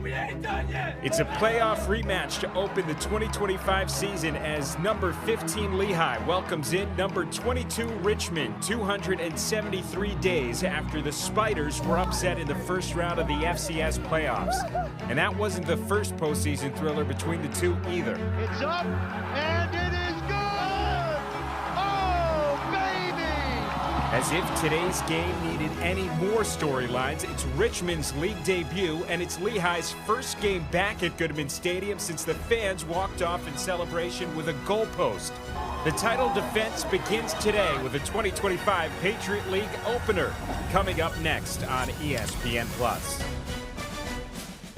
It's a playoff rematch to open the 2025 season as number 15 Lehigh welcomes in number 22 Richmond 273 days after the Spiders were upset in the first round of the FCS playoffs. And that wasn't the first postseason thriller between the two either. It's up, and it is good! Oh, baby! As if today's game needed any more storylines, it's Richmond's league debut, and it's Lehigh's first game back at Goodman Stadium since the fans walked off in celebration with a goalpost. The title defense begins today with the 2025 Patriot League opener, coming up next on ESPN+.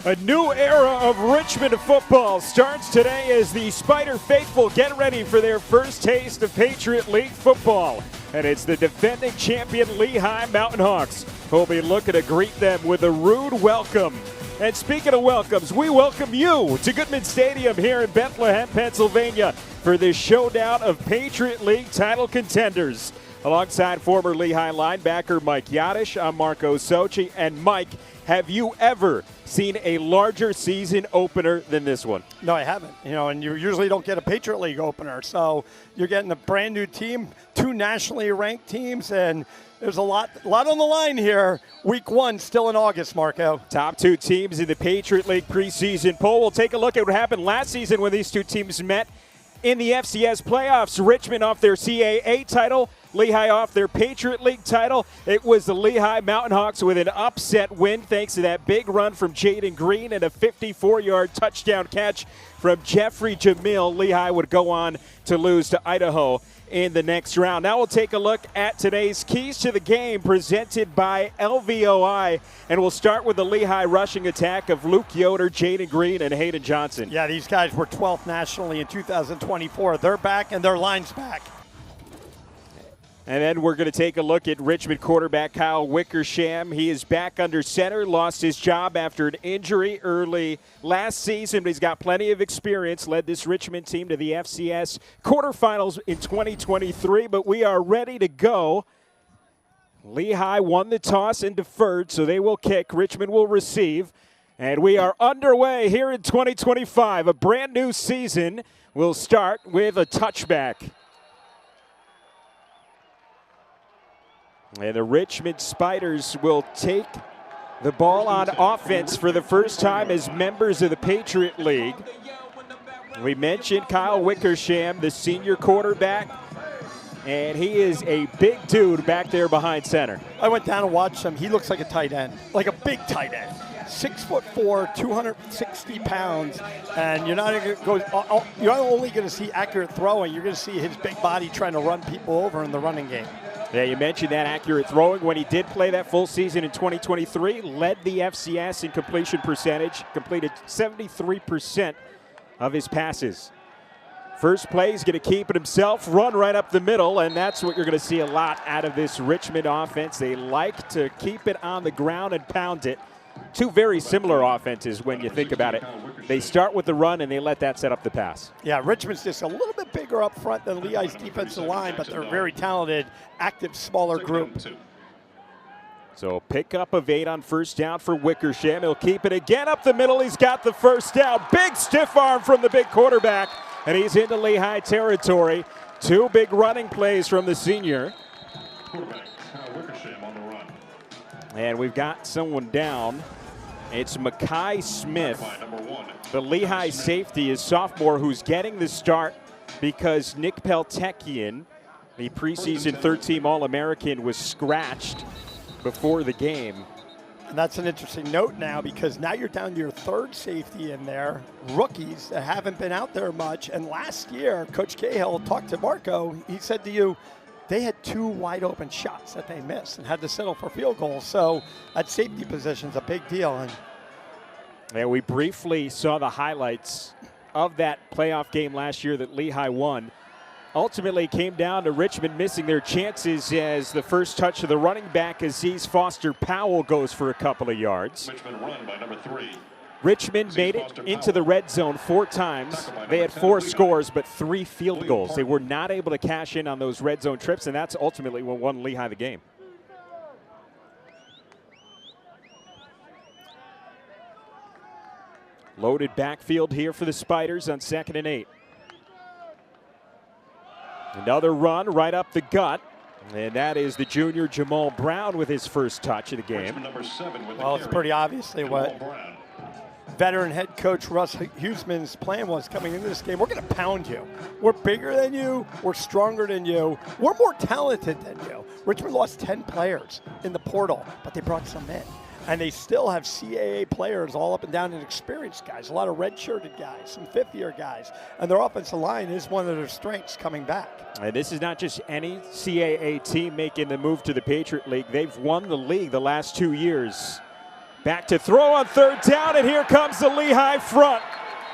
A new era of Richmond football starts today as the Spider faithful get ready for their first taste of Patriot League football. And it's the defending champion Lehigh Mountain Hawks who will be looking to greet them with a rude welcome. And speaking of welcomes, we welcome you to Goodman Stadium here in Bethlehem, Pennsylvania for this showdown of Patriot League title contenders. Alongside former Lehigh linebacker Mike Yadish, I'm Marco Sochi. And Mike, have you ever seen a larger season opener than this one? No, I haven't. And you usually don't get a Patriot League opener. So you're getting a brand new team, two nationally ranked teams, and there's a lot on the line here. Week one, still in August, Marco. Top two teams in the Patriot League preseason poll. We'll take a look at what happened last season when these two teams met in the FCS playoffs. Richmond off their CAA title, Lehigh off their Patriot League title. It was the Lehigh Mountain Hawks with an upset win thanks to that big run from Jaden Green and a 54-yard touchdown catch from Jeffrey Jamil. Lehigh would go on to lose to Idaho in the next round. Now we'll take a look at today's keys to the game presented by LVOI, and we'll start with the Lehigh rushing attack of Luke Yoder, Jaden Green, and Hayden Johnson. Yeah, these guys were 12th nationally in 2024. They're back, and their line's back. And then we're going to take a look at Richmond quarterback Kyle Wickersham. He is back under center, lost his job after an injury early last season, but he's got plenty of experience, led this Richmond team to the FCS quarterfinals in 2023, but we are ready to go. Lehigh won the toss and deferred, so they will kick. Richmond will receive, and we are underway here in 2025. A brand new season will start with a touchback. And the Richmond Spiders will take the ball on offense for the first time as members of the Patriot League. We mentioned Kyle Wickersham, the senior quarterback, and he is a big dude back there behind center. I went down and watched him. He looks like a tight end, like a big tight end. 6'4", 260 pounds, and you're not only going to see accurate throwing, you're going to see his big body trying to run people over in the running game. Yeah, you mentioned that accurate throwing. When he did play that full season in 2023, led the FCS in completion percentage, completed 73% of his passes. First play, he's going to keep it himself, run right up the middle, and that's what you're going to see a lot out of this Richmond offense. They like to keep it on the ground and pound it. Two very similar offenses when you think about it. They start with the run and they let that set up the pass. Yeah, Richmond's just a little bit bigger up front than Lehigh's defensive line, but they're a very talented, active, smaller group. So pickup of 8 on first down for Wickersham. He'll keep it again up the middle. He's got the first down. Big stiff arm from the big quarterback, and he's into Lehigh territory. Two big running plays from the senior. And we've got someone down. It's Makai Smith, the Lehigh safety, is sophomore, who's getting the start because Nick Peltekian, the preseason third-team All-American, was scratched before the game. And that's an interesting note now because now you're down to your third safety in there, rookies that haven't been out there much. And last year, Coach Cahill talked to Marco. He said to you, they had 2 wide open shots that they missed and had to settle for field goals. So that safety position is a big deal. And we briefly saw the highlights of that playoff game last year that Lehigh won. Ultimately came down to Richmond missing their chances as the first touch of the running back, Aziz Foster Powell, goes for a couple of yards. Richmond run by number 3. Richmond made it into the red zone 4 times. They had 4 scores, but 3 field goals. They were not able to cash in on those red zone trips, and that's ultimately what won Lehigh the game. Loaded backfield here for the Spiders on 2nd and 8. Another run right up the gut. And that is the junior Jamal Brown with his first touch of the game. Well, it's pretty obviously what veteran head coach Russ Huseman's plan was coming into this game. We're going to pound you. We're bigger than you. We're stronger than you. We're more talented than you. Richmond lost 10 players in the portal, but they brought some in. And they still have CAA players all up and down and experienced guys, a lot of red-shirted guys, some fifth-year guys. And their offensive line is one of their strengths coming back. And this is not just any CAA team making the move to the Patriot League. They've won the league the last 2 years. Back to throw on 3rd down, and here comes the Lehigh front.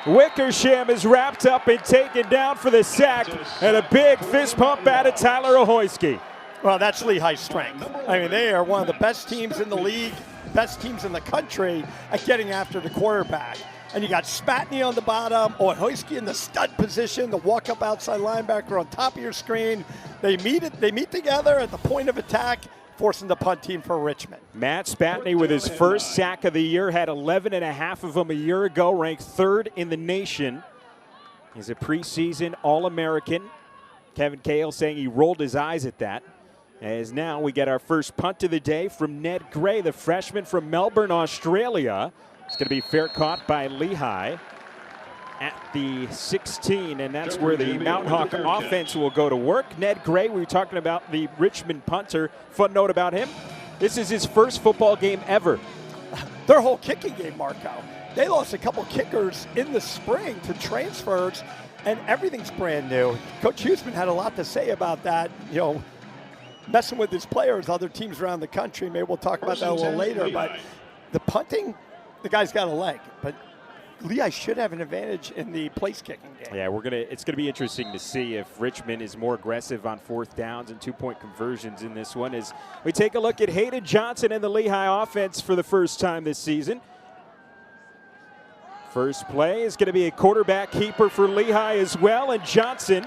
Wickersham is wrapped up and taken down for the sack, and a big fist pump out of Tyler Ahoyski. Well, that's Lehigh's strength. I mean, they are one of the best teams in the league, best teams in the country at getting after the quarterback. And you got Spatney on the bottom, Ahoyski in the stud position, the walk-up outside linebacker on top of your screen. They meet together at the point of attack, forcing the punt team for Richmond. Matt Spatney with his first sack of the year, had 11 and a half of them a year ago, ranked 3rd in the nation. He's a preseason All-American. Kevin Cahill saying he rolled his eyes at that. As now we get our first punt of the day from Ned Gray, the freshman from Melbourne, Australia. It's going to be fair caught by Lehigh at the 16, and that's where the Mountain Hawk offense will go to work. Ned Gray, we were talking about the Richmond punter. Fun note about him, this is his first football game ever. Their whole kicking game, Marco. They lost a couple kickers in the spring to transfers, and everything's brand new. Coach Huseman had a lot to say about that, you know, messing with his players, other teams around the country. Maybe we'll talk about that a little later, but the punting, the guy's got a leg, but Lehigh should have an advantage in the place kicking game. Yeah, it's gonna be interesting to see if Richmond is more aggressive on 4th downs and 2-point conversions in this one. As we take a look at Hayden Johnson and the Lehigh offense for the first time this season. First play is going to be a quarterback keeper for Lehigh as well, and Johnson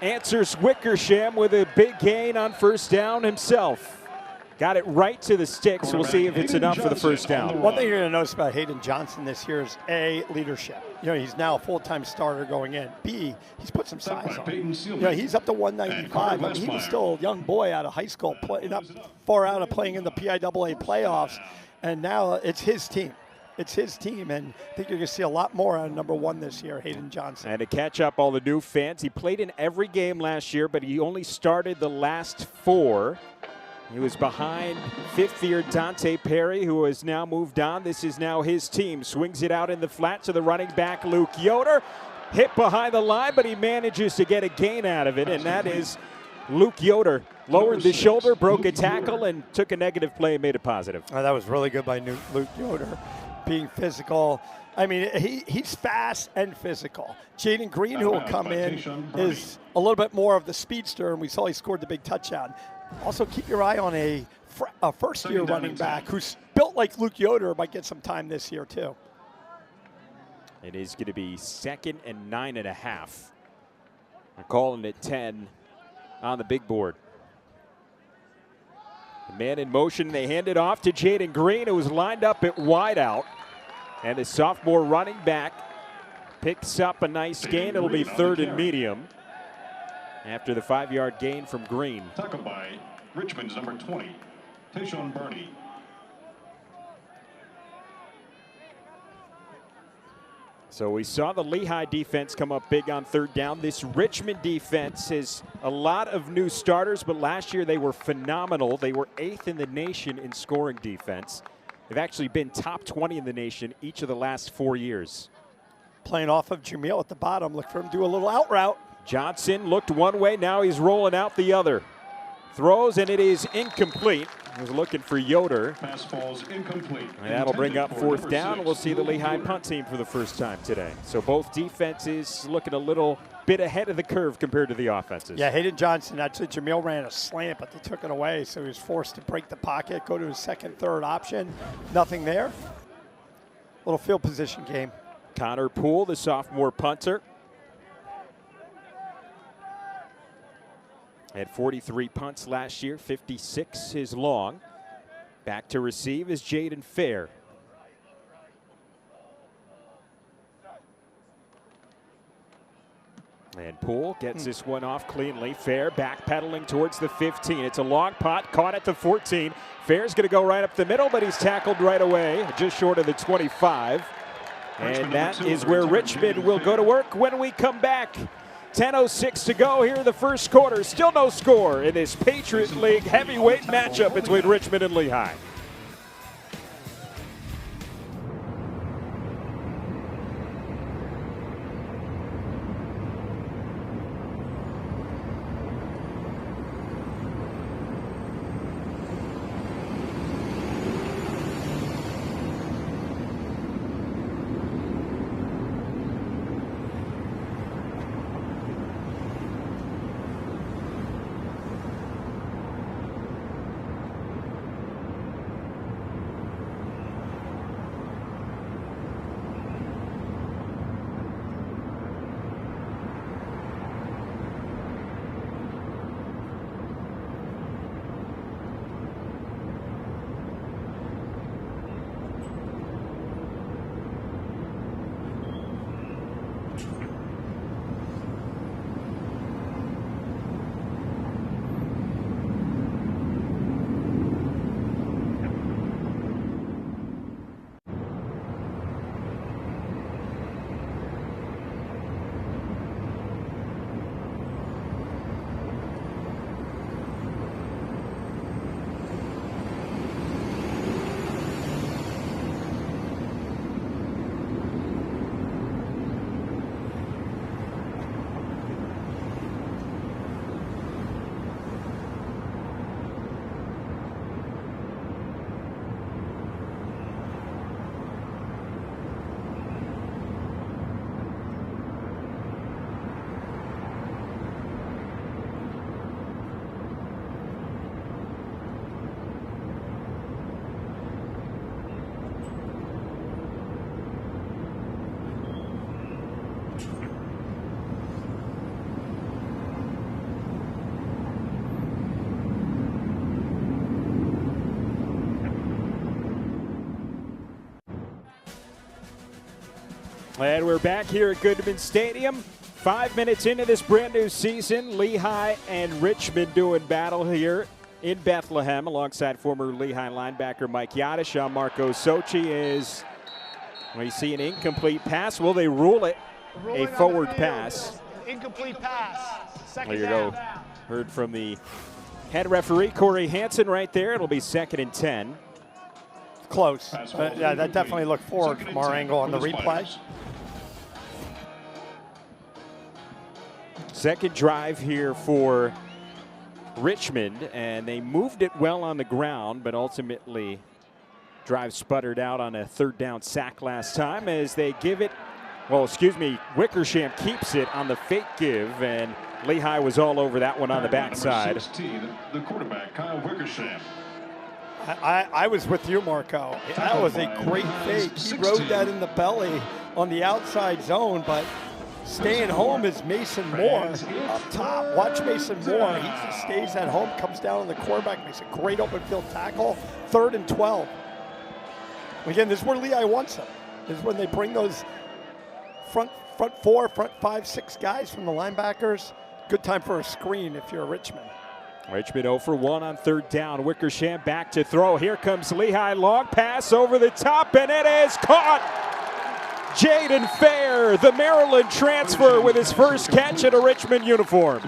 answers Wickersham with a big gain on 1st down himself. Got it right to the sticks. We'll see if it's enough for the 1st down. One thing you're going to notice about Hayden Johnson this year is A, leadership. You know, he's now a full-time starter going in. B, he's put some size on. You know, he's up to 195. I mean, he was still a young boy out of high school, not far out of playing in the PIAA playoffs, and now it's his team. It's his team, and I think you're going to see a lot more out of number 1 this year, Hayden Johnson. And to catch up all the new fans, he played in every game last year, but he only started the last 4. He was behind 5th-year Dante Perry, who has now moved on. This is now his team. Swings it out in the flat to the running back, Luke Yoder. Hit behind the line, but he manages to get a gain out of it, and that is Luke Yoder. Lowered the shoulder, broke a tackle, and took a negative play and made it positive. Oh, that was really good by Luke Yoder. Being physical. I mean, he's fast and physical. Jaden Green, who will come in, is a little bit more of the speedster, and we saw he scored the big touchdown. Also, keep your eye on a first-year running back who's built like Luke Yoder, might get some time this year, too. It is going to be 2nd and 9.5. We're calling it 10 on the big board. The man in motion, they hand it off to Jaden Green, who was lined up at wideout. And the sophomore running back picks up a nice gain. It'll be 3rd and medium after the 5-yard gain from Green. Tackled by Richmond's number 20, Tayshawn Burney. So we saw the Lehigh defense come up big on 3rd down. This Richmond defense has a lot of new starters, but last year they were phenomenal. They were 8th in the nation in scoring defense. They've actually been top 20 in the nation each of the last 4 years. Playing off of Jamil at the bottom. Look for him to do a little out route. Johnson looked one way, now he's rolling out the other. Throws, and it is incomplete. He was looking for Yoder. Pass falls incomplete. And that'll bring up 4th down. We'll see the Lehigh punt team for the first time today. So both defenses looking a little bit ahead of the curve compared to the offenses. Yeah, Hayden Johnson, that's it. Jamil ran a slant, but they took it away, so he was forced to break the pocket, go to his 2nd, 3rd option. Nothing there. Little field position game. Connor Poole, the sophomore punter. Had 43 punts last year, 56 his long. Back to receive is Jaden Fair. And Poole gets this one off cleanly. Fair backpedaling towards the 15. It's a long pot, caught at the 14. Fair's going to go right up the middle, but he's tackled right away, just short of the 25. And that is where Richmond will go to work when we come back. 10:06 to go here in the first quarter. Still no score in this Patriot League heavyweight matchup between Richmond and Lehigh. And we're back here at Goodman Stadium. 5 minutes into this brand new season, Lehigh and Richmond doing battle here in Bethlehem alongside former Lehigh linebacker Mike Yadish. I'm Marco Sochi. Is we see an incomplete pass. Will they rule it a forward pass? Incomplete pass. Second There you down. go. Heard from the head referee, Corey Hansen, right there. It'll be 2nd and 10. Close. Yeah, that definitely looked forward from our angle on the replay. Second drive here for Richmond, and they moved it well on the ground, but ultimately drive sputtered out on a 3rd down sack last time as they give it, Wickersham keeps it on the fake give, and Lehigh was all over that one on the backside. Number 16, the quarterback, Kyle Wickersham. I was with you, Marco. That was a great fake. He rode that in the belly on the outside zone, but staying home is Mason Moore up top. Watch Mason Moore. He just stays at home, comes down on the quarterback, makes a great open field tackle. 3rd and 12. Again, this is where Lehigh wants them. This is when they bring those front 4, front 5, 6 guys from the linebackers. Good time for a screen if you're Richmond. Richmond 0 for 1 on 3rd down. Wickersham back to throw. Here comes Lehigh. Long pass over the top, and it is caught. Jaden Fair, the Maryland transfer, with his first catch in a Richmond uniform.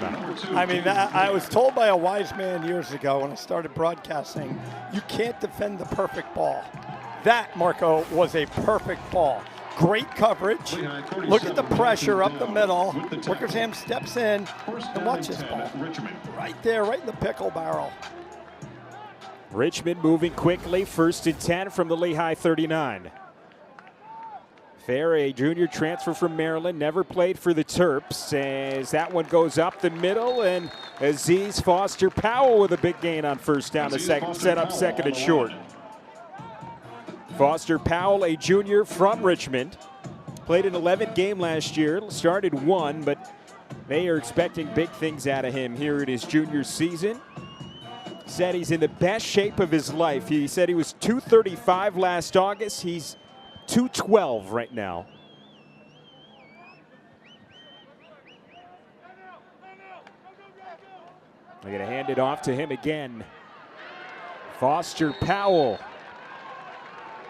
I mean, I was told by a wise man years ago when I started broadcasting, you can't defend the perfect ball. That, Marco, was a perfect ball. Great coverage. Look at the pressure up the middle. Wickersham steps in and watch this ball. Right there, right in the pickle barrel. Richmond moving quickly. 1st and 10 from the Lehigh 39. Fair, a junior transfer from Maryland, never played for the Terps, as that one goes up the middle, and Aziz Foster Powell with a big gain on 1st down to set up 2nd and short. Foster Powell, a junior from Richmond, played an 11th game last year, started 1, but they are expecting big things out of him here in his junior season. Said he's in the best shape of his life. He said he was 235 last August. He's 212 right now. They're going to hand it off to him again. Foster Powell.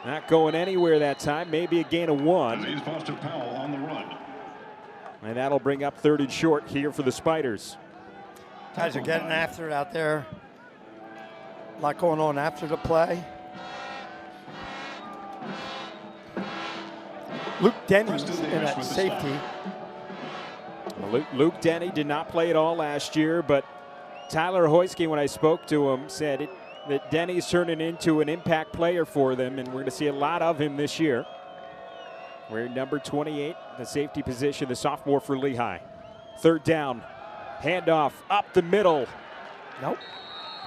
Not going anywhere that time. Maybe a gain of 1. Aziz Foster Powell on the run. And that'll bring up 3rd and short here for the Spiders. Guys are getting after it out there. A lot going on after the play. Luke Denny's in at safety. Well, Luke Denny did not play at all last year, but Tyler Hoyske, when I spoke to him, said that Denny's turning into an impact player for them, and we're going to see a lot of him this year. We're number 28, the safety position, the sophomore for Lehigh. 3rd down, handoff up the middle. Nope.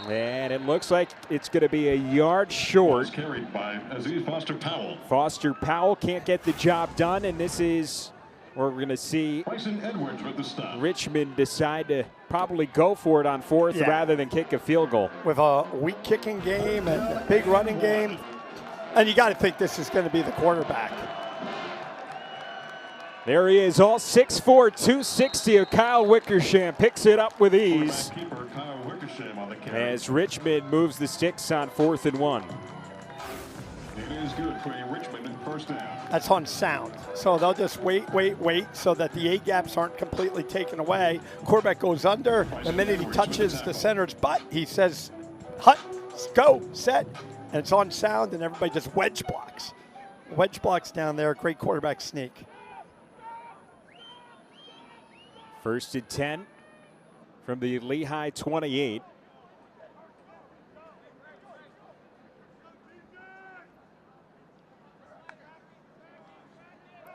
And it looks like it's going to be a yard short. Carried by Aziz Foster Powell. Foster Powell can't get the job done, and this is where we're going to see Bryson Edwards with the stop. Richmond decide to probably go for it on 4th rather than kick a field goal. With a weak kicking game and a big running game, and you got to think this is going to be the quarterback. There he is, all 6'4", 260 of Kyle Wickersham picks it up with ease Keeper Kyle Wickersham on the carry. as Richmond moves the sticks on 4th and 1. It is good for a Richmond in 1st down. That's on sound. So they'll just wait so that the A-gaps aren't completely taken away. Quarterback goes under. The minute he touches the center's butt, he says, hut, go, set. And it's on sound, and everybody just wedge blocks. Wedge blocks down there. Great quarterback sneak. 1st and 10 from the Lehigh 28.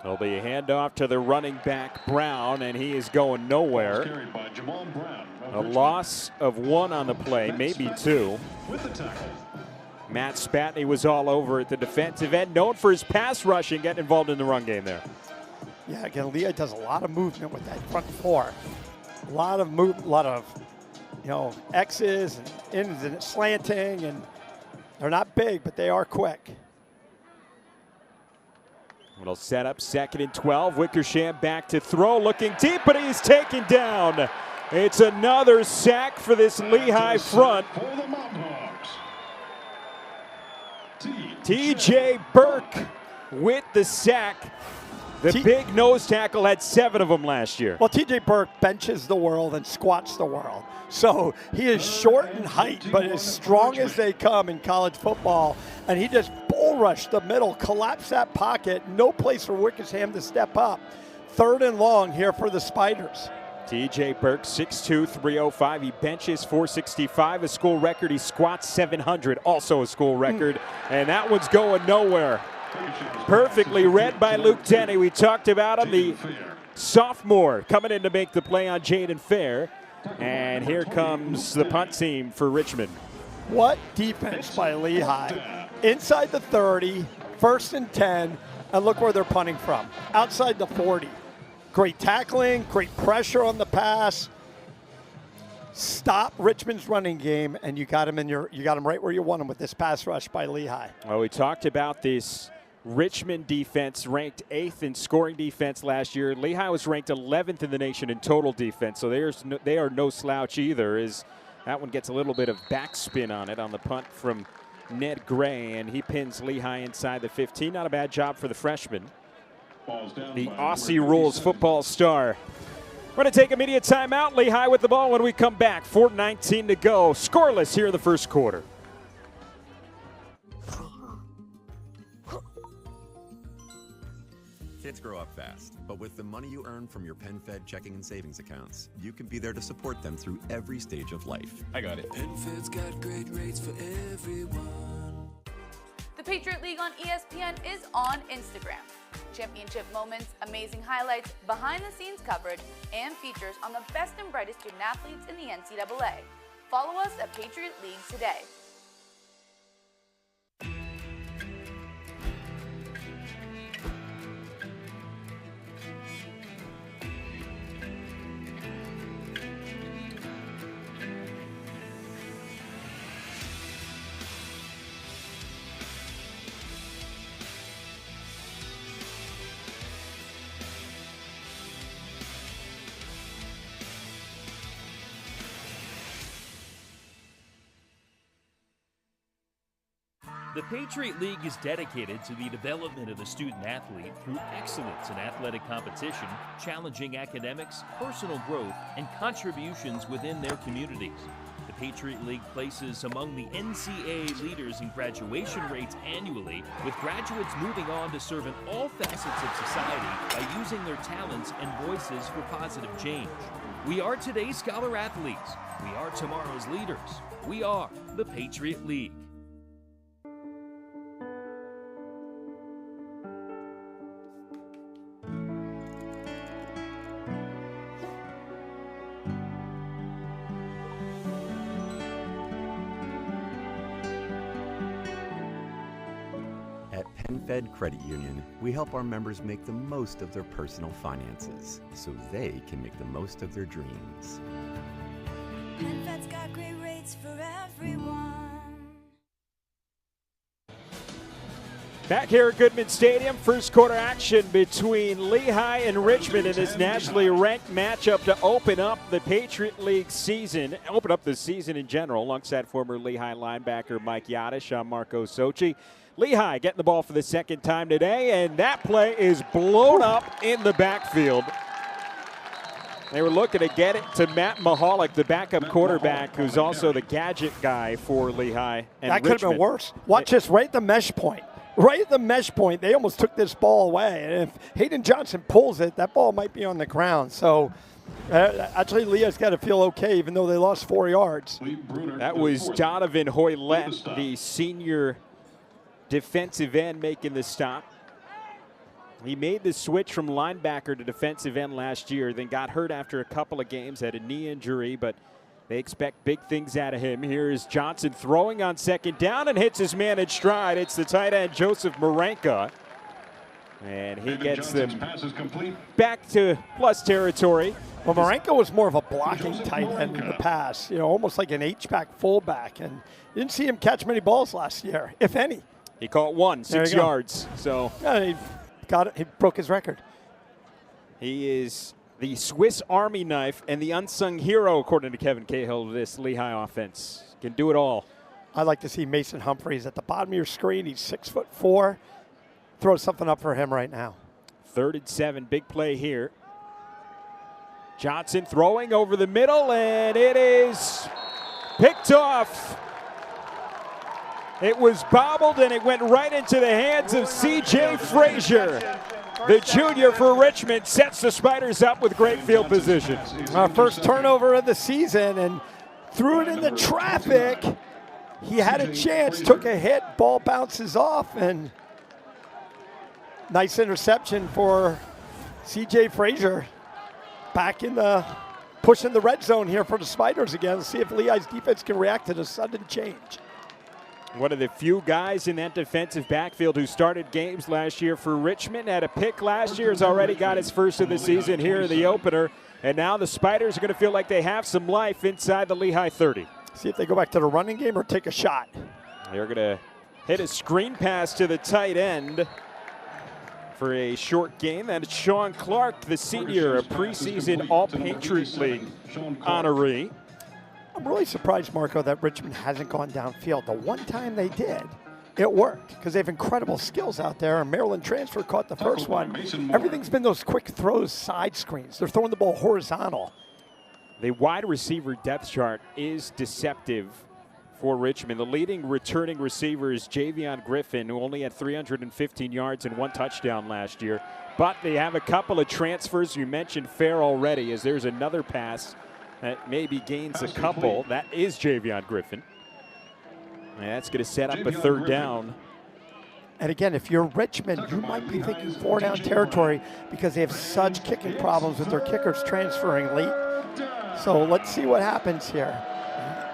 There'll be a handoff to the running back, Brown, and he is going nowhere. Carried by Jamal Brown. A loss of 1 on the play, maybe 2. With the tackle. Matt Spatney was all over at the defensive end, known for his pass rushing, getting involved in the run game there. Yeah, again, Lehigh does a lot of movement with that front 4. A lot of X's and ins and slanting, and they're not big, but they are quick. It'll set up 2nd and 12. Wickersham back to throw, looking deep, but he's taken down. It's another sack for this Lehigh front. For the Mountain Hawks. TJ Burke with the sack. The big nose tackle had 7 of them last year. Well, TJ Burke benches the world and squats the world. So he is short in height, but as strong as they come in college football. And he just bull rushed the middle, collapsed that pocket. No place for Wickersham to step up. 3rd and long here for the Spiders. TJ Burke, 6'2", 305. He benches 465, a school record. He squats 700, also a school record. And that one's going nowhere. Perfectly read by Luke Denny. We talked about him, the sophomore coming in to make the play on Jaden Fair. And here comes the punt team for Richmond. What defense by Lehigh. Inside the 30, 1st and 10, and look where they're punting from. Outside the 40. Great tackling, great pressure on the pass. Stop Richmond's running game, and you got him right where you want him with this pass rush by Lehigh. Well, we talked about this Richmond defense, ranked 8th in scoring defense last year. Lehigh was ranked 11th in the nation in total defense, so they are no slouch either. As that one gets a little bit of backspin on it on the punt from Ned Gray, and he pins Lehigh inside the 15. Not a bad job for the freshman. The Aussie Rules football star. We're going to take immediate timeout. Lehigh with the ball when we come back. 4:19 to go. Scoreless here in the first quarter. Kids grow up fast, but with the money you earn from your PenFed checking and savings accounts, you can be there to support them through every stage of life. I got it. PenFed's got great rates for everyone. The Patriot League on ESPN is on Instagram. Championship moments, amazing highlights, behind-the-scenes coverage, and features on the best and brightest student athletes in the NCAA. Follow us at Patriot League today. Patriot League is dedicated to the development of the student athlete through excellence in athletic competition, challenging academics, personal growth, and contributions within their communities. The Patriot League places among the NCAA leaders in graduation rates annually, with graduates moving on to serve in all facets of society by using their talents and voices for positive change. We are today's scholar athletes. We are tomorrow's leaders. We are the Patriot League. At PenFed Credit Union, we help our members make the most of their personal finances so they can make the most of their dreams. PenFed's got great rates for everyone. Back here at Goodman Stadium, first quarter action between Lehigh and Richmond in this nationally ranked matchup to open up the Patriot League season, open up the season in general, alongside former Lehigh linebacker Mike Yadish. I'm Marco Sochi. Lehigh getting the ball for the second time today, and that play is blown up in the backfield. They were looking to get it to Matt Mahalik, the backup quarterback, who's also the gadget guy for Lehigh and that could have been Richmond. worse. Watch this, right at the mesh point. Right at the mesh point, they almost took this ball away. And if Hayden Johnson pulls it, that ball might be on the ground. So actually, Leah's got to feel okay, even though they lost 4 yards. That was Donovan Hoylett, the senior defensive end, making the stop. He made the switch from linebacker to defensive end last year, then got hurt after a couple of games, had a knee injury, but they expect big things out of him. Here is Johnson throwing on second down and hits his man in stride. It's the tight end, Joseph Marenka. And he gets them back to plus territory. Well, Marenka was more of a blocking tight end in the past, you know, almost like an H-back fullback. And you didn't see him catch many balls last year, if any. He caught one, 6 yards. So yeah, he broke his record. He is the Swiss Army knife and the unsung hero, according to Kevin Cahill, of this Lehigh offense. Can do it all. I'd like to see Mason Humphreys at the bottom of your screen. He's 6'4". Throw something up for him right now. 3rd and 7, big play here. Johnson throwing over the middle, and it is picked off. It was bobbled, and it went right into the hands of C.J. Frazier. The junior for Richmond sets the Spiders up with great field position. Our first turnover of the season, and threw it into traffic. He had a chance, took a hit, ball bounces off, and nice interception for C.J. Frazier. Back in the, pushing the red zone here for the Spiders again. Let's see if Lehigh's defense can react to the sudden change. One of the few guys in that defensive backfield who started games last year for Richmond, had a pick last year, has already got his first of the season here in the opener. And now the Spiders are going to feel like they have some life inside the Lehigh 30. See if they go back to the running game or take a shot. They're going to hit a screen pass to the tight end for a short gain. That is Sean Clark, the senior, a preseason All-Patriot League honoree. I'm really surprised, Marco, that Richmond hasn't gone downfield. The one time they did, it worked because they have incredible skills out there. And Maryland transfer caught the first one. Everything's been those quick throws, side screens. They're throwing the ball horizontal. The wide receiver depth chart is deceptive for Richmond. The leading returning receiver is Javion Griffin, who only had 315 yards and 1 touchdown last year. But they have a couple of transfers. You mentioned Fair already, as there's another pass that maybe gains a couple. That is Javion Griffin. And that's going to set up a 3rd down. And again, if you're Richmond, you might be thinking 4-down territory because they have such kicking problems with their kickers transferring late. So let's see what happens here.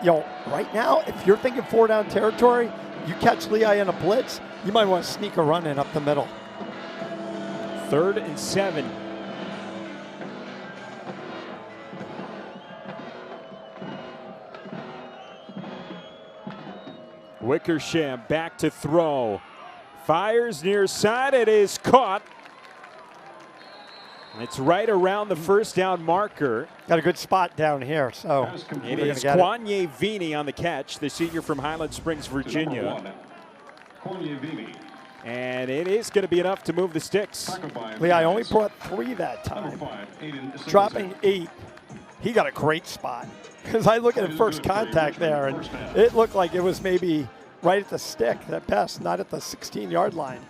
You know, right now, if you're thinking 4-down territory, you catch Lehigh in a blitz, you might want to sneak a run in up the middle. 3rd and 7. Wickersham back to throw. Fires near side. It is caught. It's right around the 1st down marker. Got a good spot down here. So it is Kwanye Vini on the catch, the senior from Highland Springs, Virginia. And it is going to be enough to move the sticks. Lehigh only brought 3 that time, dropping 8. He got a great spot. Because I look at the first contact there, and it looked like it was maybe right at the stick at best, not at the 16-yard line.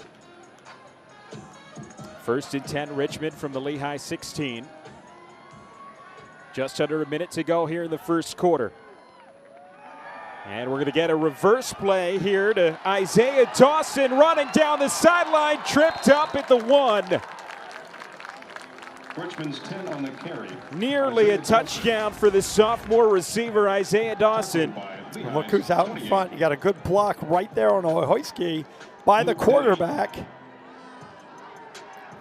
1st and 10, Richmond from the Lehigh 16. Just under a minute to go here in the first quarter. And we're going to get a reverse play here to Isaiah Dawson running down the sideline, tripped up at the 1. Richmond's 10 on the carry. Nearly a touchdown for the sophomore receiver, Isaiah Dawson. And look who's out in front. You got a good block right there on Ohoyski by the quarterback.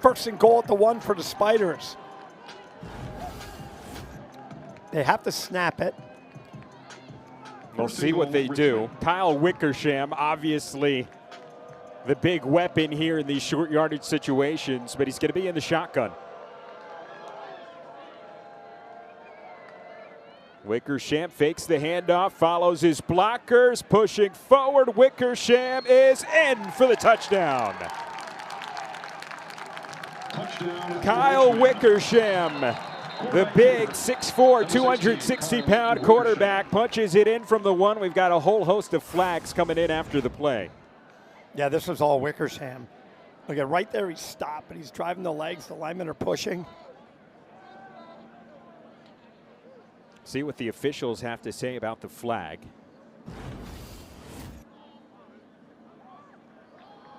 1st and goal at the 1 for the Spiders. They have to snap it. We'll see what they do. Kyle Wickersham, obviously the big weapon here in these short yardage situations, but he's going to be in the shotgun. Wickersham fakes the handoff, follows his blockers, pushing forward. Wickersham is in for the touchdown. Kyle Wickersham, the big 6'4", 260-pound quarterback, punches it in from the 1. We've got a whole host of flags coming in after the play. Yeah, this was all Wickersham. Look at right there, he's stopped, but he's driving the legs. The linemen are pushing. See what the officials have to say about the flag.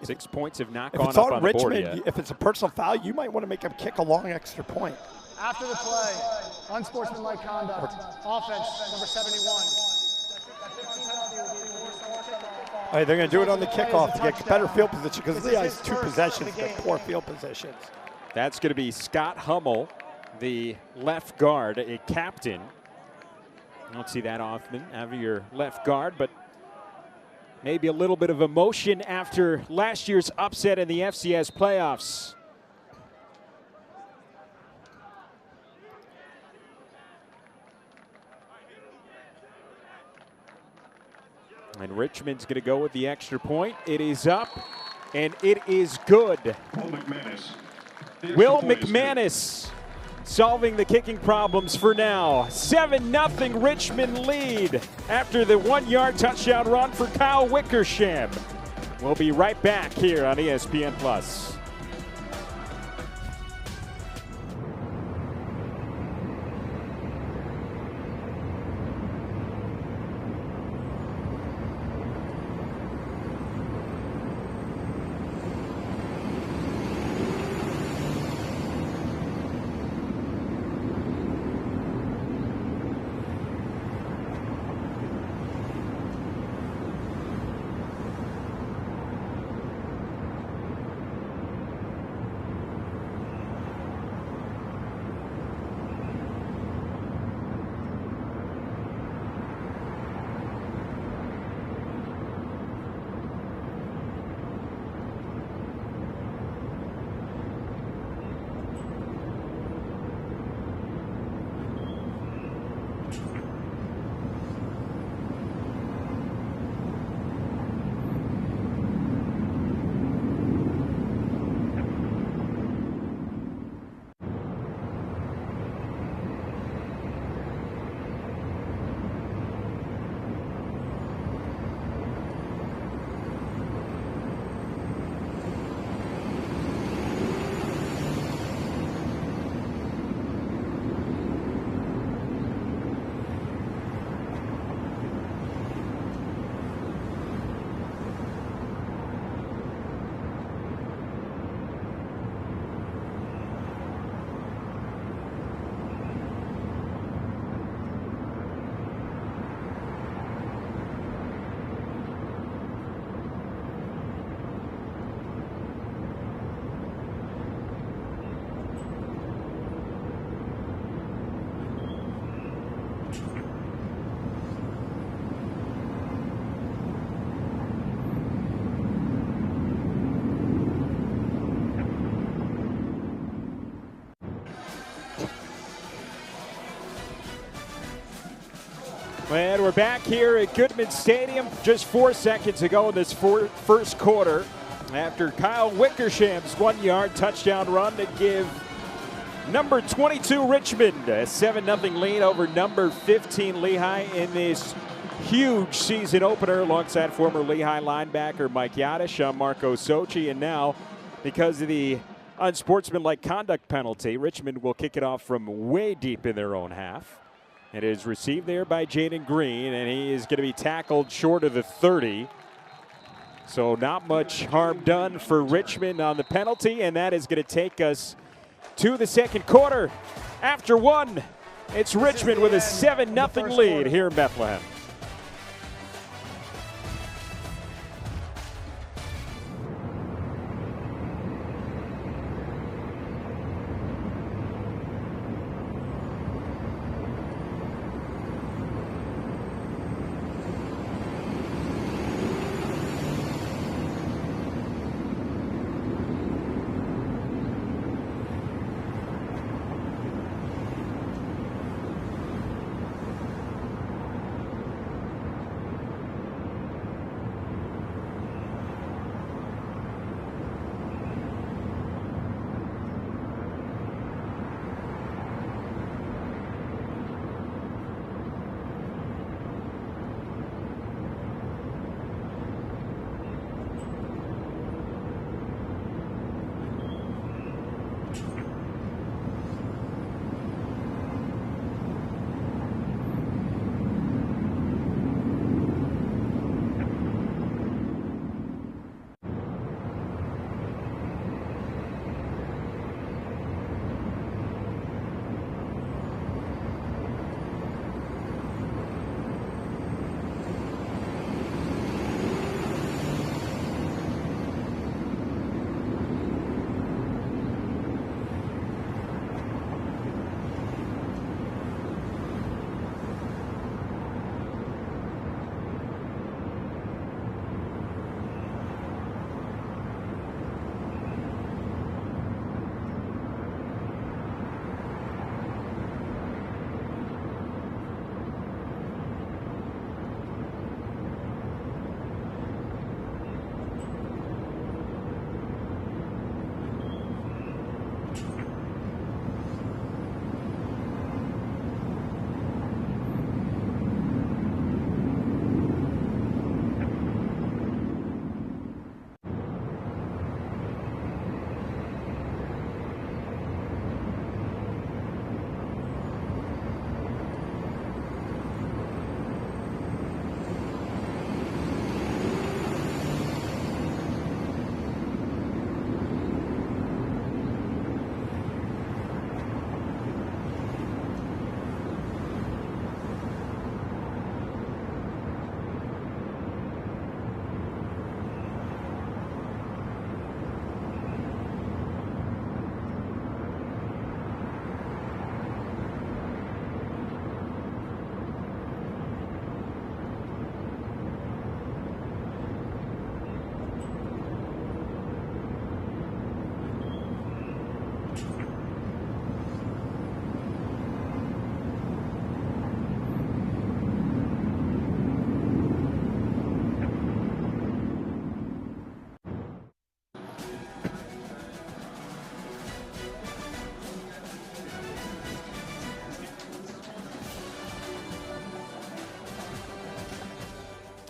6 points have not gone up on the board yet. If it's a personal foul, you might want to make him kick a long extra point. After the play, unsportsmanlike conduct, offense number 71. All right, they're going to do it on the kickoff to get better field position because Lehigh has 2 possessions, but poor field positions. That's going to be Scott Hummel, the left guard, a captain. I don't see that often, have your left guard, but maybe a little bit of emotion after last year's upset in the FCS playoffs. And Richmond's going to go with the extra point. It is up, and it is good. Will McManus solving the kicking problems for now. 7-0 Richmond lead after the 1-yard touchdown run for Kyle Wickersham. We'll be right back here on ESPN+. And we're back here at Goodman Stadium just 4 seconds ago in this first quarter after Kyle Wickersham's 1-yard touchdown run to give number 22 Richmond a 7-0 lead over number 15 Lehigh in this huge season opener alongside former Lehigh linebacker Mike Yadish. I'm Marco Sochi, and now because of the unsportsmanlike conduct penalty, Richmond will kick it off from way deep in their own half. It is received there by Jaden Green, and he is going to be tackled short of the 30. So not much harm done for Richmond on the penalty, and that is going to take us to the second quarter. After one, it's Richmond with a 7-0 lead here in Bethlehem.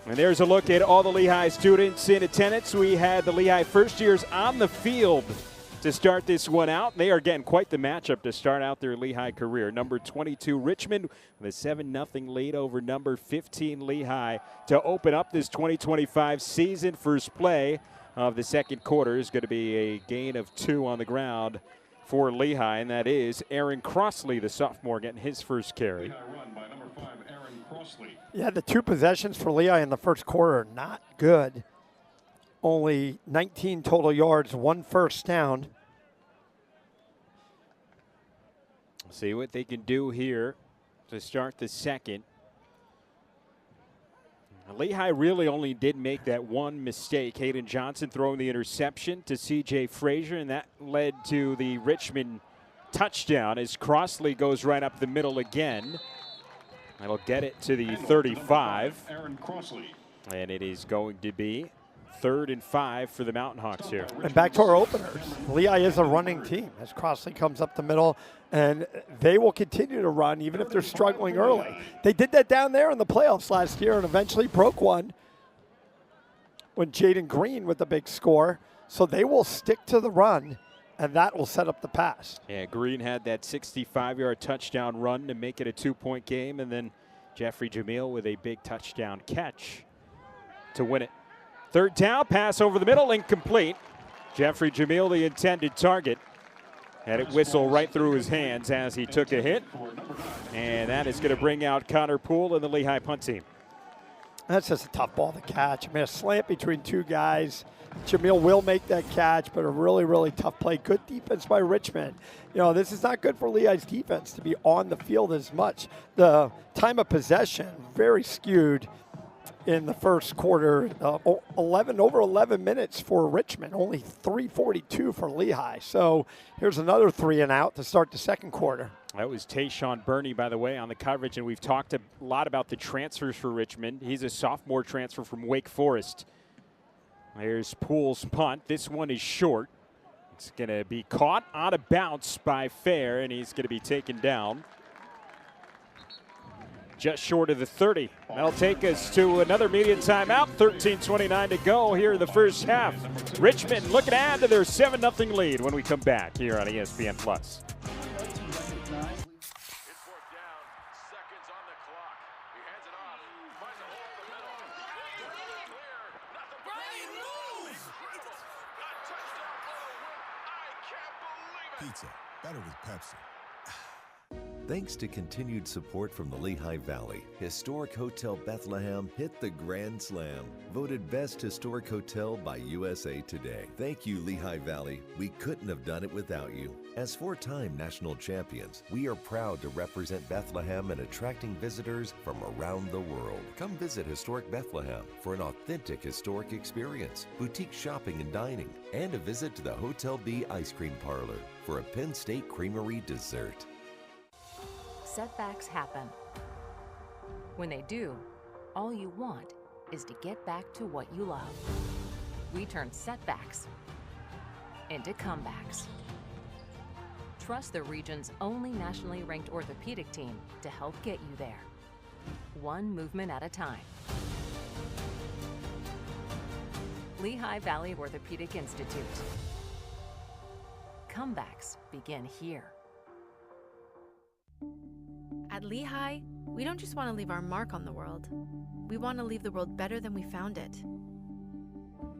And there's a look at all the Lehigh students in attendance. We had the Lehigh first years on the field to start this one out. They are getting quite the matchup to start out their Lehigh career. Number 22 Richmond with a 7-0 lead over number 15 Lehigh to open up this 2025 season. First play of the second quarter is going to be a gain of 2 on the ground for Lehigh, and that is Aaron Crossley, the sophomore, getting his first carry. Lehigh run by number 5, Aaron Crossley. Yeah, the 2 possessions for Lehigh in the first quarter are not good. Only 19 total yards, 1 first down. See what they can do here to start the second. Lehigh really only did make that one mistake. Hayden Johnson throwing the interception to C.J. Frazier, and that led to the Richmond touchdown as Crossley goes right up the middle again. It'll get it to the 35. Aaron Crossley. And it is going to be 3rd and 5 for the Mountain Hawks here. And back to our openers. Lehigh is a running team as Crossley comes up the middle, and they will continue to run even if they're struggling early. They did that down there in the playoffs last year and eventually broke one when Jaden Green with the big score. So they will stick to the run, and that will set up the pass. Yeah, Green had that 65-yard touchdown run to make it a 2-point game, and then Jeffrey Jamil with a big touchdown catch to win it. 3rd down, pass over the middle, incomplete. Jeffrey Jamil, the intended target, had it whistle right through his hands as he took a hit. And that is going to bring out Connor Poole and the Lehigh punt team. That's just a tough ball to catch. I mean, a slant between two guys. Jamil will make that catch, but a really, really tough play. Good defense by Richmond. You know, this is not good for Lehigh's defense to be on the field as much. The time of possession, very skewed in the first quarter. Over 11 minutes for Richmond, only 3:42 for Lehigh. So here's another 3 and out to start the second quarter. That was Tayshawn Burney, by the way, on the coverage, and we've talked a lot about the transfers for Richmond. He's a sophomore transfer from Wake Forest. There's Poole's punt. This one is short. It's going to be caught on a bounce by Fair, and he's going to be taken down just short of the 30. That'll take us to another media timeout. 13:29 to go here in the first half. Richmond looking to add to their 7-0 lead when we come back here on ESPN+. Pizza, better with Pepsi. Thanks to continued support from the Lehigh Valley, Historic Hotel Bethlehem hit the Grand Slam. Voted Best Historic Hotel by USA Today. Thank you, Lehigh Valley. We couldn't have done it without you. As 4-time national champions, we are proud to represent Bethlehem and attracting visitors from around the world. Come visit Historic Bethlehem for an authentic historic experience, boutique shopping and dining, and a visit to the Hotel B Ice Cream Parlor for a Penn State Creamery dessert. Setbacks happen. When they do, all you want is to get back to what you love. We turn setbacks into comebacks. Trust the region's only nationally ranked orthopedic team to help get you there, one movement at a time. Lehigh Valley Orthopedic Institute. Comebacks begin here. At Lehigh, we don't just want to leave our mark on the world. We want to leave the world better than we found it.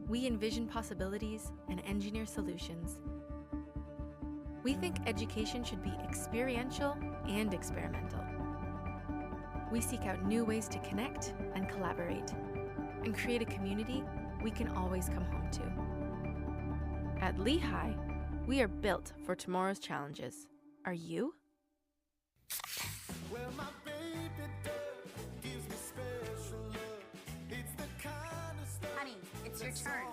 We envision possibilities and engineer solutions. We think education should be experiential and experimental. We seek out new ways to connect and collaborate and create a community we can always come home to. At Lehigh, we are built for tomorrow's challenges. Are you? Honey, it's your turn.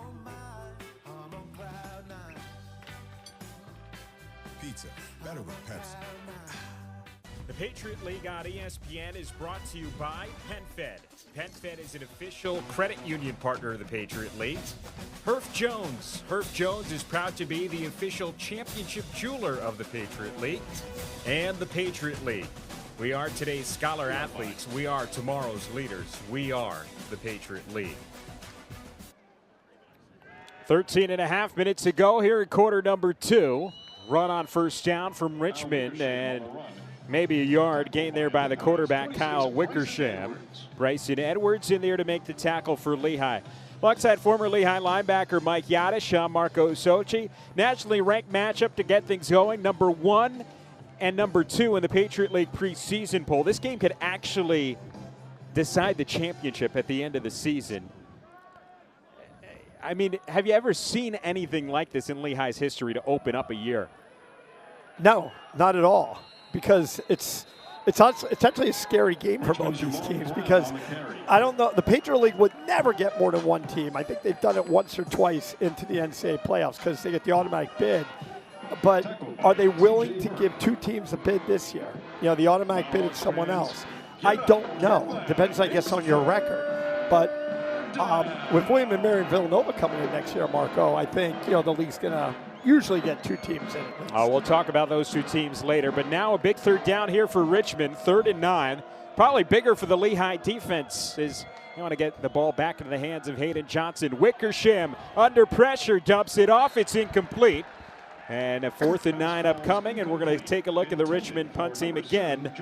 Pizza, better with Pepsi. The Patriot League on ESPN is brought to you by PenFed. PenFed is an official credit union partner of the Patriot League. Herff Jones. Herff Jones is proud to be the official championship jeweler of the Patriot League and the Patriot League. We are today's scholar athletes. We are tomorrow's leaders. We are the Patriot League. 13.5 minutes to go here in quarter number 2. Run on first down from Richmond, and maybe a yard gain there by the quarterback, Kyle Wickersham. Bryson Edwards in there to make the tackle for Lehigh. Alongside former Lehigh linebacker Mike Yadish, I'm Marco Sochi. Nationally ranked matchup to get things going. Number 1 and number 2 in the Patriot League preseason poll. This game could actually decide the championship at the end of the season. I mean, have you ever seen anything like this in Lehigh's history to open up a year? No, not at all. Because it's actually a scary game for both these teams, because I don't know, the Patriot League would never get more than one team. I think they've done it once or twice into the NCAA playoffs because they get the automatic bid. But are they willing to give 2 teams a bid this year? You know, the automatic bid is someone else. I don't know. Depends, I guess, on your record. But with William and Mary and Villanova coming in next year, Marco, I think the league's going to usually get 2 teams in. We'll talk about those 2 teams later. But now a big third down here for Richmond, 3rd and 9. Probably bigger for the Lehigh defense as they want to get the ball back into the hands of Hayden Johnson. Wickersham under pressure, dumps it off. It's incomplete. And a 4th and 9 upcoming, and we're going to take a look at the Richmond punt team again.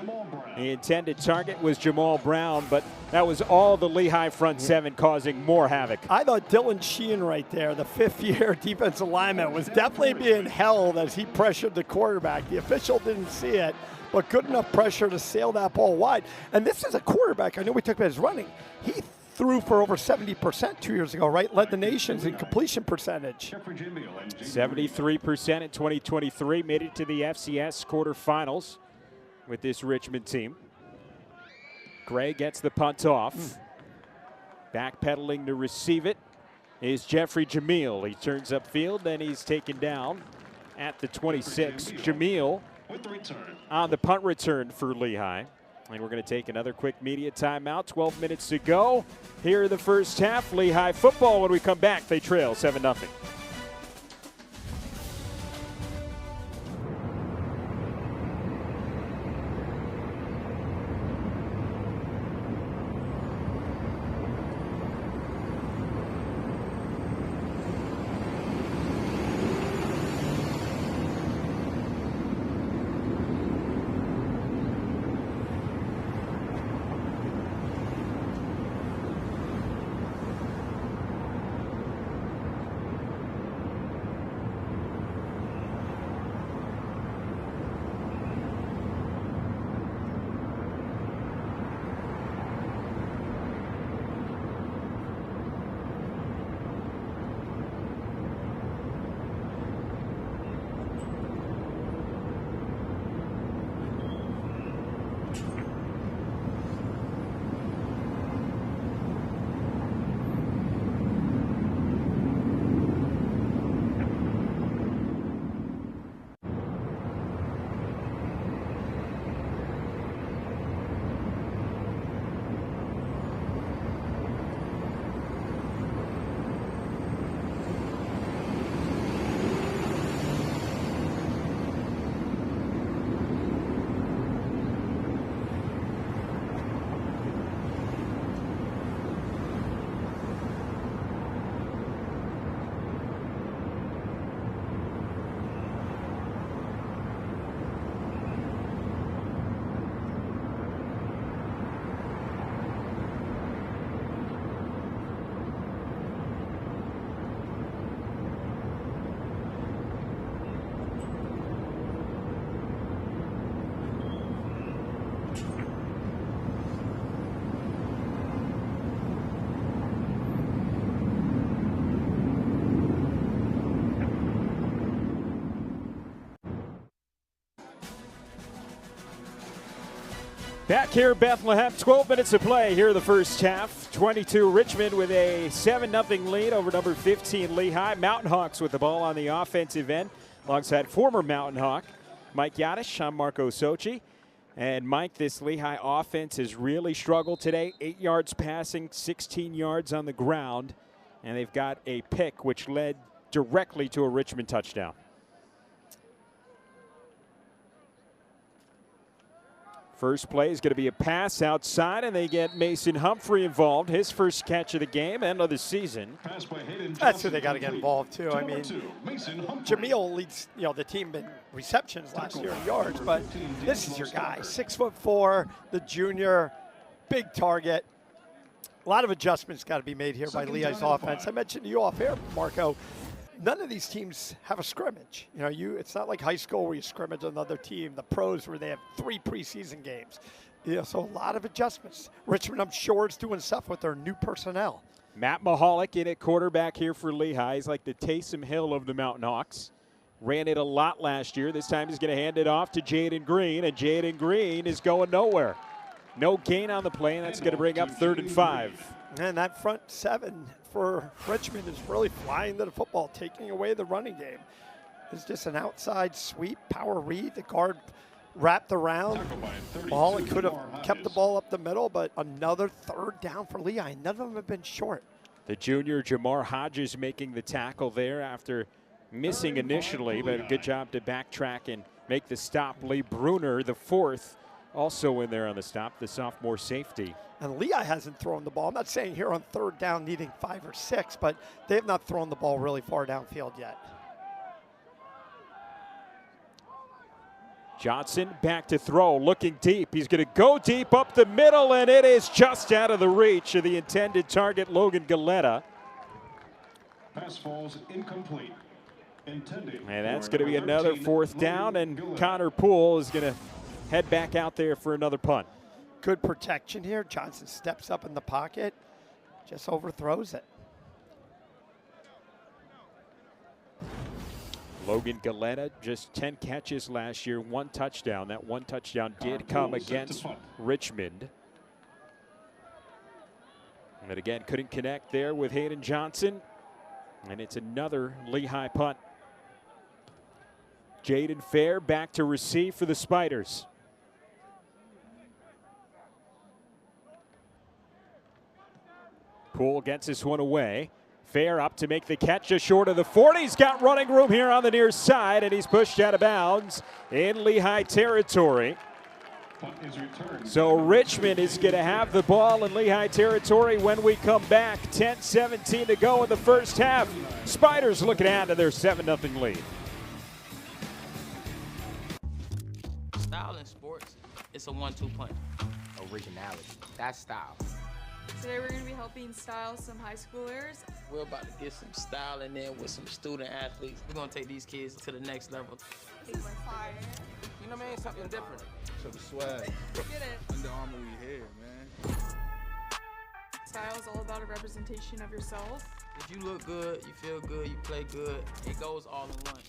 The intended target was Jamal Brown, but that was all the Lehigh front 7 causing more havoc. I thought Dylan Sheehan right there, the 5th-year defensive lineman, was definitely being held as he pressured the quarterback. The official didn't see it, but good enough pressure to sail that ball wide. And this is a quarterback, I know we talked about his running. He threw for over 70% 2 years ago, right? Led the nations in completion percentage. 73% in 2023, made it to the FCS quarterfinals with this Richmond team. Gray gets the punt off. Backpedaling to receive it is Jeffrey Jamil. He turns upfield, then he's taken down at the 26. Jamil on the punt return for Lehigh. And we're going to take another quick media timeout. 12 minutes to go here in the first half. Lehigh football. When we come back, they trail 7-0. Back here, Bethlehem, 12 minutes to play here in the first half. 22 Richmond with a 7-0 lead over number 15 Lehigh. Mountain Hawks with the ball on the offensive end alongside former Mountain Hawk Mike Yadish. I'm Marco Sochi. And Mike, this Lehigh offense has really struggled today. 8 yards passing, 16 yards on the ground. And they've got a pick which led directly to a Richmond touchdown. First play is going to be a pass outside, and they get Mason Humphrey involved. His first catch of the game and of the season. That's who they got to get involved too. I mean, Jamil leads the team in receptions last year in yards, but this is your guy. 6'4", the junior, big target. A lot of adjustments got to be made here by Lehigh's offense. I mentioned to you off air, Marco. None of these teams have a scrimmage. It's not like high school where you scrimmage another team. The pros where they have 3 preseason games. So a lot of adjustments. Richmond, I'm sure, is doing stuff with their new personnel. Matt Mahalik in at quarterback here for Lehigh. He's like the Taysom Hill of the Mountain Hawks. Ran it a lot last year. This time he's going to hand it off to Jaden Green, and Jaden Green is going nowhere. No gain on the play, and that's going to bring up 3rd and 5. And that front 7 for Richmond is really flying to the football, taking away the running game. It's just an outside sweep, power read. The guard wrapped around. Ball, it could have kept the ball up the middle, but another third down for Lehigh. None of them have been short. The junior Jamar Hodges making the tackle there after missing initially, but a good job to backtrack and make the stop. Lee Bruner, the fourth, also in there on the stop, the sophomore safety. And Lehigh hasn't thrown the ball. I'm not saying here on third down needing 5 or 6, but they have not thrown the ball really far downfield yet. Johnson back to throw, looking deep. He's going to go deep up the middle, and it is just out of the reach of the intended target, Logan Galetta. Pass falls incomplete. Intended. And that's going to be another fourth down, and Connor Poole is going to head back out there for another punt. Good protection here. Johnson steps up in the pocket, just overthrows it. Logan Galetta, just 10 catches last year, 1 touchdown. That 1 touchdown did come against Richmond. And again, couldn't connect there with Hayden Johnson. And it's another Lehigh punt. Jaden Fair back to receive for the Spiders. Poole gets this one away. Fair up to make the catch just short of the 40. He's got running room here on the near side, and he's pushed out of bounds in Lehigh territory. So Richmond is going to have the ball in Lehigh territory when we come back. 10-17 to go in the first half. Spiders looking to add to their 7-0 lead. Style in sports, it's a 1-2 punch. Originality, that's style. Today we're going to be helping style some high schoolers. We're about to get some style in there with some student athletes. We're going to take these kids to the next level. Take my fire. You know what I mean? Something different. So the swag. Get it. Under Armour we here, man. Style is all about a representation of yourself. If you look good, you feel good, you play good, it goes all in one.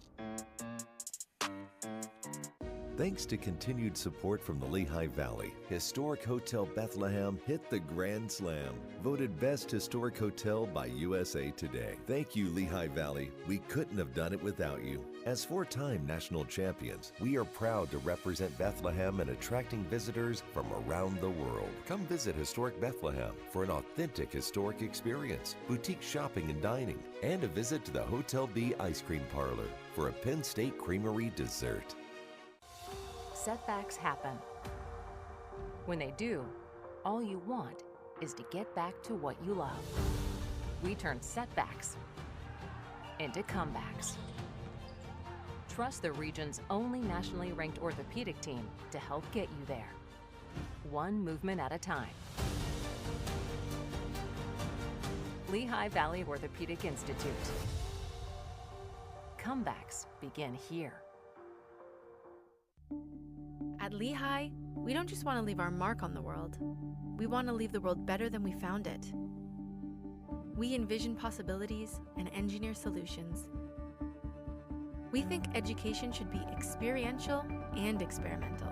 Thanks to continued support from the Lehigh Valley, Historic Hotel Bethlehem hit the Grand Slam. Voted Best Historic Hotel by USA Today. Thank you, Lehigh Valley. We couldn't have done it without you. As 4-time national champions, we are proud to represent Bethlehem and attracting visitors from around the world. Come visit Historic Bethlehem for an authentic historic experience, boutique shopping and dining, and a visit to the Hotel B Ice Cream Parlor for a Penn State Creamery dessert. Setbacks happen. When they do, all you want is to get back to what you love. We turn setbacks into comebacks. Trust the region's only nationally ranked orthopedic team to help get you there, one movement at a time. Lehigh Valley Orthopedic Institute. Comebacks begin here. At Lehigh, we don't just want to leave our mark on the world. We want to leave the world better than we found it. We envision possibilities and engineer solutions. We think education should be experiential and experimental.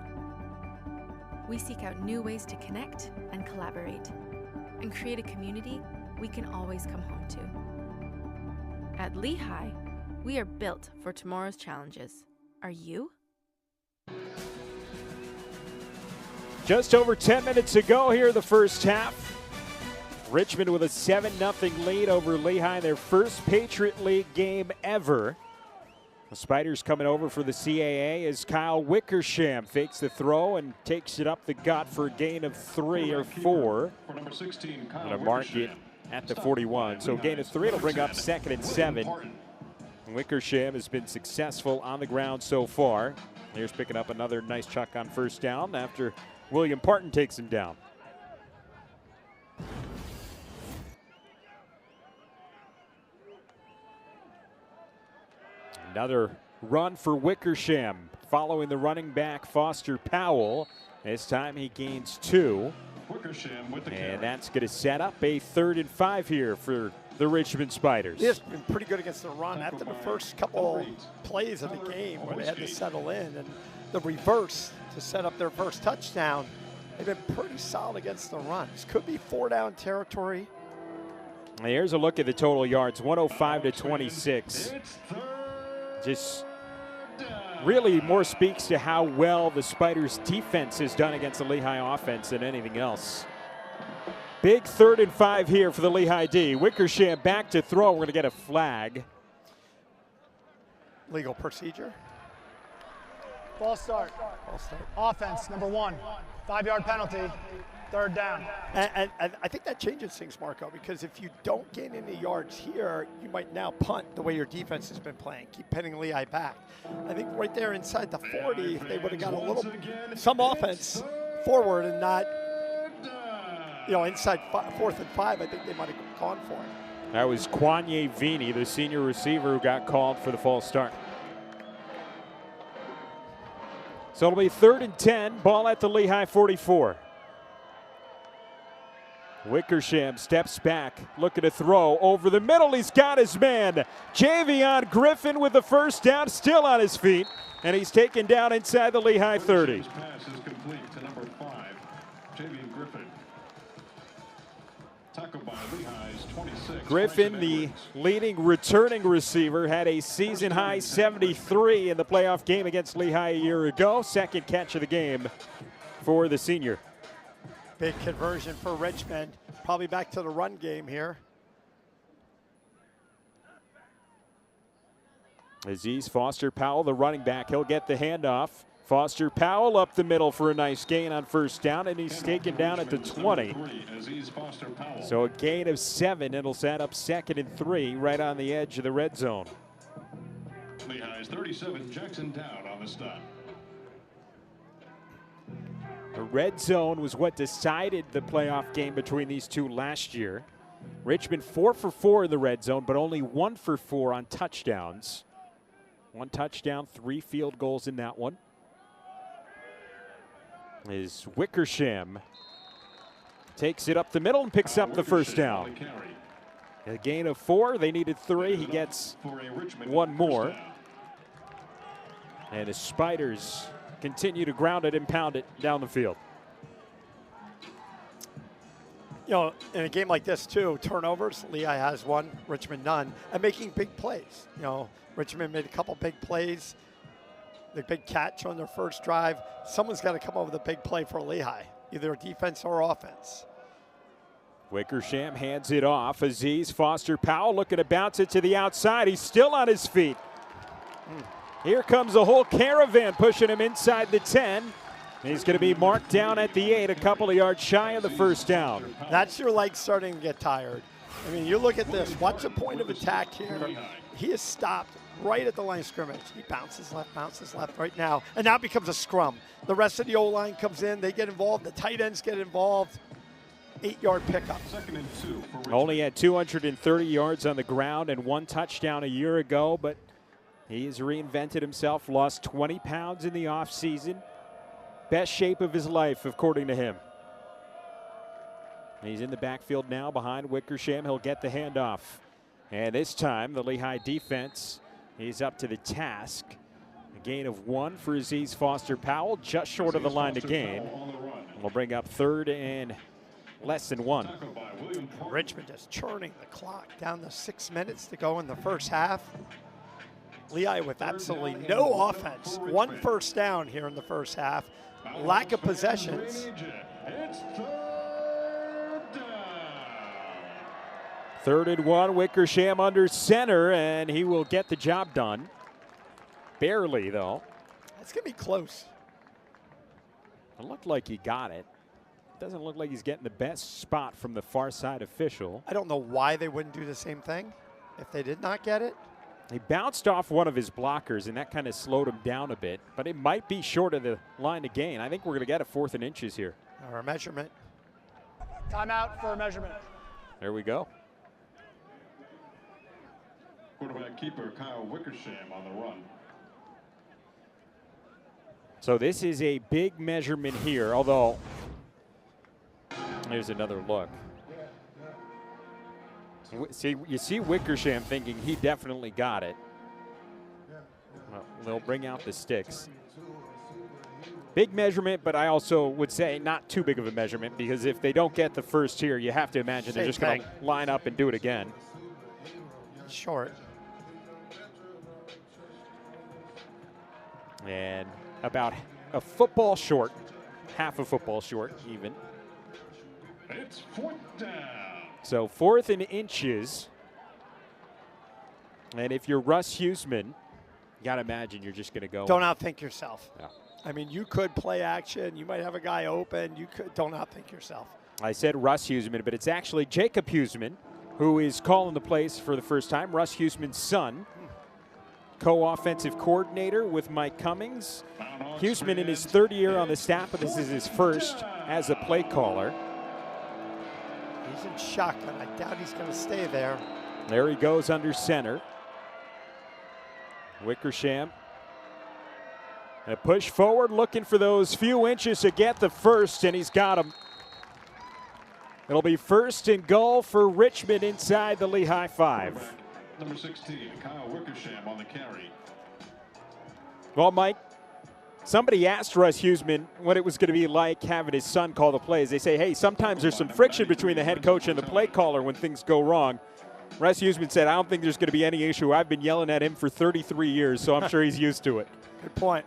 We seek out new ways to connect and collaborate and create a community we can always come home to. At Lehigh, we are built for tomorrow's challenges. Are you? Just over 10 minutes to go here in the first half. Richmond with a 7-0 lead over Lehigh, their first Patriot League game ever. The Spiders coming over for the CAA as Kyle Wickersham fakes the throw and takes it up the gut for a gain of 3 or 4. For number 16, Kyle Going to mark it at the 41. So gain of 3 will bring up 2nd and 7. Wickersham has been successful on the ground so far. Here's picking up another nice chuck on first down after William Parton takes him down. Another run for Wickersham following the running back Foster Powell. This time he gains 2. Wickersham with the carry. And that's going to set up a 3rd and 5 here for the Richmond Spiders. He's been pretty good against the run after the first couple plays of the game where they had to settle in, and the reverse to set up their first touchdown. They've been pretty solid against the run. This could be 4-down territory. Here's a look at the total yards, 105 to 26. Just really more speaks to how well the Spiders' defense has done against the Lehigh offense than anything else. Big 3rd and 5 here for the Lehigh D. Wickersham back to throw. We're going to get a flag. Legal procedure. Ball start. Offense, number 1. 5-yard penalty. 3rd down. And I think that changes things, Marco, because if you don't gain any yards here, you might now punt the way your defense has been playing. Keep pinning Lehigh back. I think right there inside the 40, if they would have got a little, some offense forward and not, inside 4th and 5, I think they might have gone for it. That was Kwanye Vini, the senior receiver, who got called for the false start. So it'll be 3rd and 10, ball at the Lehigh 44. Wickersham steps back, looking to throw over the middle. He's got his man. Javion Griffin with the first down, still on his feet, and he's taken down inside the Lehigh 30. Pass is complete to number 5, Javion Griffin. Tackled by Lehigh's 26. Griffin, the leading returning receiver, had a season-high 73 in the playoff game against Lehigh a year ago. Second catch of the game for the senior. Big conversion for Richmond. Probably back to the run game here. Aziz Foster Powell, the running back, he'll get the handoff. Foster Powell up the middle for a nice gain on first down, and he's taken down at the 20. So a gain of 7. It'll set up 2nd and 3 right on the edge of the red zone. Lehigh's 37, Jackson Dowd on the stop. The red zone was what decided the playoff game between these two last year. Richmond 4 for 4 in the red zone, but only 1 for 4 on touchdowns. 1 touchdown, 3 field goals in that one. As Wickersham takes it up the middle and picks up the first down. A gain of 4. They needed 3. He gets 1 more. And the Spiders continue to ground it and pound it down the field. In a game like this, too, turnovers, Lehigh has 1, Richmond none, and making big plays. Richmond made a couple big plays. The big catch on their first drive. Someone's got to come up with a big play for Lehigh, either defense or offense. Wickersham hands it off. Aziz Foster Powell looking to bounce it to the outside. He's still on his feet. Here comes a whole caravan pushing him inside the 10. He's going to be marked down at the 8, a couple of yards shy of the first down. That's your legs starting to get tired. I mean, you look at this. Watch the point of attack here. He is stopped right at the line of scrimmage. He bounces left right now, and now it becomes a scrum. The rest of the O-line comes in. They get involved. The tight ends get involved. 8-yard pickup. 2nd and 2 for Only had 230 yards on the ground and 1 touchdown a year ago, but he has reinvented himself, lost 20 pounds in the offseason. Best shape of his life, according to him. He's in the backfield now behind Wickersham. He'll get the handoff. And this time, the Lehigh defense is up to the task. A gain of 1 for Aziz Foster Powell, just short of the line to gain. We'll bring up 3rd and less than 1. Richmond is churning the clock down to 6 minutes to go in the first half. Lehigh with absolutely no offense. 1 first down here in the first half. Lack of possessions. It's 3rd and 1, Wickersham under center, and he will get the job done. Barely, though. It's going to be close. It looked like he got it. Doesn't look like he's getting the best spot from the far side official. I don't know why they wouldn't do the same thing if they did not get it. He bounced off one of his blockers, and that kind of slowed him down a bit. But it might be short of the line to gain. I think we're going to get a 4th and inches here. Or a measurement. Timeout for a measurement. There we go. quarterback keeper Kyle Wickersham on the run. So this is a big measurement here, although there's another look. See, you see Wickersham thinking he definitely got it. Well, they'll bring out the sticks. Big measurement, but I also would say not too big of a measurement, because if they don't get the first here, you have to imagine they're just going to line up and do it again. Short. And about a football short, half a football short even. It's 4th down. So 4th and inches. And if you're Russ Huseman, you got to imagine you're just going to go. Don't outthink yourself. Yeah. I mean, you could play action. You might have a guy open. Don't outthink yourself. I said Russ Huseman, but it's actually Jacob Huseman who is calling the plays for the first time. Russ Huseman's son, co-offensive coordinator with Mike Cummings. Huseman in his 3rd year on the staff, but this is his first as a play caller. He's in shotgun. I doubt he's going to stay there. There he goes under center. Wickersham. A push forward, looking for those few inches to get the first, and he's got them. It'll be 1st and goal for Richmond inside the Lehigh 5. Number 16, Kyle Wickersham on the carry. Well, Mike, somebody asked Russ Huseman what it was going to be like having his son call the plays. They say, hey, sometimes there's some friction between the head coach and the play caller when things go wrong. Russ Huseman said, I don't think there's going to be any issue. I've been yelling at him for 33 years, so I'm sure he's used to it. Good point.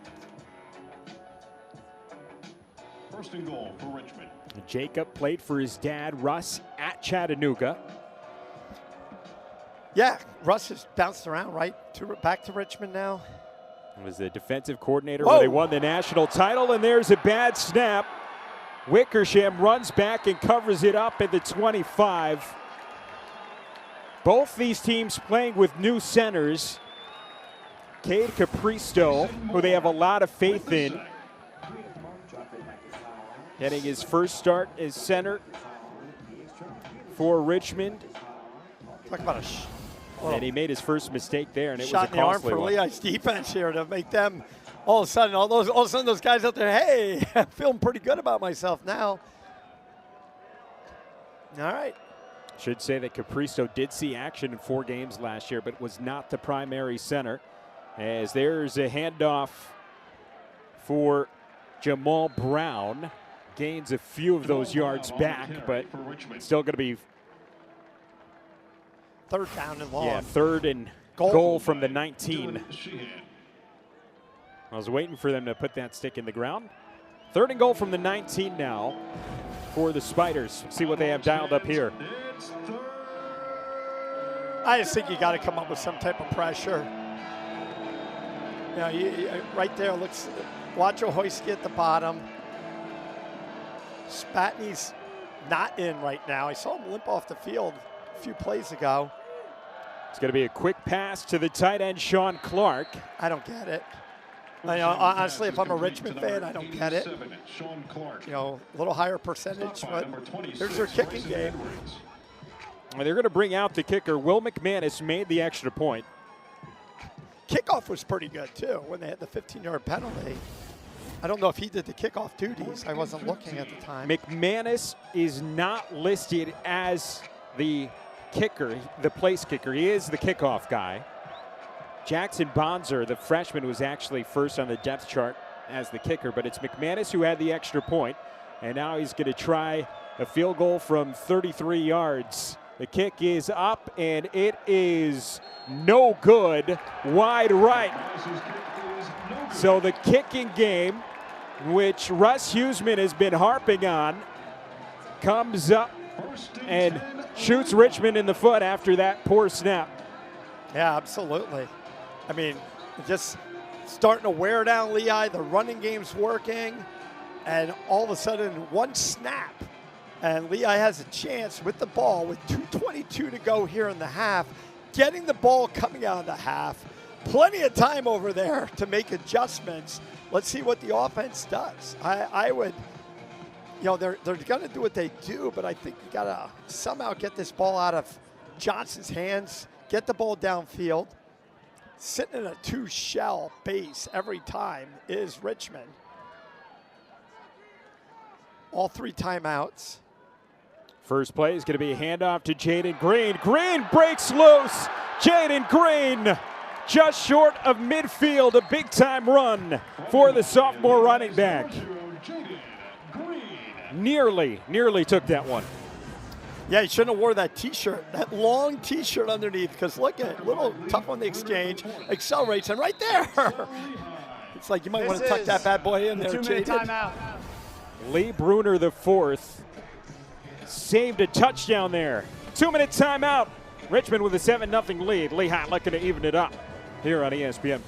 1st and goal for Richmond. Jacob played for his dad, Russ, at Chattanooga. Yeah, Russ has bounced around, right? Back to Richmond now. Was the defensive coordinator when they won the national title, and there's a bad snap. Wickersham runs back and covers it up at the 25. Both these teams playing with new centers. Cade Capristo, who they have a lot of faith in, getting his first start as center for Richmond. Talk about and he made his first mistake there, and it shot was a costly in the arm for one. Lehigh's defense here to make them all of a sudden those guys out there, hey, I'm feeling pretty good about myself now. All right. Should say that Capristo did see action in 4 games last year, but was not the primary center. As there's a handoff for Jamal Brown. Gains a few of those yards back, but still going to be 3rd down and long. Yeah, 3rd and goal from the 19. I was waiting for them to put that stick in the ground. 3rd and goal from the 19 now for the Spiders. See what they have dialed up here. I just think you got to come up with some type of pressure. You know, right there, watch Ohoyski at the bottom. Spatney's not in right now. I saw him limp off the field a few plays ago. It's going to be a quick pass to the tight end, Sean Clark. I don't get it. Honestly, if I'm a Richmond fan, I don't get it. You know, a little higher percentage, but here's their kicking game. They're going to bring out the kicker. Will McManus made the extra point. Kickoff was pretty good, too, when they had the 15-yard penalty. I don't know if he did the kickoff duties. I wasn't looking at the time. McManus is not listed as the kicker, the place kicker. He is the kickoff guy. Jackson Bonzer, the freshman, was actually first on the depth chart as the kicker, but it's McManus who had the extra point, and now he's going to try a field goal from 33 yards. The kick is up, and it is no good, wide right. So the kicking game, which Russ Huseman has been harping on, comes up and shoots Richmond in the foot after that poor snap. Yeah, absolutely. I mean, just starting to wear down Lehigh. The running game's working, and all of a sudden, one snap, and Lehigh has a chance with the ball with 2:22 to go here in the half, getting the ball coming out of the half. Plenty of time over there to make adjustments. Let's see what the offense does. I would, you know, they're going to do what they do, but I think you got to somehow get this ball out of Johnson's hands, get the ball downfield. Sitting in a 2-shell base every time is Richmond. All 3 timeouts. First play is going to be a handoff to Jaden Green. Green breaks loose. Jaden Green just short of midfield. A big-time run for the sophomore running back. Nearly took that one. Yeah, he shouldn't have wore that T-shirt, that long T-shirt underneath, because look at it, a little tough on the exchange, accelerates, and right there, It's like you might want to tuck that bad boy in there, 2-minute Jaden. timeout. Lee Bruner, the fourth, saved a touchdown there. 2-minute timeout. Richmond with a 7-0 lead. Lehigh looking to even it up here on ESPN+.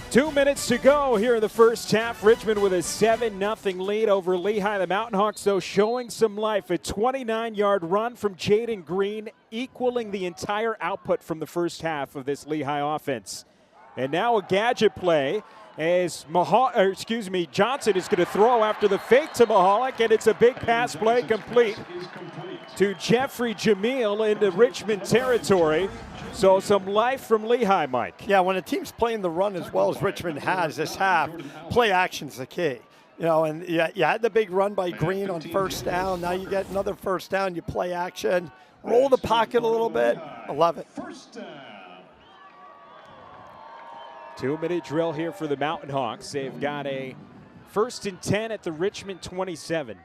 Two minutes to go here in the first half. Richmond with a 7-0 lead over Lehigh. The Mountain Hawks, though, showing some life. A 29-yard run from Jaden Green, equaling the entire output from the first half of this Lehigh offense. And now a gadget play as Johnson is going to throw after the fake to Mahalik, and it's a big pass play complete to Jeffrey Jamil into Richmond territory. So some life from Lehigh, Mike. Yeah, when a team's playing the run as well as Richmond has this half, play action's the key. You know, and you had the big run by Green on first down. Now you get another first down. You play action, roll the pocket a little bit. I love it. 2-minute drill here for the Mountain Hawks. They've got a 1st and 10 at the Richmond 27.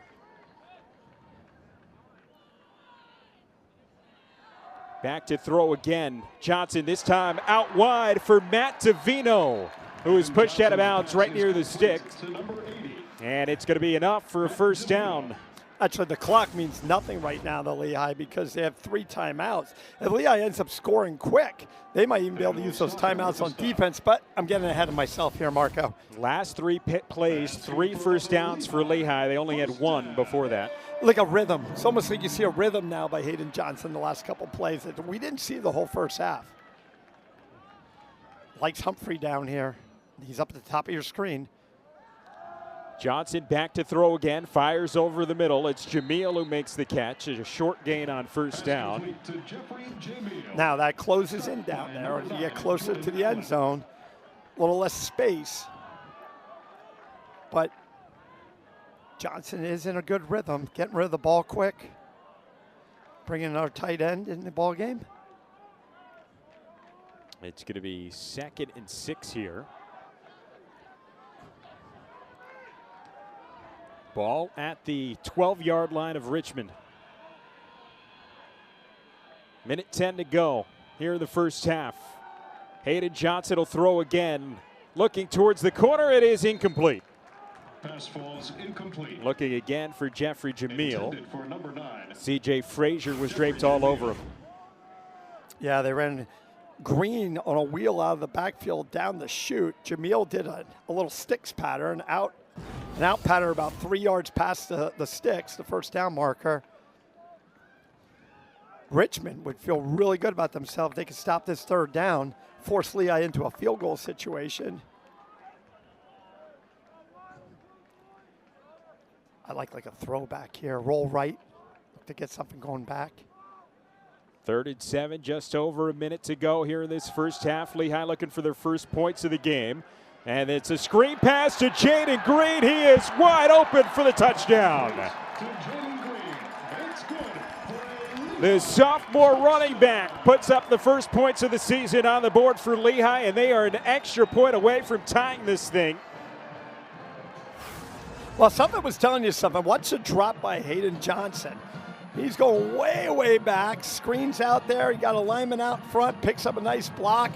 Back to throw again. Johnson this time out wide for Matt Davino, who is pushed out of bounds right near the stick. And it's going to be enough for a first down. Actually, the clock means nothing right now to Lehigh because they have 3 timeouts. If Lehigh ends up scoring quick, they might even be able to use those timeouts on defense, but I'm getting ahead of myself here, Marco. Last 3 plays, 3 first downs for Lehigh. They only had 1 before that. Like a rhythm. It's almost like you see a rhythm now by Hayden Johnson the last couple plays that we didn't see the whole first half. Likes Humphrey down here. He's up at the top of your screen. Johnson back to throw again, fires over the middle. It's Jamil who makes the catch. It's a short gain on first down. Now that closes in down there. As you get closer to the end zone, a little less space. But Johnson is in a good rhythm, getting rid of the ball quick, bringing our tight end in the ball game. It's going to be 2nd and 6 here. Ball at the 12-yard line of Richmond. Minute 10 to go here in the first half. Hayden Johnson will throw again. Looking towards the corner, it is incomplete. Pass falls incomplete. Looking again for Jeffrey Jamil. Intended for number 9. C.J. Frazier was draped all over him. Yeah, they ran Green on a wheel out of the backfield down the chute. Jamil did a little sticks pattern, an out pattern about 3 yards past the sticks, the first down marker. Richmond would feel really good about themselves. They could stop this third down, force Lehigh into a field goal situation. I like a throwback here. Roll right to get something going back. 3rd and 7, just over a minute to go here in this first half. Lehigh looking for their first points of the game. And it's a screen pass to Jaden Green. He is wide open for the touchdown. The sophomore running back puts up the first points of the season on the board for Lehigh, and they are an extra point away from tying this thing. Well, something was telling you something. Watch the drop by Hayden Johnson. He's going way, way back. Screens out there. He got a lineman out front, picks up a nice block,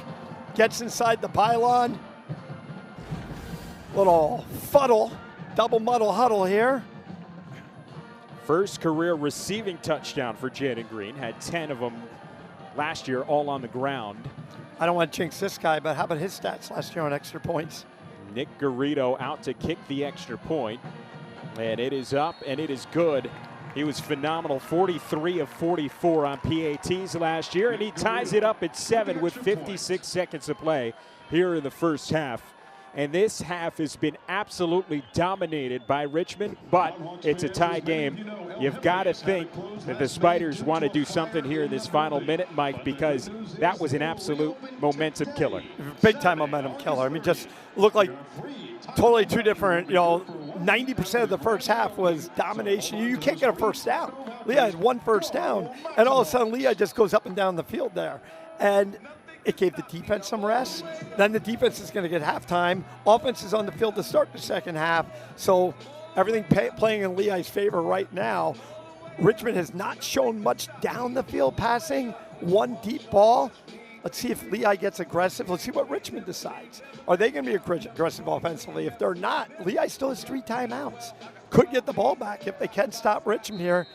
gets inside the pylon. Little fuddle, double muddle huddle here. First career receiving touchdown for Jaden Green. Had 10 of them last year, all on the ground. I don't want to jinx this guy, but how about his stats last year on extra points? Nick Garrido out to kick the extra point. And it is up, and it is good. He was phenomenal, 43 of 44 on PATs last year, and he ties it up at 7 with 56 seconds to play here in the first half. And this half has been absolutely dominated by Richmond, but it's a tie game. You've got to think that the Spiders want to do something here in this final minute, Mike, because that was an absolute momentum killer. Big time momentum killer. I mean, just looked like totally two different, 90% of the first half was domination. You can't get a first down. Lehigh had 1 first down, and all of a sudden Lehigh just goes up and down the field there. And it gave the defense some rest. Then the defense is going to get halftime. Offense is on the field to start the second half. So everything playing in Lehigh's favor right now. Richmond has not shown much down the field passing. 1 deep ball. Let's see if Lehigh gets aggressive. Let's see what Richmond decides. Are they going to be aggressive offensively? If they're not, Lehigh still has 3 timeouts. Could get the ball back if they can stop Richmond here.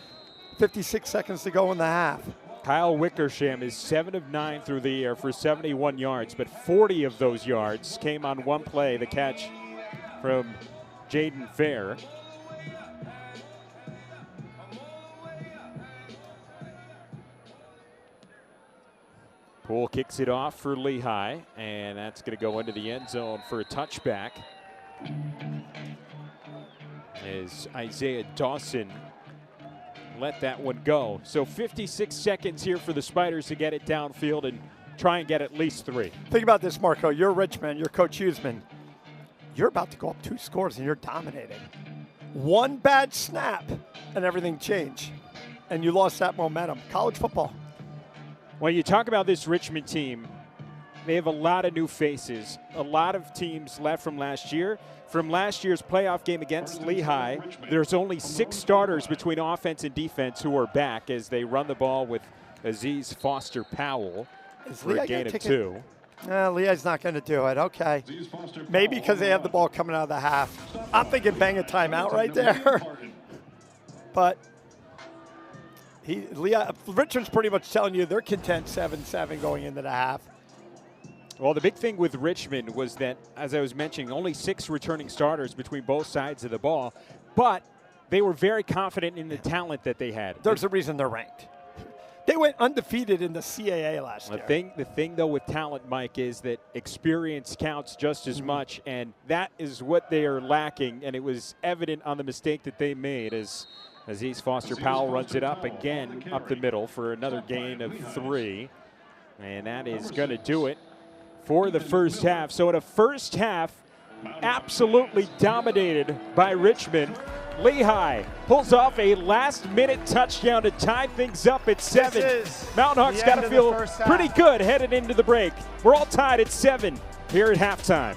56 seconds to go in the half. Kyle Wickersham is 7 of 9 through the air for 71 yards, but 40 of those yards came on one play, the catch from Jaden Fair. Poole kicks it off for Lehigh, and that's going to go into the end zone for a touchback. As Isaiah Dawson let that one go. So 56 seconds here for the Spiders to get it downfield and try and get at least 3. Think about this, Marco. You're Richmond. You're Coach Huseman. You're about to go up 2 scores and you're dominating. 1 bad snap and everything changed. And you lost that momentum. College football. When you talk about this Richmond team, they have a lot of new faces. A lot of teams left from last year. From last year's playoff game against Lehigh, there's only 6 starters between offense and defense who are back as they run the ball with Aziz Foster Powell for a gain of 2. Lehigh's not going to do it. Okay. Maybe because they have the ball coming out of the half. I'm thinking bang a timeout right there. But Richmond's pretty much telling you they're content 7-7 going into the half. Well, the big thing with Richmond was that, as I was mentioning, only 6 returning starters between both sides of the ball, but they were very confident in the talent that they had. There's a reason they're ranked. They went undefeated in the CAA last year. The thing, though, with talent, Mike, is that experience counts just as much, and that is what they are lacking, and it was evident on the mistake that they made as Aziz Foster Powell runs it up again up the middle for another gain of 3, and that is going to do it for the first half. So in a first half absolutely dominated by Richmond, Lehigh pulls off a last-minute touchdown to tie things up at 7. Mountain Hawks got to feel pretty good headed into the break. We're all tied at 7 here at halftime.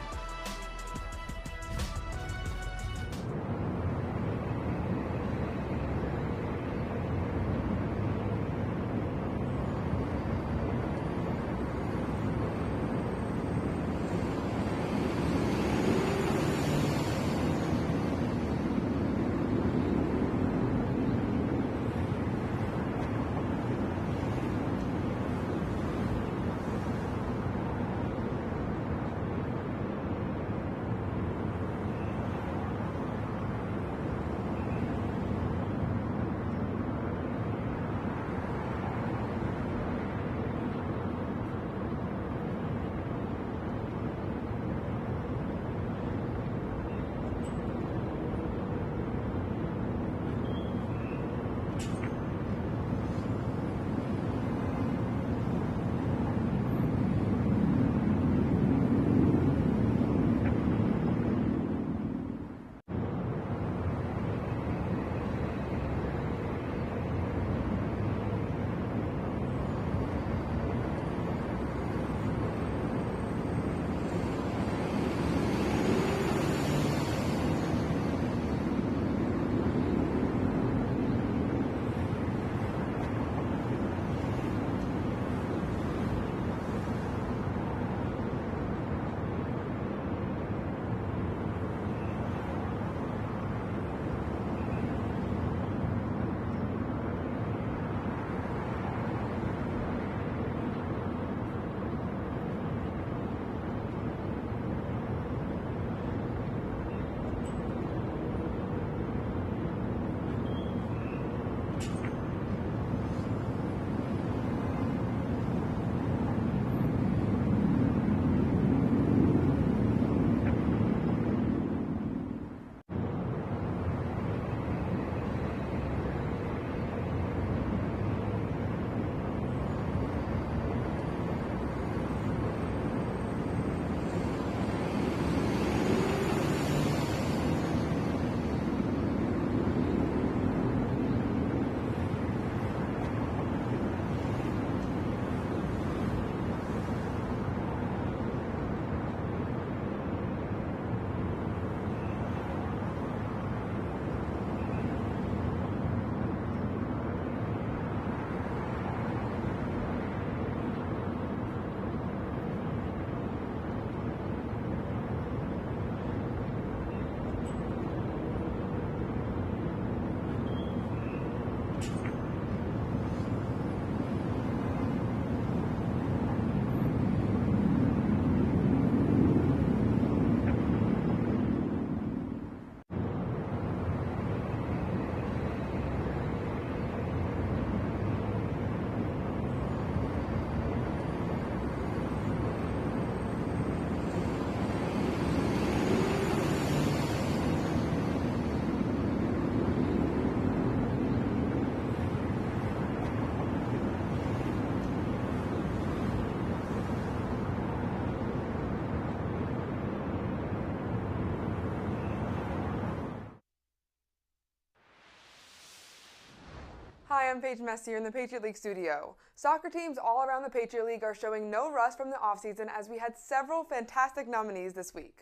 Hi, I'm Paige Messier in the Patriot League studio. Soccer teams all around the Patriot League are showing no rust from the offseason as we had several fantastic nominees this week.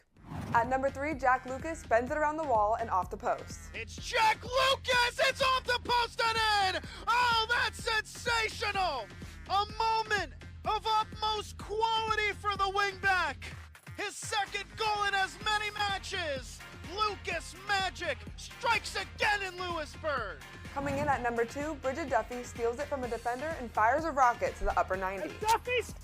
At number 3, Jack Lucas bends it around the wall and off the post. It's Jack Lucas! It's off the post and in! Oh, that's sensational! A moment of utmost quality for the wingback. His second goal in as many matches. Lucas Magic strikes again in Lewisburg. Coming in at number 2, Bridget Duffy steals it from a defender and fires a rocket to the upper 90. Duffy scores!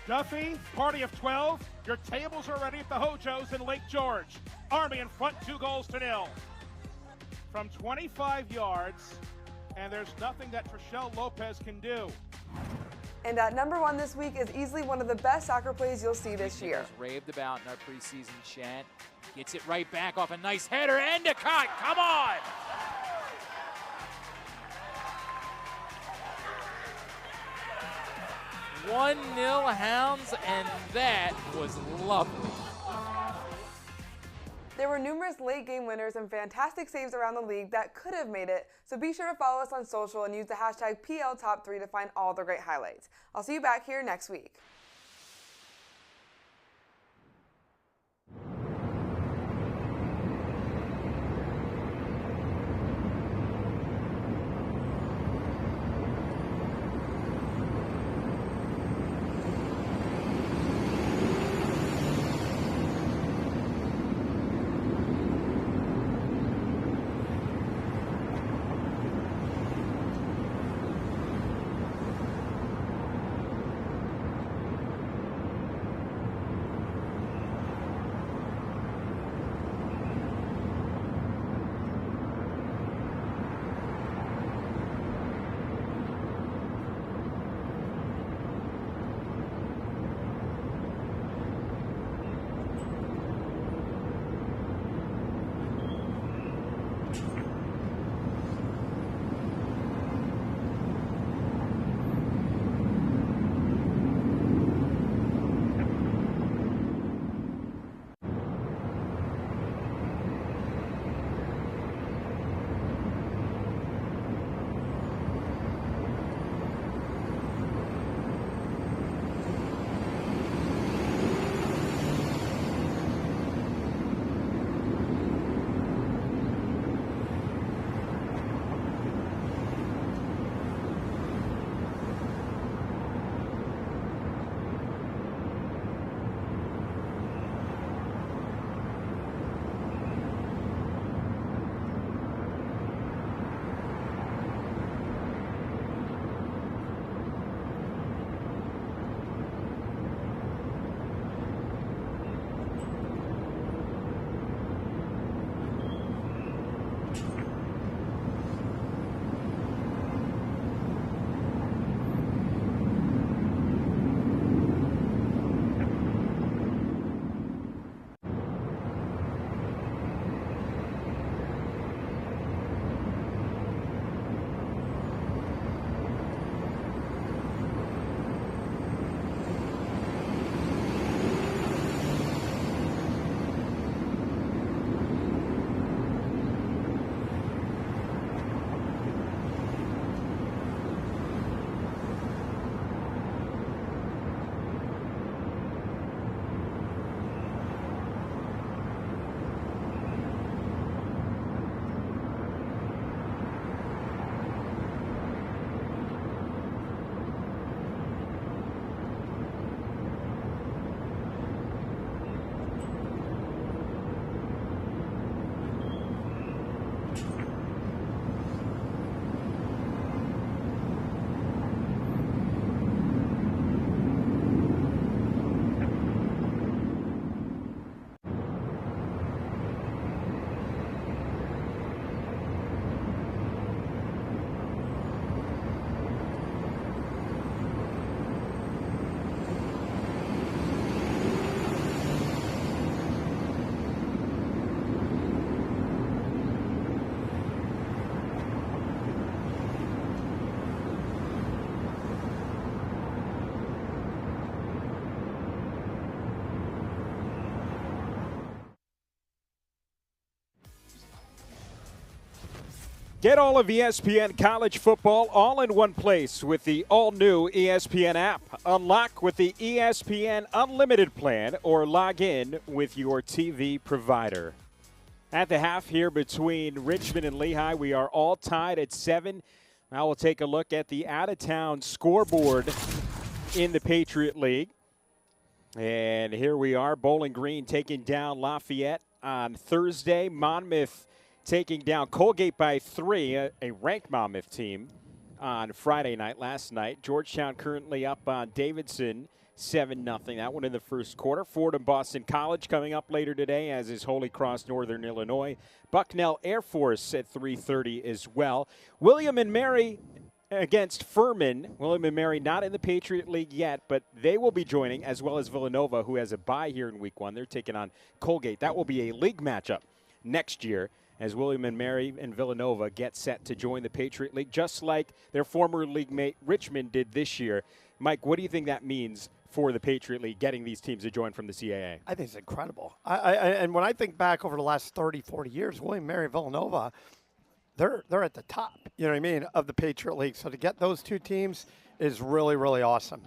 Duffy, party of 12. Your tables are ready at the Hojos in Lake George. Army in front 2-0. From 25 yards, and there's nothing that Trishelle Lopez can do. And at number 1 this week is easily one of the best soccer plays you'll see this year. Raved about in our preseason chant. Gets it right back off a nice header. Endicott, come on! One 0 Hounds, and that was lovely. There were numerous late game winners and fantastic saves around the league that could have made it, so be sure to follow us on social and use the hashtag PLTop3 to find all the great highlights. I'll see you back here next week. Get all of ESPN college football all in one place with the all-new ESPN app. Unlock with the ESPN Unlimited plan or log in with your TV provider. At the half here between Richmond and Lehigh, we are all tied at 7. Now we'll take a look at the out-of-town scoreboard in the Patriot League. And here we are, Bowling Green taking down Lafayette on Thursday. Monmouth taking down Colgate by 3, a ranked Monmouth team on Friday night, last night. Georgetown currently up on Davidson 7-0. That one in the first quarter. Fordham Boston College coming up later today, as is Holy Cross Northern Illinois. Bucknell Air Force at 3:30 as well. William and Mary against Furman. William and Mary not in the Patriot League yet, but they will be joining, as well as Villanova, who has a bye here in week 1. They're taking on Colgate. That will be a league matchup next year, as William and Mary and Villanova get set to join the Patriot League, just like their former league mate Richmond did this year. Mike, what do you think that means for the Patriot League, getting these teams to join from the CAA? I think it's incredible. And when I think back over the last 30, 40 years, William, Mary, Villanova, they're at the top, you know what I mean, of the Patriot League. So to get those two teams is really, really awesome.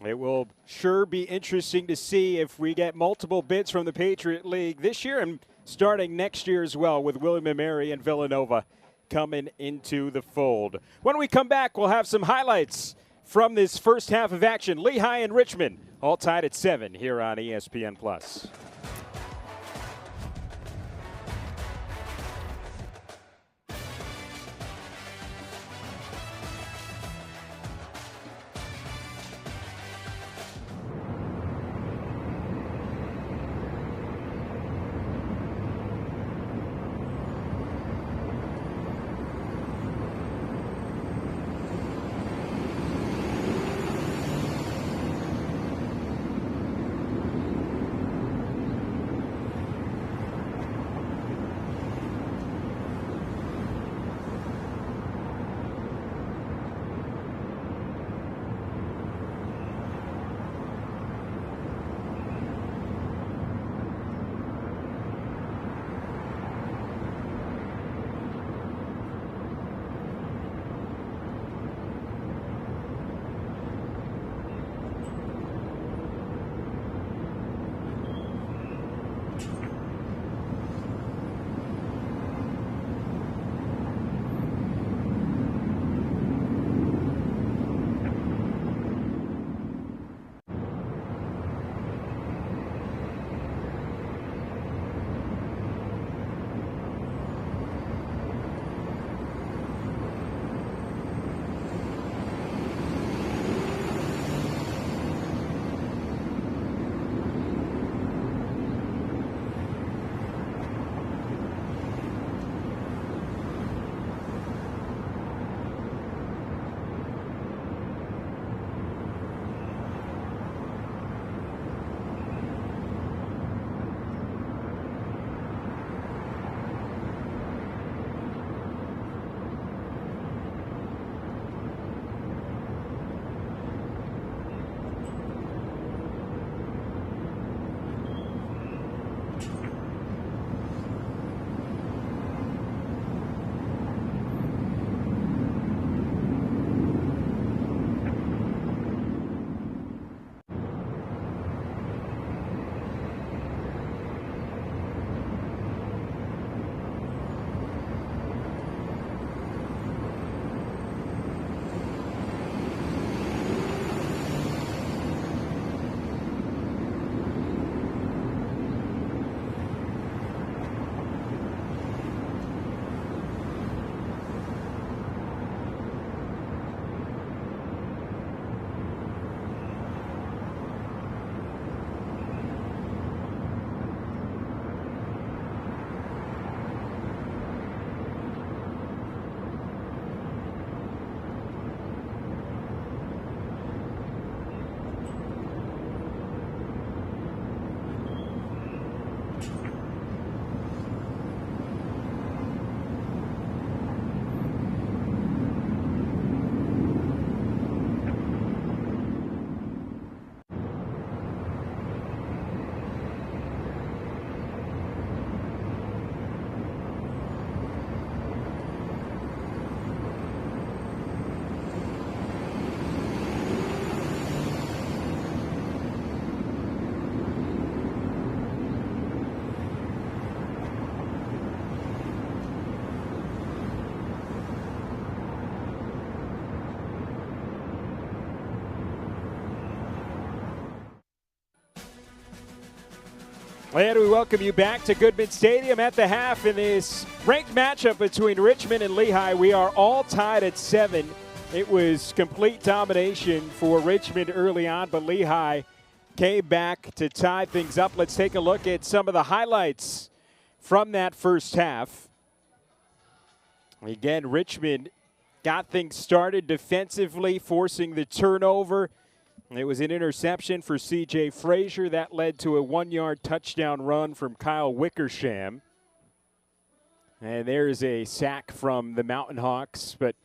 It will sure be interesting to see if we get multiple bids from the Patriot League this year and starting next year as well, with William & Mary and Villanova coming into the fold. When we come back, we'll have some highlights from this first half of action. Lehigh and Richmond all tied at 7 here on ESPN+. And we welcome you back to Goodman Stadium at the half in this ranked matchup between Richmond and Lehigh. We are all tied at 7. It was complete domination for Richmond early on, but Lehigh came back to tie things up. Let's take a look at some of the highlights from that first half. Again, Richmond got things started defensively, forcing the turnover. It was an interception for C.J. Frazier. That led to a 1-yard touchdown run from Kyle Wickersham. And there's a sack from the Mountain Hawks. But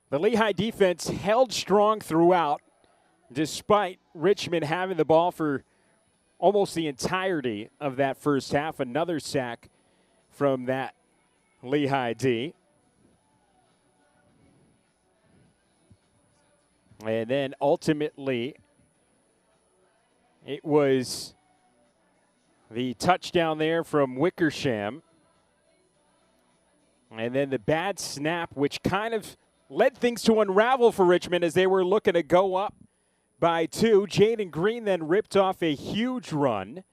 the Lehigh defense held strong throughout, despite Richmond having the ball for almost the entirety of that first half. Another sack from that Lehigh D. And then ultimately, it was the touchdown there from Wickersham. And then the bad snap, which kind of led things to unravel for Richmond as they were looking to go up by 2. Jaden Green then ripped off a huge run.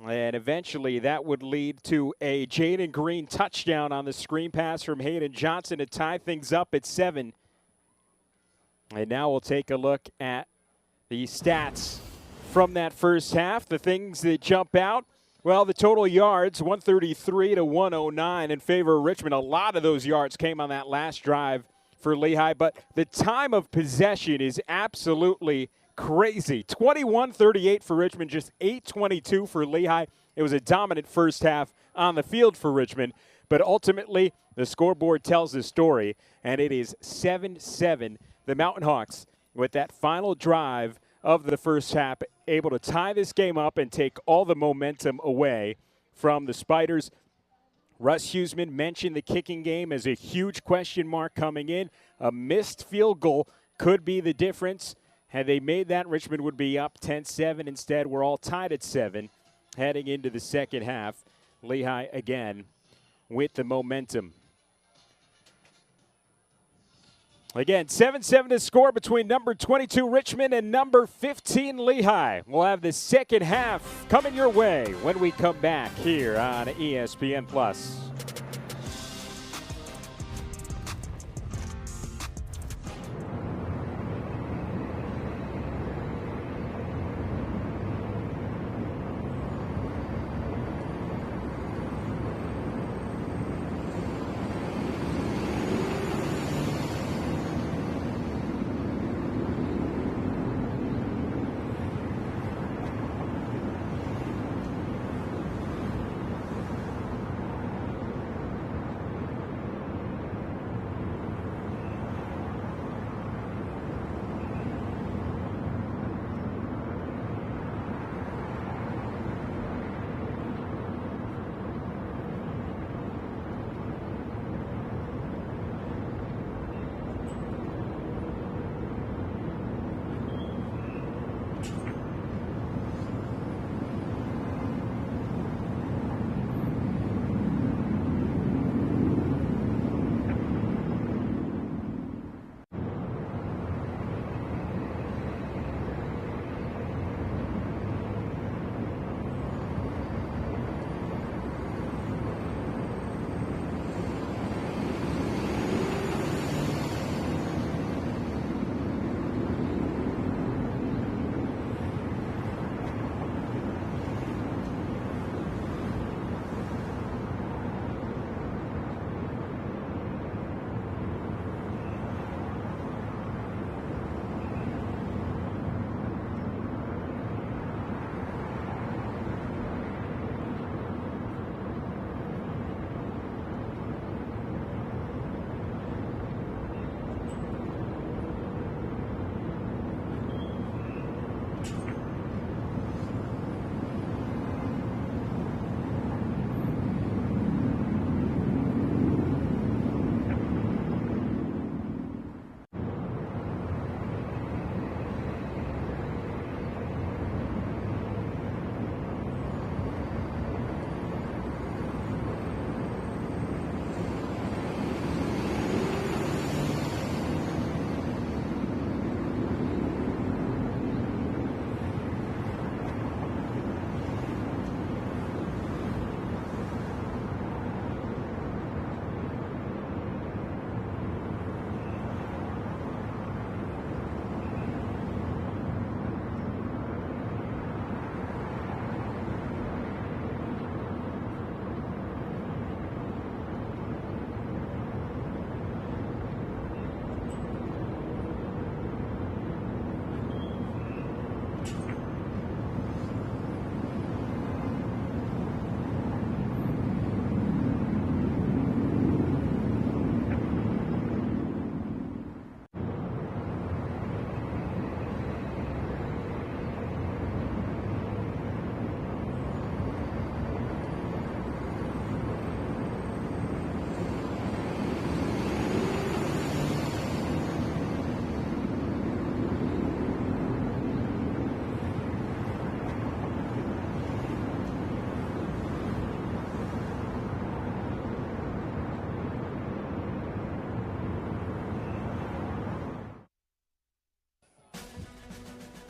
And eventually that would lead to a Jaden Green touchdown on the screen pass from Hayden Johnson to tie things up at 7. And now we'll take a look at the stats from that first half. The things that jump out, well, the total yards, 133 to 109 in favor of Richmond. A lot of those yards came on that last drive for Lehigh, but the time of possession is absolutely crazy. 21-38 for Richmond, just 8:22 for Lehigh. It was a dominant first half on the field for Richmond, but ultimately the scoreboard tells the story, and it is 7-7. The Mountain Hawks, with that final drive of the first half, able to tie this game up and take all the momentum away from the Spiders. Russ Huseman mentioned the kicking game as a huge question mark coming in. A missed field goal could be the difference. Had they made that, Richmond would be up 10-7. Instead, we're all tied at 7 heading into the second half. Lehigh again with the momentum. Again, 7-7 to score between number 22 Richmond and number 15 Lehigh. We'll have the second half coming your way when we come back here on ESPN+.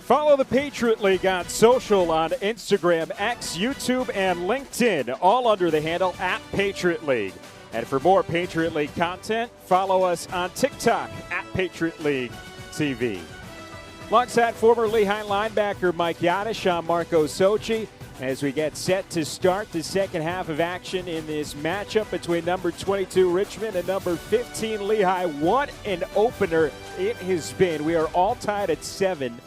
Follow the Patriot League on social on Instagram, X, YouTube, and LinkedIn, all under the handle @Patriot League. And for more Patriot League content, follow us on TikTok @Patriot League TV. Alongside former Lehigh linebacker Mike Yadish, I'm Marco Sochi as we get set to start the second half of action in this matchup between number 22 Richmond and number 15 Lehigh. What an opener it has been. We are all tied at 7.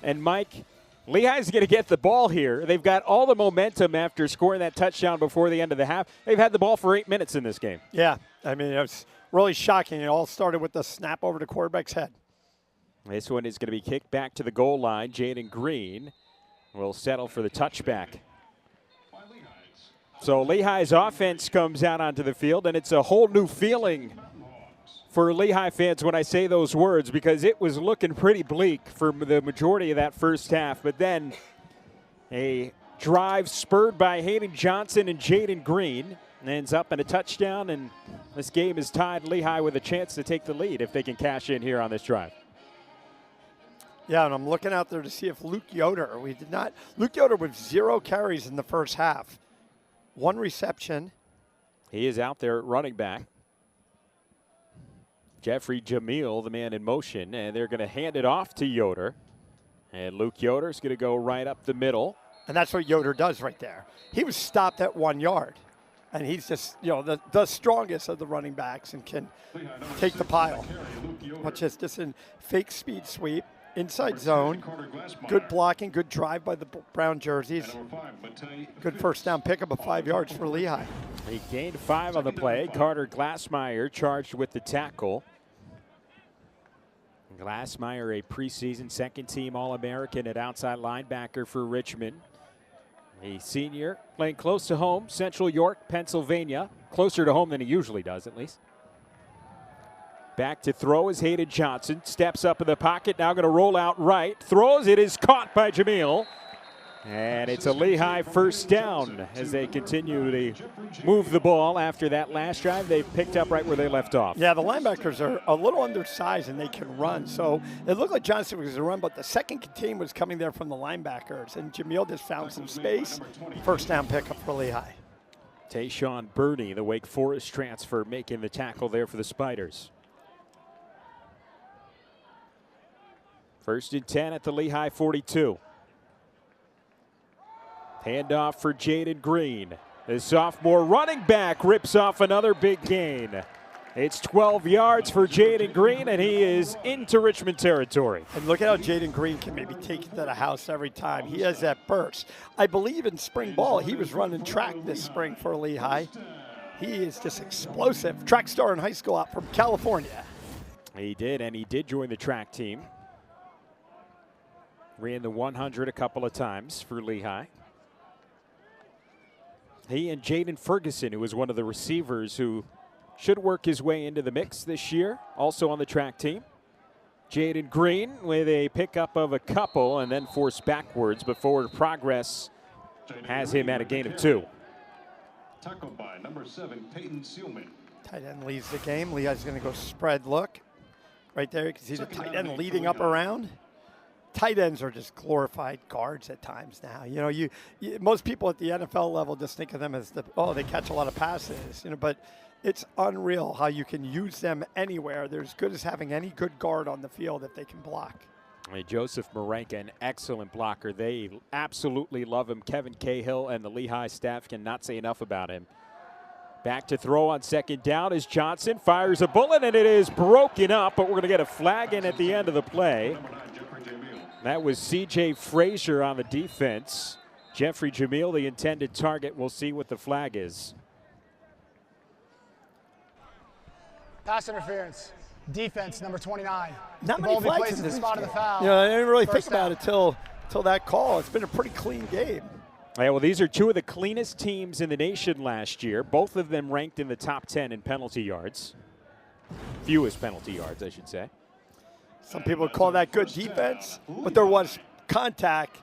And Mike, Lehigh's going to get the ball here. They've got all the momentum after scoring that touchdown before the end of the half. They've had the ball for 8 minutes in this game. Yeah, I mean, it was really shocking. It all started with the snap over the quarterback's head. This one is going to be kicked back to the goal line. Jaden Green will settle for the touchback. So Lehigh's offense comes out onto the field, and it's a whole new feeling for Lehigh fans when I say those words, because it was looking pretty bleak for the majority of that first half. But then a drive spurred by Hayden Johnson and Jaden Green ends up in a touchdown, and this game is tied. Lehigh with a chance to take the lead if they can cash in here on this drive. Yeah, and I'm looking out there to see if Luke Yoder, Luke Yoder with 0 carries in the first half. 1 reception. He is out there at running back. Jeffrey Jamil, the man in motion, and they're going to hand it off to Yoder. And Luke Yoder's going to go right up the middle. And that's what Yoder does right there. He was stopped at 1 yard. And he's just, the strongest of the running backs and can take the pile. Watch this, just in fake speed sweep, inside zone, good blocking, good drive by the brown jerseys. Good first down pickup of 5 yards for Lehigh. He gained 5 on the play. Carter Glassmeyer charged with the tackle. Glassmeyer, a preseason second-team All-American at outside linebacker for Richmond. A senior playing close to home, Central York, Pennsylvania. Closer to home than he usually does, at least. Back to throw is Hayden Johnson. Steps up in the pocket, now going to roll out right. Throws, it is caught by Jamil. And it's a Lehigh first down as they continue to move the ball after that last drive. They picked up right where they left off. Yeah, the linebackers are a little undersized and they can run. So it looked like Johnson was going to run, but the second team was coming there from the linebackers. And Jamil just found some space. First down pickup for Lehigh. Tayshawn Birney, the Wake Forest transfer, making the tackle there for the Spiders. 1st and 10 at the Lehigh 42. Handoff for Jaden Green. The sophomore running back rips off another big gain. It's 12 yards for Jaden Green, and he is into Richmond territory. And look at how Jaden Green can maybe take it to the house every time. He has that burst. I believe in spring ball, he was running track this spring for Lehigh. He is just explosive. Track star in high school out from California. He did, and he did join the track team. Ran the 100 a couple of times for Lehigh. He and Jaden Ferguson, who was one of the receivers who should work his way into the mix this year, also on the track team. Jaden Green with a pickup of a couple and then forced backwards, but forward progress has him at a gain of 2. Tackled by number 7, Peyton Seelman. Tight end leads the game. Lehigh's going to go spread look. Right there, you can see the tight end leading up around. Tight ends are just glorified guards at times now. Most people at the NFL level just think of them as they catch a lot of passes. But it's unreal how you can use them anywhere. They're as good as having any good guard on the field if they can block. Joseph Marenka, an excellent blocker. They absolutely love him. Kevin Cahill and the Lehigh staff cannot say enough about him. Back to throw on second down as Johnson fires a bullet, and it is broken up, but we're going to get a flag in at the end of the play. That was C.J. Frazier on the defense. Jeffrey Jamil, the intended target. We'll see what the flag is. Pass interference. Defense, number 29. Not many flags in this spot of the foul. I didn't really think about it till that call. It's been a pretty clean game. Yeah, well, these are 2 of the cleanest teams in the nation last year. Both of them ranked in the top 10 in penalty yards. Fewest penalty yards, I should say. Some people would call that good defense, but there was contact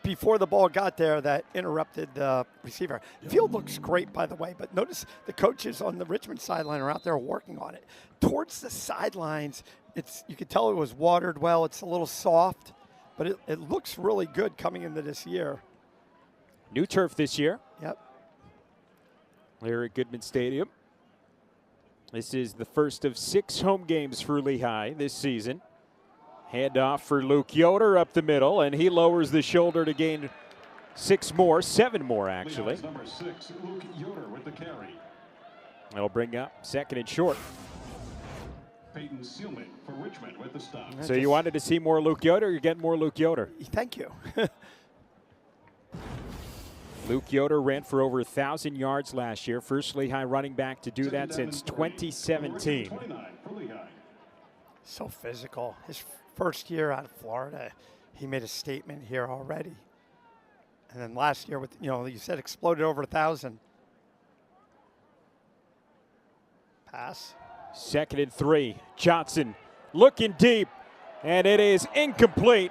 before the ball got there that interrupted the receiver. Field looks great, by the way, but notice the coaches on the Richmond sideline are out there working on it. Towards the sidelines, you could tell it was watered well. It's a little soft. but it looks really good coming into this year. New turf this year. Yep. Here at Goodman Stadium. This is the first of 6 home games for Lehigh this season. Handoff for Luke Yoder up the middle, and he lowers the shoulder to gain 7 more actually. Lehigh's number 6, Luke Yoder with the carry. It'll bring up 2nd and short. Peyton Seelman for Richmond with the stop. So you wanted to see more Luke Yoder, you're getting more Luke Yoder. Thank you. Luke Yoder ran for over 1,000 yards last year. First Lehigh running back to do that since 2017. So physical. His first year out of Florida, he made a statement here already. And then last year, with you said exploded over 1,000. Pass. 2nd and 3. Johnson looking deep, and it is incomplete.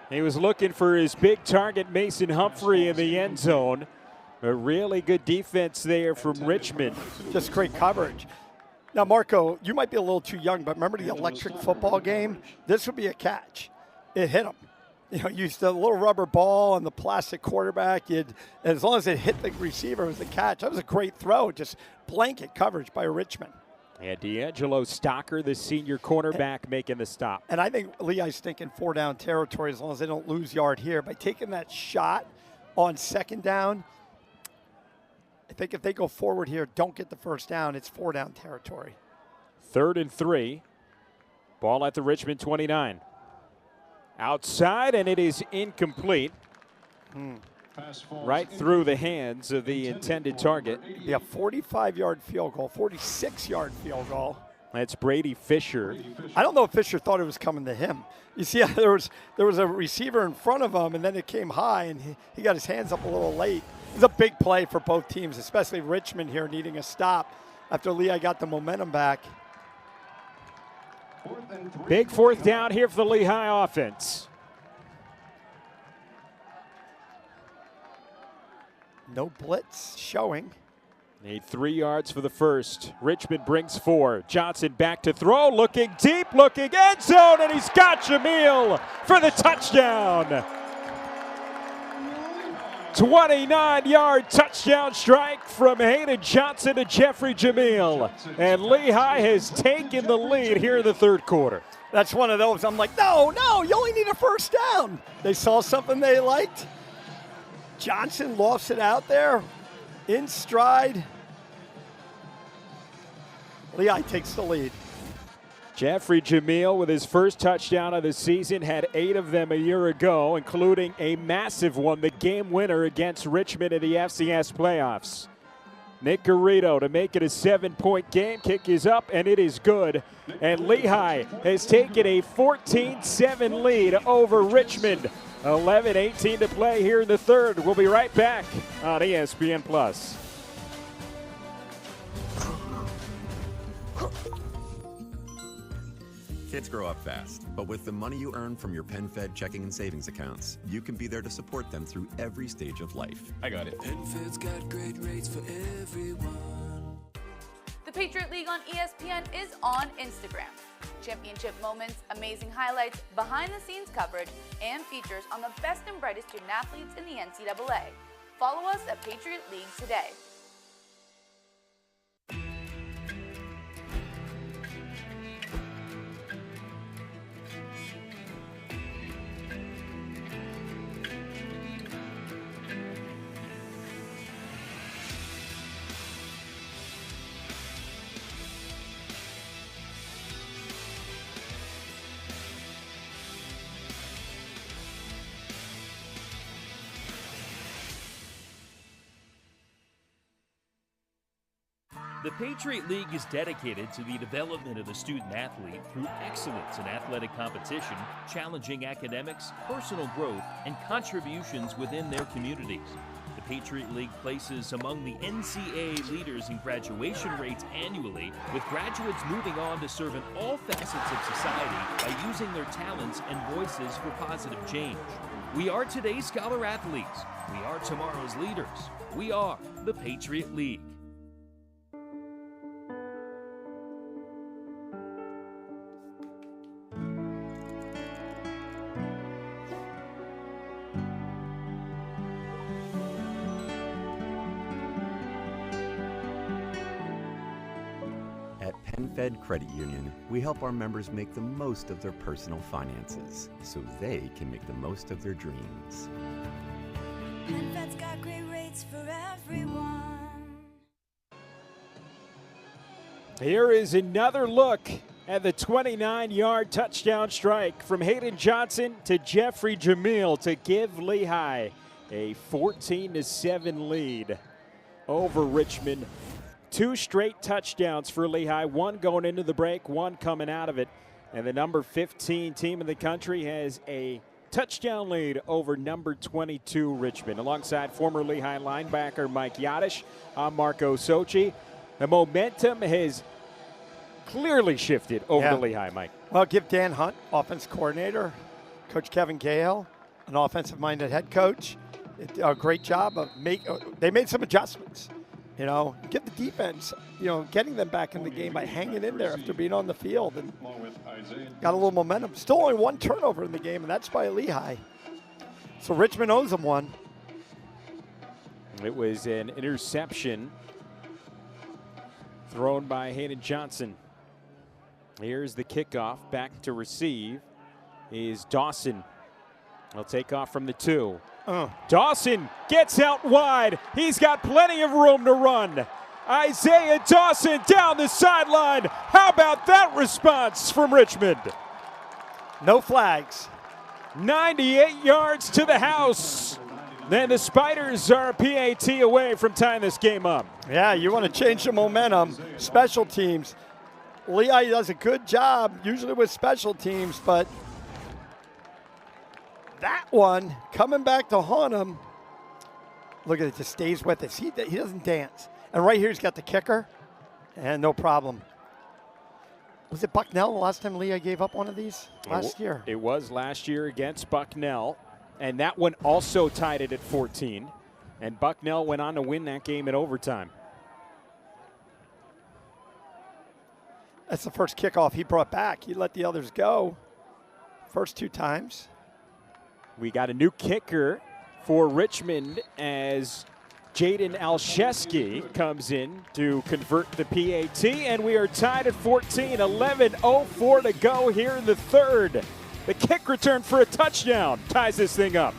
He was looking for his big target, Mason Humphrey, in the end zone. A really good defense there from Richmond. Just great coverage. Now, Marco, you might be a little too young, but remember the electric football game? This would be a catch. It hit him. You used the little rubber ball and the plastic quarterback. As long as it hit the receiver, it was a catch. That was a great throw, just blanket coverage by Richmond. And D'Angelo Stocker, the senior cornerback, making the stop. And I think Lehigh's thinking 4-down territory as long as they don't lose yard here. By taking that shot on 2nd down, I think if they go forward here, don't get the 1st down, it's 4-down territory. 3rd and 3. Ball at the Richmond 29. Outside, and it is incomplete. Right through the hands of the intended target. Yeah, 45-yard field goal, 46-yard field goal. That's Brady Fisher. I don't know if Fisher thought it was coming to him. You see, there was a receiver in front of him, and then it came high, and he got his hands up a little late. It was a big play for both teams, especially Richmond here needing a stop after Lehigh got the momentum back. Big 4th down here for the Lehigh offense. No blitz showing. Need 3 yards for the first. Richmond brings 4. Johnson back to throw, looking deep, looking end zone, and he's got Jamil for the touchdown. 29-yard touchdown strike from Hayden Johnson to Jeffrey Jamil. And Lehigh has taken the lead here in the 3rd quarter. That's one of those. I'm like, no, you only need a 1st down. They saw something they liked. Johnson lofts it out there in stride. Lehigh takes the lead. Jeffrey Jamil with his first touchdown of the season, had 8 of them a year ago, including a massive one, the game winner against Richmond in the FCS playoffs. Nick Garrido to make it a 7-point game. Kick is up, and it is good. And Lehigh has taken a 14-7 lead over Richmond. 11:18 to play here in the 3rd. We'll be right back on ESPN+. Kids grow up fast, but with the money you earn from your PenFed checking and savings accounts, you can be there to support them through every stage of life. I got it. PenFed's got great rates for everyone. The Patriot League on ESPN is on Instagram. Championship moments, amazing highlights, behind-the-scenes coverage, and features on the best and brightest student athletes in the NCAA. Follow us at Patriot League today. The Patriot League is dedicated to the development of the student athlete through excellence in athletic competition, challenging academics, personal growth, and contributions within their communities. The Patriot League places among the NCAA leaders in graduation rates annually, with graduates moving on to serve in all facets of society by using their talents and voices for positive change. We are today's scholar athletes. We are tomorrow's leaders. We are the Patriot League. PenFed Credit Union, we help our members make the most of their personal finances so they can make the most of their dreams. PenFed's got great rates for everyone. Here is another look at the 29-yard touchdown strike from Hayden Johnson to Jeffrey Jamil to give Lehigh a 14-7 lead over Richmond. 2 straight touchdowns for Lehigh, one going into the break, one coming out of it. And the number 15 team in the country has a touchdown lead over number 22 Richmond. Alongside former Lehigh linebacker Mike Yadish, I'm Marco Sochi. The momentum has clearly shifted over to Lehigh, Mike. Well, give Dan Hunt, offense coordinator, Coach Kevin Cahill, an offensive-minded head coach, a great job of they made some adjustments. You know, get the defense, getting them back in the game by hanging in there after being on the field and got a little momentum. Still only 1 turnover in the game, and that's by Lehigh. So Richmond owes them one. It was an interception thrown by Hayden Johnson. Here's the kickoff. Back to receive is Dawson. He'll take off from the 2. Dawson gets out wide. He's got plenty of room to run. Isaiah Dawson down the sideline. How about that response from Richmond? No flags. 98 yards to the house. Then the Spiders are a PAT away from tying this game up. Yeah, you want to change the momentum. Special teams. Lehigh does a good job, usually with special teams, but that one coming back to haunt him. Look at it, just stays with us. He doesn't dance. And right here, he's got the kicker, and no problem. Was it Bucknell the last time Lehigh gave up one of these? Last year. It was last year against Bucknell, and that one also tied it at 14. And Bucknell went on to win that game in overtime. That's the first kickoff he brought back. He let the others go first 2 times. We got a new kicker for Richmond as Jaden Alszewski comes in to convert the PAT, and we are tied at 14, 11:04 to go here in the third. The kick return for a touchdown ties this thing up.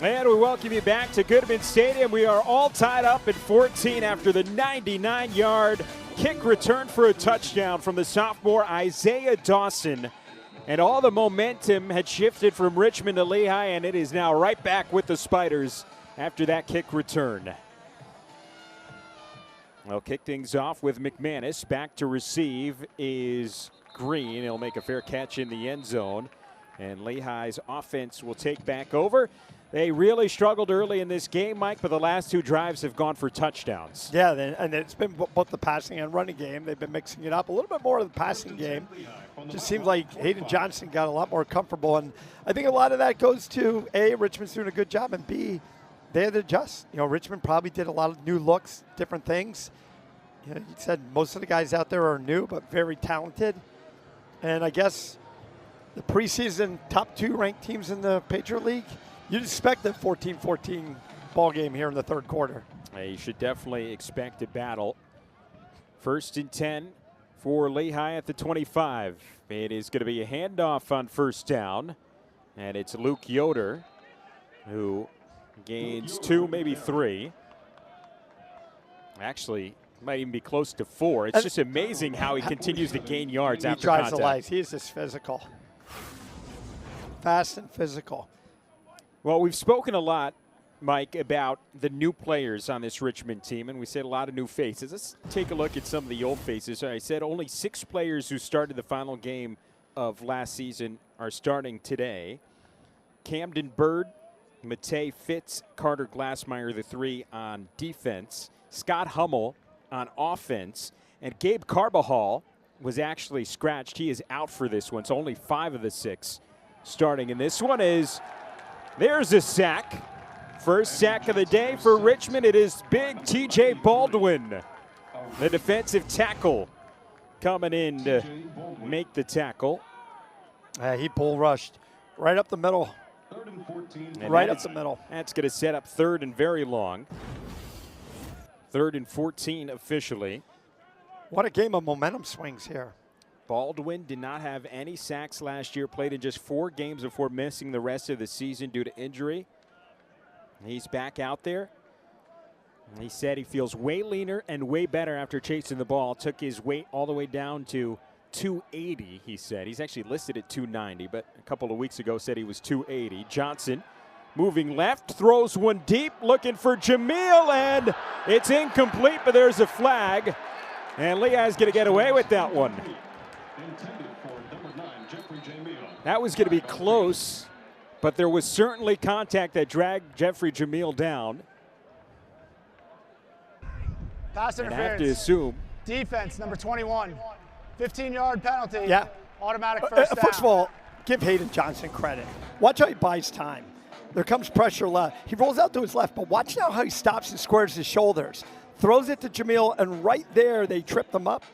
And we welcome you back to Goodman Stadium. We are all tied up at 14 after the 99-yard kick return for a touchdown from the sophomore Isaiah Dawson. And all the momentum had shifted from Richmond to Lehigh, and it is now right back with the Spiders after that kick return. They'll kick things off with McManus. Back to receive is Green. He'll make a fair catch in the end zone. And Lehigh's offense will take back over. They really struggled early in this game, Mike, but the last 2 drives have gone for touchdowns. Yeah, and it's been both the passing and running game. They've been mixing it up a little bit more of the passing game. Just seems like Hayden Johnson got a lot more comfortable. And I think a lot of that goes to, A, Richmond's doing a good job, and B, they had to adjust. You know, Richmond probably did a lot of new looks, different things. You know, you said most of the guys out there are new, but very talented. And I guess the preseason top 2 ranked teams in the Patriot League, you'd expect a 14-14 ball game here in the third quarter. You should definitely expect a battle. 1st and 10 for Lehigh at the 25. It is going to be a handoff on 1st down, and it's Luke Yoder who gains 2, maybe 3. Actually, might even be close to 4. It's just amazing how he continues to gain yards after contact. He drives the lights. He is just physical. Fast and physical. Well, we've spoken a lot, Mike, about the new players on this Richmond team, and we said a lot of new faces. Let's take a look at some of the old faces. I said only 6 players who started the final game of last season are starting today. Camden Bird, Matei Fitz, Carter Glassmeyer, the 3 on defense. Scott Hummel on offense. And Gabe Carbajal was actually scratched. He is out for this one, so only 5 of the 6 starting. And this one is, there's a sack. First sack of the day for Richmond. It is big T.J. Baldwin, the defensive tackle, coming in to make the tackle. He bull rushed right up the middle. Right up the middle. That's going to set up 3rd and very long. 3rd and 14 officially. What a game of momentum swings here. Baldwin did not have any sacks last year, played in just 4 games before missing the rest of the season due to injury. He's back out there. He said he feels way leaner and way better after chasing the ball. Took his weight all the way down to 280, he said. He's actually listed at 290, but a couple of weeks ago said he was 280. Johnson moving left, throws one deep, looking for Jamil, and it's incomplete, but there's a flag. And Lehigh's going to get away with that one. That was going to be close, but there was certainly contact that dragged Jeffrey Jamil down. Pass interference. I have to assume. Defense, number 21. 15-yard penalty. Yeah. Automatic first down. First of all, give Hayden Johnson credit. Watch how he buys time. There comes pressure left. He rolls out to his left, but watch now how he stops and squares his shoulders. Throws it to Jamil, and right there they tripped him up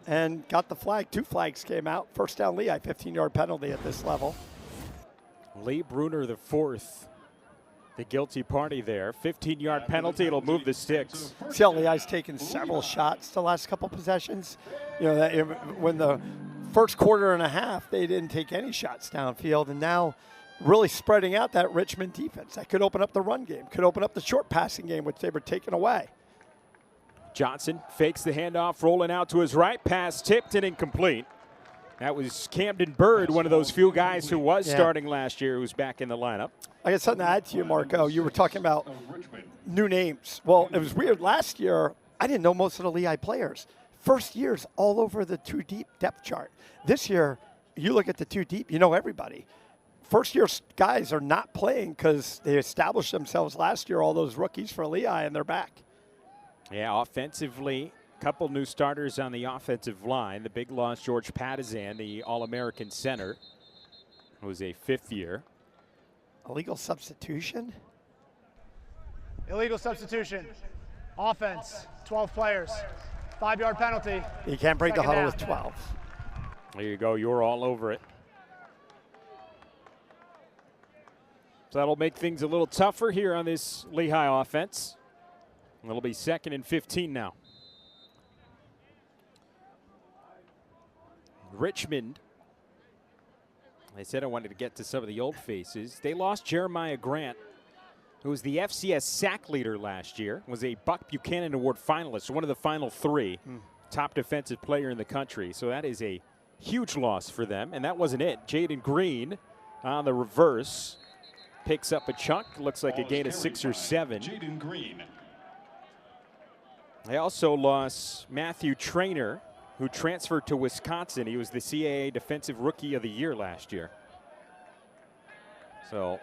and got the flag. 2 flags came out. First down Lehigh, 15-yard penalty at this level. Lee Bruner, the 4th, the guilty party there. 15-yard penalty. It'll move the sticks. See how Lehigh's taken several shots the last couple possessions. You know, when the first quarter and a half, they didn't take any shots downfield, and now really spreading out that Richmond defense. That could open up the run game, could open up the short passing game, which they were taking away. Johnson fakes the handoff, rolling out to his right. Pass tipped and incomplete. That was Camden Bird, one of those few guys who was starting last year, who's back in the lineup. I got something to add to you, Marco. You were talking about new names. Well, it was weird. Last year, I didn't know most of the Lehigh players. First year's all over the 2 deep depth chart. This year, you look at the 2 deep, you know everybody. First year guys are not playing because they established themselves last year, all those rookies for Lehigh, and they're back. Yeah, offensively, a couple new starters on the offensive line. The big loss, George Patizan, the All-American center, who was a 5th year. Illegal substitution? Illegal substitution. Offense, 12 players. 5-yard penalty. You can't break the huddle down. with 12. There you go. You're all over it. So that'll make things a little tougher here on this Lehigh offense. It'll be 2nd and 15 now. Richmond, I said I wanted to get to some of the old faces. They lost Jeremiah Grant, who was the FCS sack leader last year, was a Buck Buchanan Award finalist, one of the final 3, top defensive player in the country. So that is a huge loss for them, and that wasn't it. Jaden Green on the reverse picks up a chunk, looks like a gain of 6 or 7. Jaden Green. They also lost Matthew Traynor, who transferred to Wisconsin. He was the CAA Defensive Rookie of the Year last year. So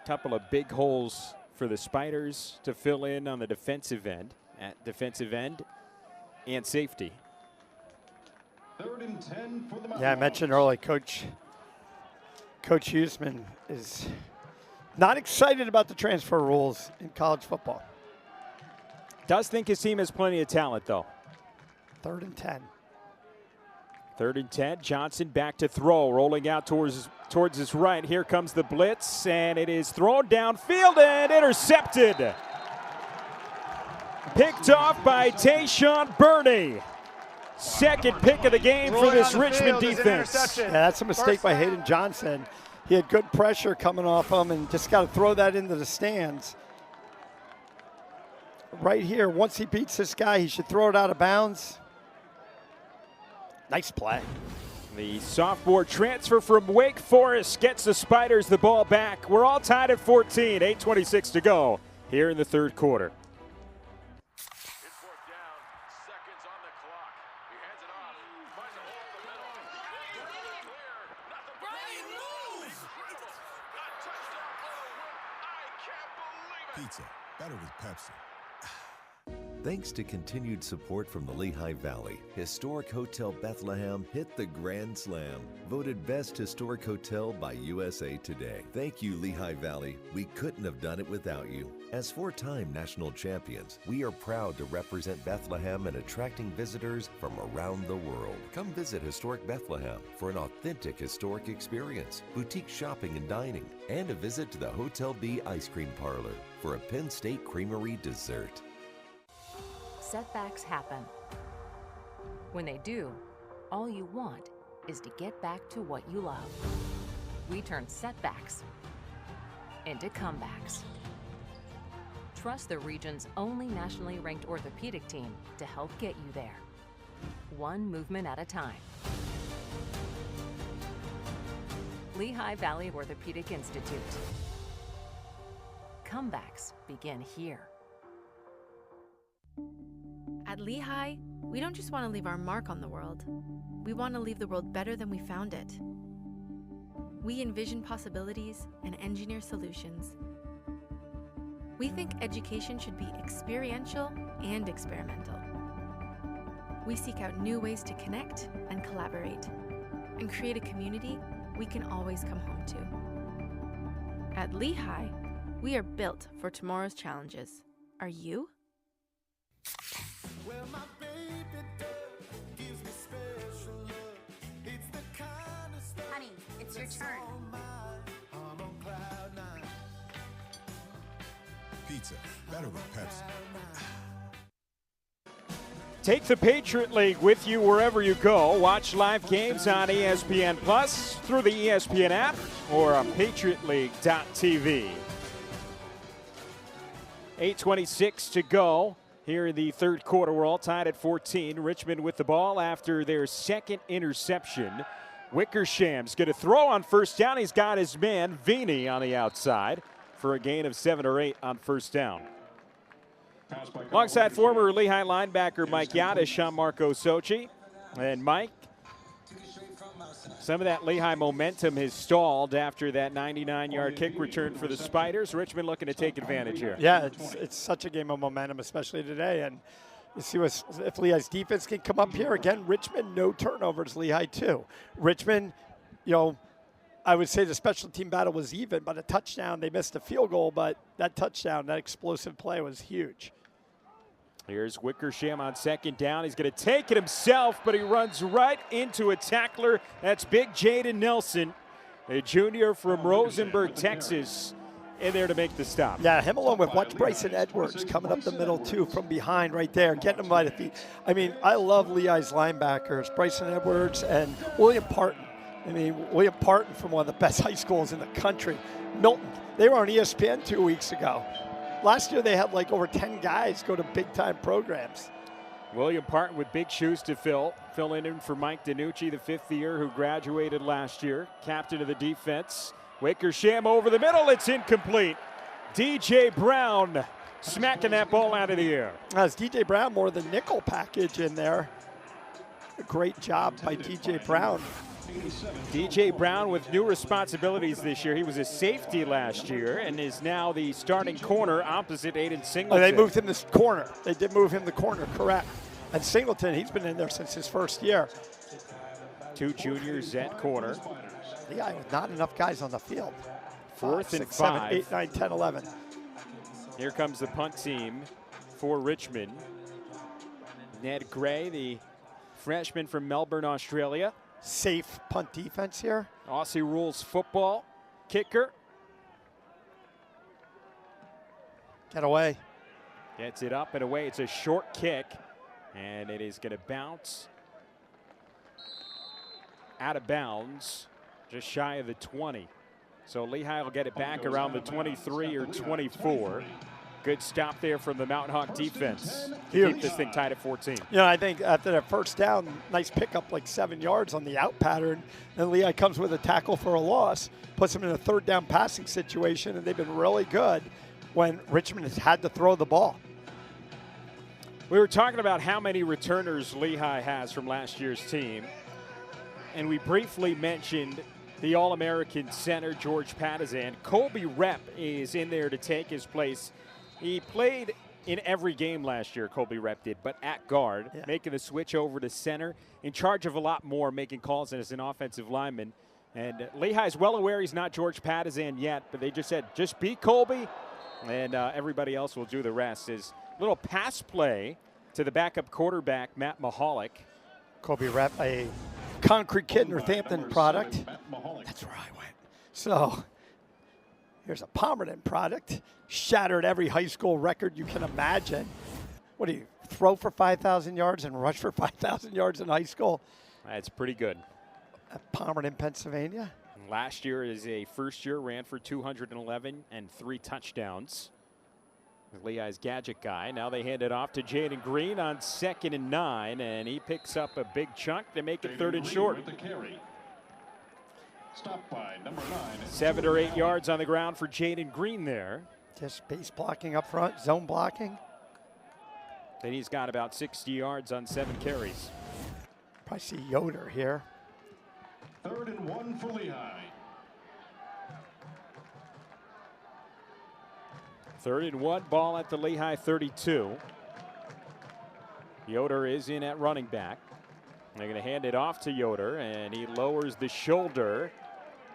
a couple of big holes for the Spiders to fill in on the defensive end, and safety. 3rd and 10 for the Yeah, I mentioned earlier, Coach Huseman is not excited about the transfer rules in college football. Does think his team has plenty of talent, though. 3rd and 10. 3rd and 10. Johnson back to throw, rolling out towards his right. Here comes the blitz, and it is thrown downfield and intercepted. Picked off by Tayshawn Burney. Second pick of the game for this Richmond defense. Yeah, that's a mistake by Hayden Johnson. He had good pressure coming off him and just got to throw that into the stands. Right here, once he beats this guy, he should throw it out of bounds. Nice play. The sophomore transfer from Wake Forest gets the Spiders the ball back. We're all tied at 14, 8:26 to go here in the 3rd quarter. Pizza, better with Pepsi. Thanks to continued support from the Lehigh Valley, Historic Hotel Bethlehem hit the Grand Slam. Voted Best Historic Hotel by USA Today. Thank you, Lehigh Valley. We couldn't have done it without you. As 4-time national champions, we are proud to represent Bethlehem and attracting visitors from around the world. Come visit Historic Bethlehem for an authentic historic experience, boutique shopping and dining, and a visit to the Hotel B Ice Cream Parlor for a Penn State Creamery dessert. Setbacks happen. When they do, all you want is to get back to what you love. We turn setbacks into comebacks. Trust the region's only nationally ranked orthopedic team to help get you there, one movement at a time. Lehigh Valley Orthopedic Institute. Comebacks begin here. At Lehigh, we don't just want to leave our mark on the world. We want to leave the world better than we found it. We envision possibilities and engineer solutions. We think education should be experiential and experimental. We seek out new ways to connect and collaborate, and create a community we can always come home to. At Lehigh, we are built for tomorrow's challenges. Are you? Honey, it's your turn. Pizza, better with Pepsi. Take the Patriot League with you wherever you go. Watch live games on ESPN Plus through the ESPN app or on patriotleague.tv. 8:26 to go here in the 3rd quarter. We're all tied at 14. Richmond with the ball after their second interception. Wickersham's going to throw on first down. He's got his man, Vini, on the outside for a gain of 7 or 8 on first down. Alongside former Lehigh linebacker Mike Yadish, I'm Marco Sochi. And Mike, some of that Lehigh momentum has stalled after that 99-yard kick return for the Spiders. Richmond looking to take advantage here. Yeah, it's such a game of momentum, especially today. And you see if Lehigh's defense can come up here. Again, Richmond, no turnovers, Lehigh too. Richmond, I would say the special team battle was even, but a touchdown, they missed a field goal, but that touchdown, that explosive play was huge. Here's Wickersham on second down. He's going to take it himself, but he runs right into a tackler. That's big Jaden Nelson, a junior from Rosenberg, Texas, in there to make the stop. Yeah, him along with watch Bryson Edwards coming up the middle too from behind right there, getting him by the feet. I mean, I love Lehigh's linebackers, Bryson Edwards and William Parton. I mean, William Parton from one of the best high schools in the country. Milton, they were on ESPN 2 weeks ago. Last year they had like over 10 guys go to big-time programs. William Parton with big shoes to fill. Filling in for Mike DiNucci, the 5th year who graduated last year. Captain of the defense. Wickersham over the middle. It's incomplete. DJ Brown smacking that ball out of the air. That's DJ Brown, more the nickel package in there. A great job by DJ Brown. DJ Brown with new responsibilities this year. He was a safety last year and is now the starting corner opposite Aiden Singleton. Oh, they moved him this corner. They did move him the corner, correct. And Singleton, he's been in there since his first year. 2 juniors at corner. Lehigh with not enough guys on the field. 4th and 6, 7, 5. 8, 9, 10, 11. Here comes the punt team for Richmond. Ned Gray, the freshman from Melbourne, Australia. Safe punt defense here. Aussie rules football. Kicker. Get away. Gets it up and away. It's a short kick. And it is going to bounce out of bounds, just shy of the 20. So Lehigh will get it back around the 23 or 24. Good stop there from the Mountain Hawk defense to keep this thing tied at 14. You know, I think after that first down, nice pickup, like 7 yards on the out pattern. Then Lehigh comes with a tackle for a loss, puts them in a 3rd down passing situation, and they've been really good when Richmond has had to throw the ball. We were talking about how many returners Lehigh has from last year's team, and we briefly mentioned the All-American center, George Patizan. Colby Rep is in there to take his place. He played in every game last year, Colby Rep did, but at guard, making the switch over to center, in charge of a lot more, making calls as an offensive lineman. And Lehigh's well aware he's not George Patizan yet, but they just said, just beat Colby, and everybody else will do the rest. Is little pass play to the backup quarterback, Matt Mahalik. Colby Rep, a Concrete Kid Northampton product. That's where I went. So here's a Pomerton product. Shattered every high school record you can imagine. What do you throw for 5,000 yards and rush for 5,000 yards in high school? That's pretty good. At Pomerton, Pennsylvania. Last year is a first year, ran for 211 and 3 touchdowns. Lehigh's gadget guy. Now they hand it off to Jaden Green on 2nd and 9, and he picks up a big chunk to make it 3rd and short. Stopped by number 9. 7 or 8 yards on the ground for Jaden Green there. Just base blocking up front, zone blocking. Then he's got about 60 yards on 7 carries. Probably see Yoder here. 3rd and 1 for Lehigh. 3rd and 1, ball at the Lehigh 32. Yoder is in at running back. They're going to hand it off to Yoder, and he lowers the shoulder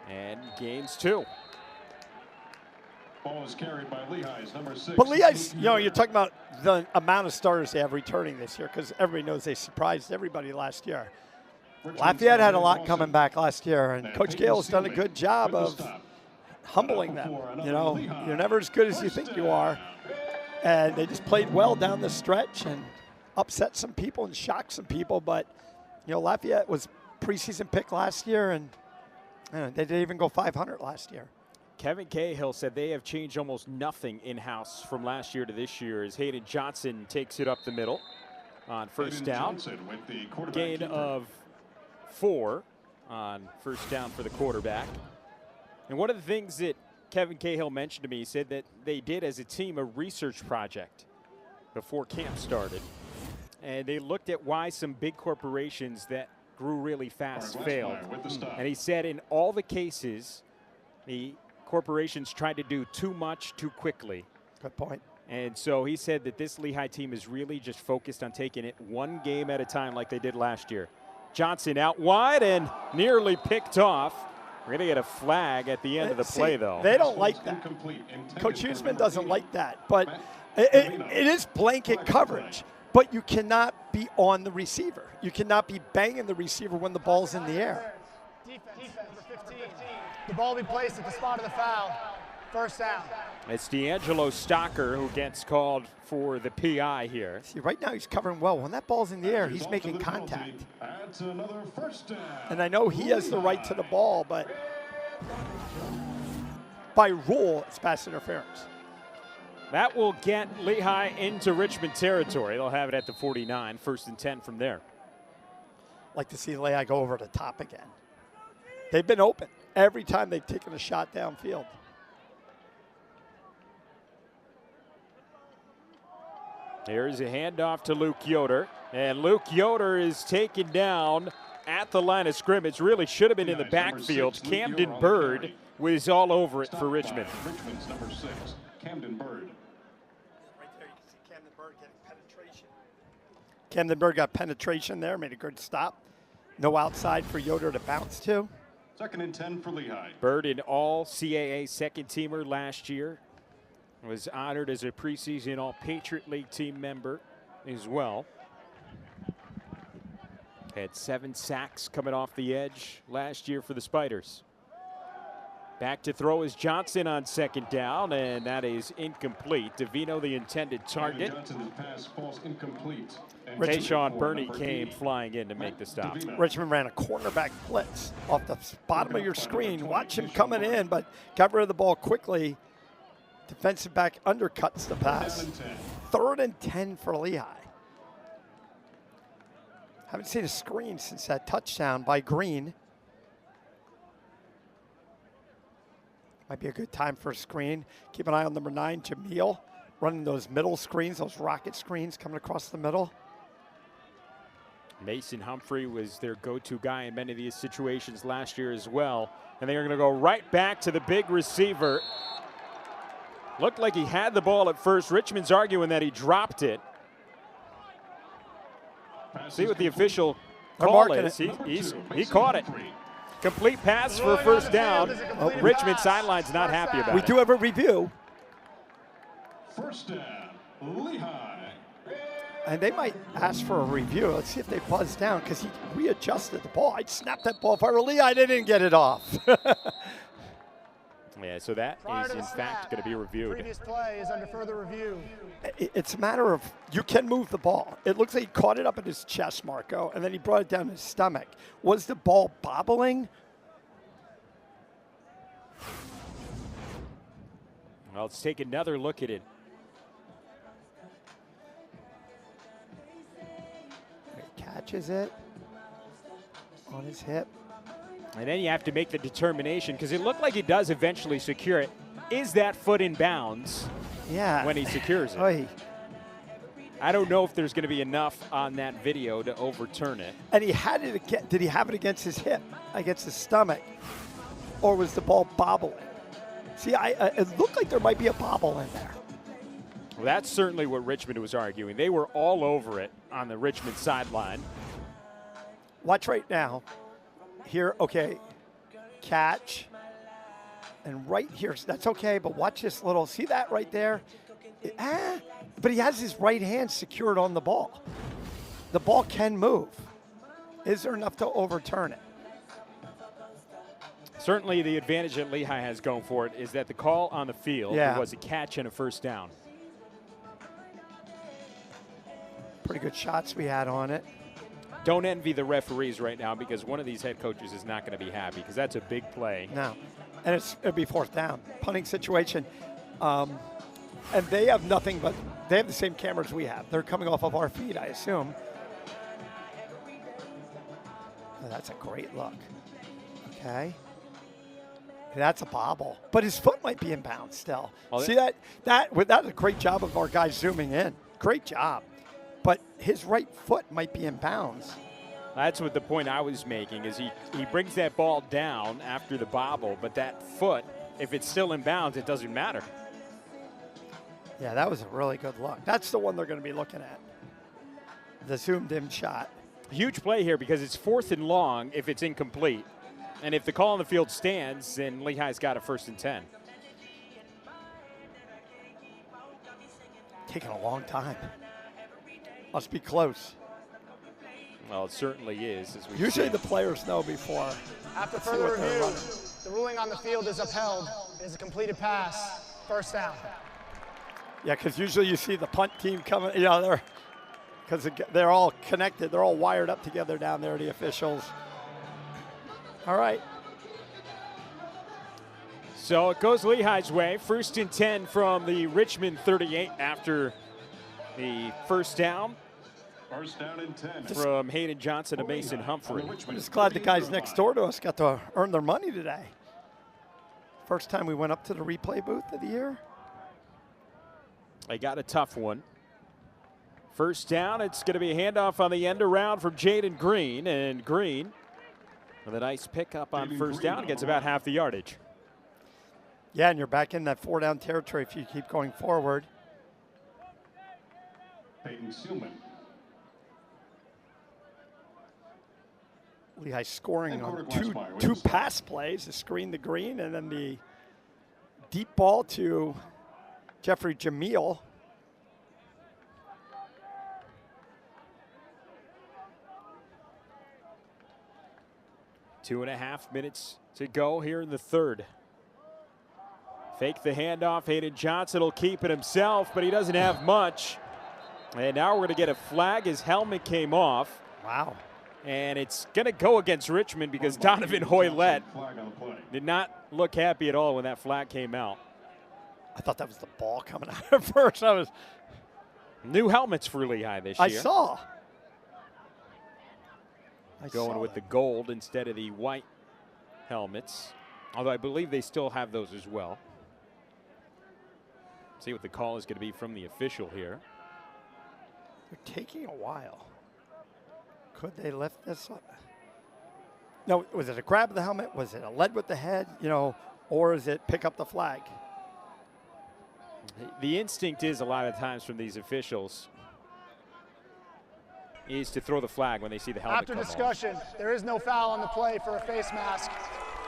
and gains 2. Ball is carried by Lehigh's number 6. But Lehigh's, you know, you're talking about the amount of starters they have returning this year, because everybody knows they surprised everybody last year. Lafayette had a lot coming back last year, and Coach Gale's done a good job of humbling them. You know, you're never as good as you think you are. And they just played well down the stretch and upset some people and shocked some people. But, you know, Lafayette was preseason pick last year, and they didn't even go 500 last year. Kevin Cahill said they have changed almost nothing in-house from last year to this year as Hayden Johnson takes it up the middle on first down. Gain of 4 on first down for the quarterback. And one of the things that Kevin Cahill mentioned to me, he said that they did as a team a research project before camp started. And they looked at why some big corporations that grew really fast failed. And he said in all the cases, the corporations tried to do too much too quickly. Good point. And so he said that this Lehigh team is really just focused on taking it one game at a time like they did last year. Johnson out wide and nearly picked off. We're going to get a flag at the end of the play, though. They don't like that. Coach Huseman doesn't like that. But it is blanket coverage. But you cannot be on the receiver. You cannot be banging the receiver when the ball's in the air. Defense, number 15. The ball will be placed at the spot of the foul. First down. It's D'Angelo Stocker who gets called for the PI here. See, right now he's covering well. When that ball's in the air, he's making contact. Another first down. And I know he has the right to the ball, but by rule, it's pass interference. That will get Lehigh into Richmond territory. They'll have it at the 49, 1st and 10 from there. Like to see Lehigh go over the top again. They've been open every time they've taken a shot downfield. Here's a handoff to Luke Yoder. And Luke Yoder is taken down at the line of scrimmage. Really should have been in the backfield. Camden Bird was all over it for Richmond. Richmond's number 6, Camden Bird. Right there, you can see Camden Bird getting penetration. Camden Bird got penetration there, made a good stop. No outside for Yoder to bounce to. 2nd and 10 for Lehigh. Bird, an all-CAA second-teamer last year, was honored as a preseason All-Patriot League team member as well. Had 7 sacks coming off the edge last year for the Spiders. Back to throw is Johnson on 2nd down, and that is incomplete. Davino, the intended target. Johnson's pass falls incomplete. Tayshawn Burney came flying in to make the stop. Richmond ran a cornerback blitz off the bottom of your screen. Watch him coming in, but got rid of the ball quickly. Defensive back undercuts the pass. 3rd and 10 for Lehigh. Haven't seen a screen since that touchdown by Green. Might be a good time for a screen. Keep an eye on number 9, Jameel, running those middle screens, those rocket screens coming across the middle. Mason Humphrey was their go-to guy in many of these situations last year as well. And they are going to go right back to the big receiver. Looked like he had the ball at first. Richmond's arguing that he dropped it. See what the official call is. He caught it. Complete pass for a first down. Richmond sideline's not happy about it. We do have a review. First down, Lehigh. And they might ask for a review. Let's see if they buzz down because he readjusted the ball. I'd snap that ball if I were Lehigh. They didn't get it off. Yeah, so that is in fact going to be reviewed. Previous play is under further review. It's a matter of you can move the ball. It looks like he caught it up in his chest, Marco, and then he brought it down his stomach. Was the ball bobbling? Well, let's take another look at it. He catches it on his hip. And then you have to make the determination because it looked like he does eventually secure it. Is that foot in bounds? Yeah. When he secures it. Oy. I don't know if there's going to be enough on that video to overturn it. And he had it again. Did he have it against his hip, against his stomach, or was the ball bobbling? See, it looked like there might be a bobble in there. Well, that's certainly what Richmond was arguing. They were all over it on the Richmond sideline. Watch right now. Here, okay, catch, and right here, that's okay, but watch this little, see that right there? But he has his right hand secured on the ball. The ball can move. Is there enough to overturn it? Certainly the advantage that Lehigh has going for it is that the call on the field was a catch and a first down. Pretty good shots we had on it. Don't envy the referees right now because one of these head coaches is not going to be happy because that's a big play. No, and it'd be 4th down. Punting situation. And they have nothing but, they have the same cameras we have. They're coming off of our feed, I assume. Oh, that's a great look. Okay. That's a bobble. But his foot might be in bounds still. Well, see that's a great job of our guys zooming in. Great job. But his right foot might be in bounds. That's what the point I was making is he brings that ball down after the bobble, but that foot, if it's still in bounds, it doesn't matter. Yeah, that was a really good look. That's the one they're going to be looking at. The zoomed in shot. Huge play here because it's 4th and long if it's incomplete. And if the call on the field stands, then Lehigh's got a 1st and 10. Taking a long time. Must be close. Well, it certainly is. As we Usually the players know before. After further review, the ruling on the field is upheld. It is a completed pass. First down. Yeah, because usually you see the punt team coming. You know, because they're all connected. They're all wired up together down there, the officials. All right. So it goes Lehigh's way. 1st and 10 from the Richmond 38 after the first down. First down and 10. From Hayden Johnson to Mason Humphrey. I'm just glad the guys next door to us got to earn their money today. First time we went up to the replay booth of the year. They got a tough one. First down, it's going to be a handoff on the end around from Jaden Green, and Green with a nice pickup on first down, gets about half the yardage. Yeah, and you're back in that 4-down territory if you keep going forward. Peyton Seelman. Lehigh scoring on two pass plays, a screen to Green, and then the deep ball to Jeffrey Jamil. Two and a half minutes to go here in the third. Fake the handoff. Hayden Johnson will keep it himself, but he doesn't have much. And now we're going to get a flag. His helmet came off. Wow. And it's going to go against Richmond because Donovan Hoylett did not look happy at all when that flag came out. I thought that was the ball coming out at first. I was new helmets for Lehigh this year. I saw. Going with the gold instead of the white helmets. Although I believe they still have those as well. See what the call is going to be from the official here. They're taking a while. Could they lift this up? No, was it a grab of the helmet? Was it a lead with the head? You know, or is it pick up the flag? The instinct is a lot of times from these officials is to throw the flag when they see the helmet After come discussion, off. there is no foul on the play for a face mask.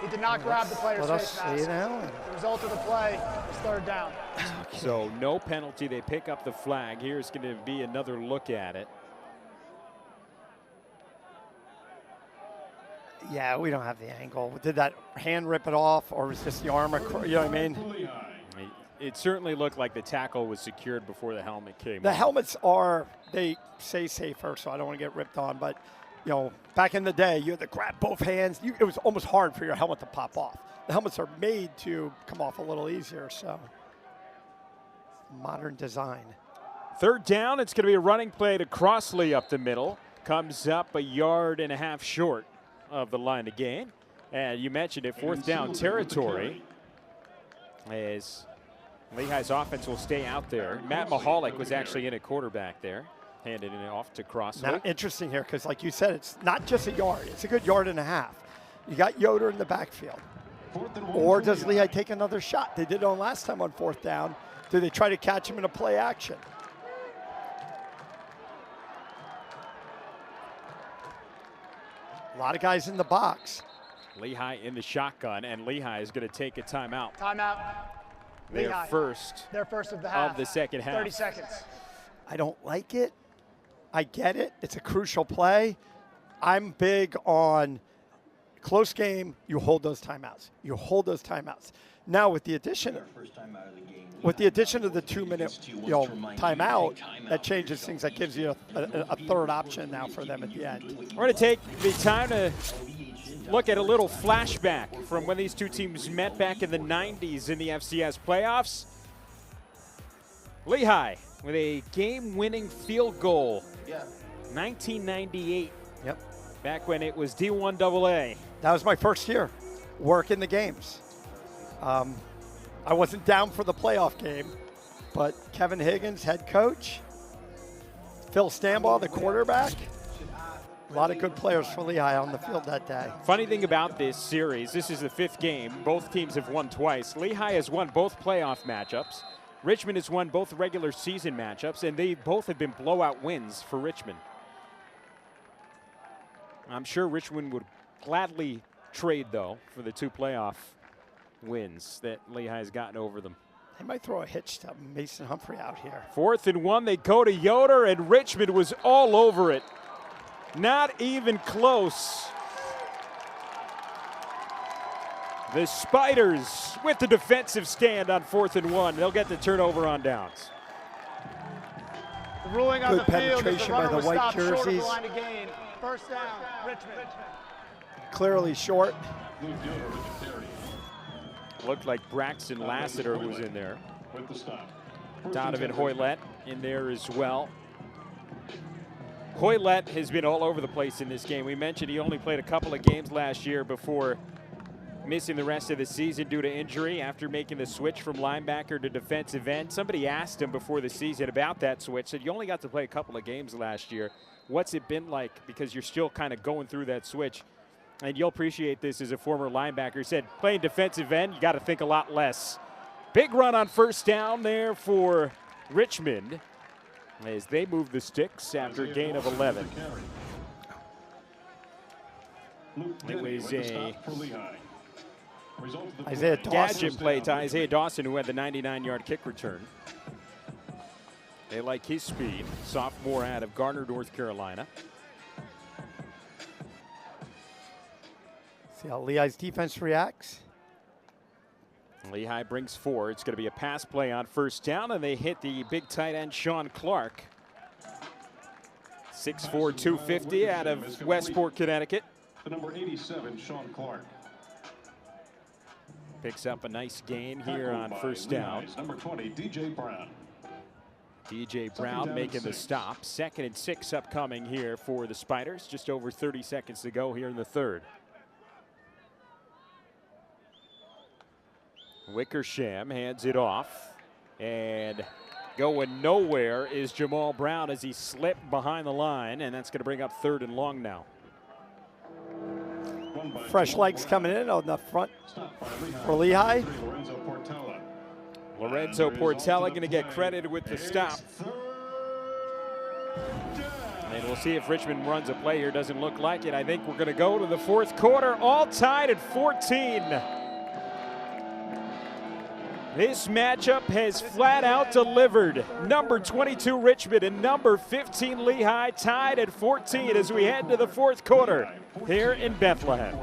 He did not grab the player's face mask. The result of the play is third down. So no penalty. They pick up the flag. Here's going to be another look at it. Yeah, we don't have the angle. Did that hand rip it off, or was just the arm? You know what I mean? It certainly looked like the tackle was secured before the helmet came The off. helmets are, they say safer, so I don't want to get ripped on. But, you know, back in the day, you had to grab both hands. It was almost hard for your helmet to pop off. The helmets are made to come off a little easier, so modern design. Third down, it's going to be a running play to Crossley up the middle. Comes up 1.5 yards short of the line of gain. And you mentioned it, fourth down territory. As Lehigh's offense will stay out there. Matt Mahalik was actually in at quarterback there. Handed it off to Crossley. Now, interesting here, because like you said, it's not just a yard. It's a good 1.5 yards. You got Yoder in the backfield. Or does Lehigh take another shot? They did it on last time on fourth down. Do they try to catch him in a play action? A lot of guys in the box. Lehigh in the shotgun, and Lehigh is going to take a timeout. Timeout. They're Lehigh. first. They're first of the half. Of the second half. 30 seconds. I don't like it. I get it. It's a crucial play. I'm big on close game. You hold those timeouts. You hold those timeouts. Now with the addition of the 2-minute timeout, that changes things. That gives you a third option now for them at the end. We're going to take the time to look at a little flashback from when these two teams met back in the 90s in the FCS playoffs. Lehigh with a game-winning field goal. 1998. Yep. Back when it was D1 AA. That was my first year working the games. I wasn't down for the playoff game, but Kevin Higgins, head coach, Phil Stambaugh, the quarterback, a lot of good players for Lehigh on the field that day. Funny thing about this series, this is the 5th game. Both teams have won twice. Lehigh has won both playoff matchups. Richmond has won both regular season matchups, and they both have been blowout wins for Richmond. I'm sure Richmond would gladly trade, though, for the 2 playoff wins that Lehigh has gotten over them. They might throw a hitch to Mason Humphrey out here. 4th and 1, they go to Yoder, and Richmond was all over it. Not even close. The Spiders with the defensive stand on 4th and 1. They'll get the turnover on downs. The ruling on Good the field is the penetration by runner the was white stopped short of the jerseys. line of gain. First down, Richmond. Clearly short. Looked like Braxton Lassiter was in there. Donovan Hoylett in there as well. Hoylett has been all over the place in this game. We mentioned he only played a couple of games last year before missing the rest of the season due to injury after making the switch from linebacker to defensive end. Somebody asked him before the season about that switch, said you only got to play a couple of games last year. What's it been like? Because you're still kind of going through that switch. And you'll appreciate this as a former linebacker. He said, playing defensive end, you got to think a lot less. Big run on first down there for Richmond as they move the sticks after a gain of 11. It was a Isaiah Dawson. gadget play to Isaiah Dawson, who had the 99-yard kick return. They like his speed. Sophomore out of Garner, North Carolina. See how Lehigh's defense reacts. Lehigh brings 4. It's going to be a pass play on first down, and they hit the big tight end, Sean Clark. 6'4", 250 out of Westport, Connecticut. The number 87, Sean Clark. Picks up a nice gain here on first down. Number 20, DJ Brown. DJ Brown making the stop. 2nd and 6 upcoming here for the Spiders. Just over 30 seconds to go here in the third. Wickersham hands it off, and going nowhere is Jamal Brown as he slipped behind the line, and that's going to bring up 3rd and long now. Fresh legs coming in on the front for Lehigh. Lorenzo Portella going to get credited with the stop. And we'll see if Richmond runs a play here. Doesn't look like it. I think we're going to go to the 4th quarter, all tied at 14. This matchup has flat out delivered. Number 22 Richmond and number 15 Lehigh tied at 14 as we head to the 4th quarter here in Bethlehem.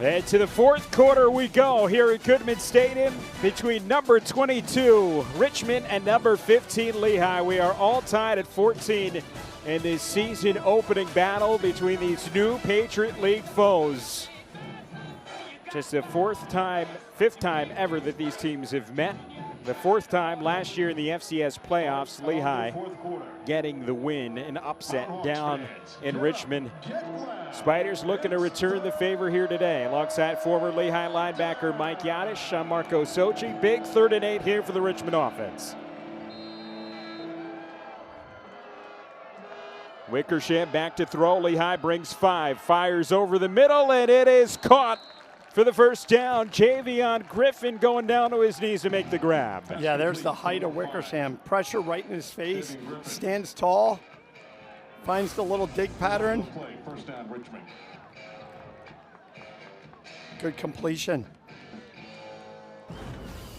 And to the fourth quarter we go here at Goodman Stadium between number 22, Richmond, and number 15, Lehigh. We are all tied at 14 in this season opening battle between these new Patriot League foes. Just the fifth time ever that these teams have met. The fourth time last year in the FCS playoffs, Lehigh getting the win, an upset down in Richmond. Spiders looking to return the favor here today. Alongside former Lehigh linebacker Mike Yadish, I'm Marco Sochi. Big 3rd and 8 here for the Richmond offense. Wickersham back to throw. Lehigh brings 5, fires over the middle, and it is caught for the first down. Javion Griffin going down to his knees to make the grab. Yeah, there's the height of Wickersham. Pressure right in his face. Stands tall. Finds the little dig pattern. First down, Richmond. Good completion.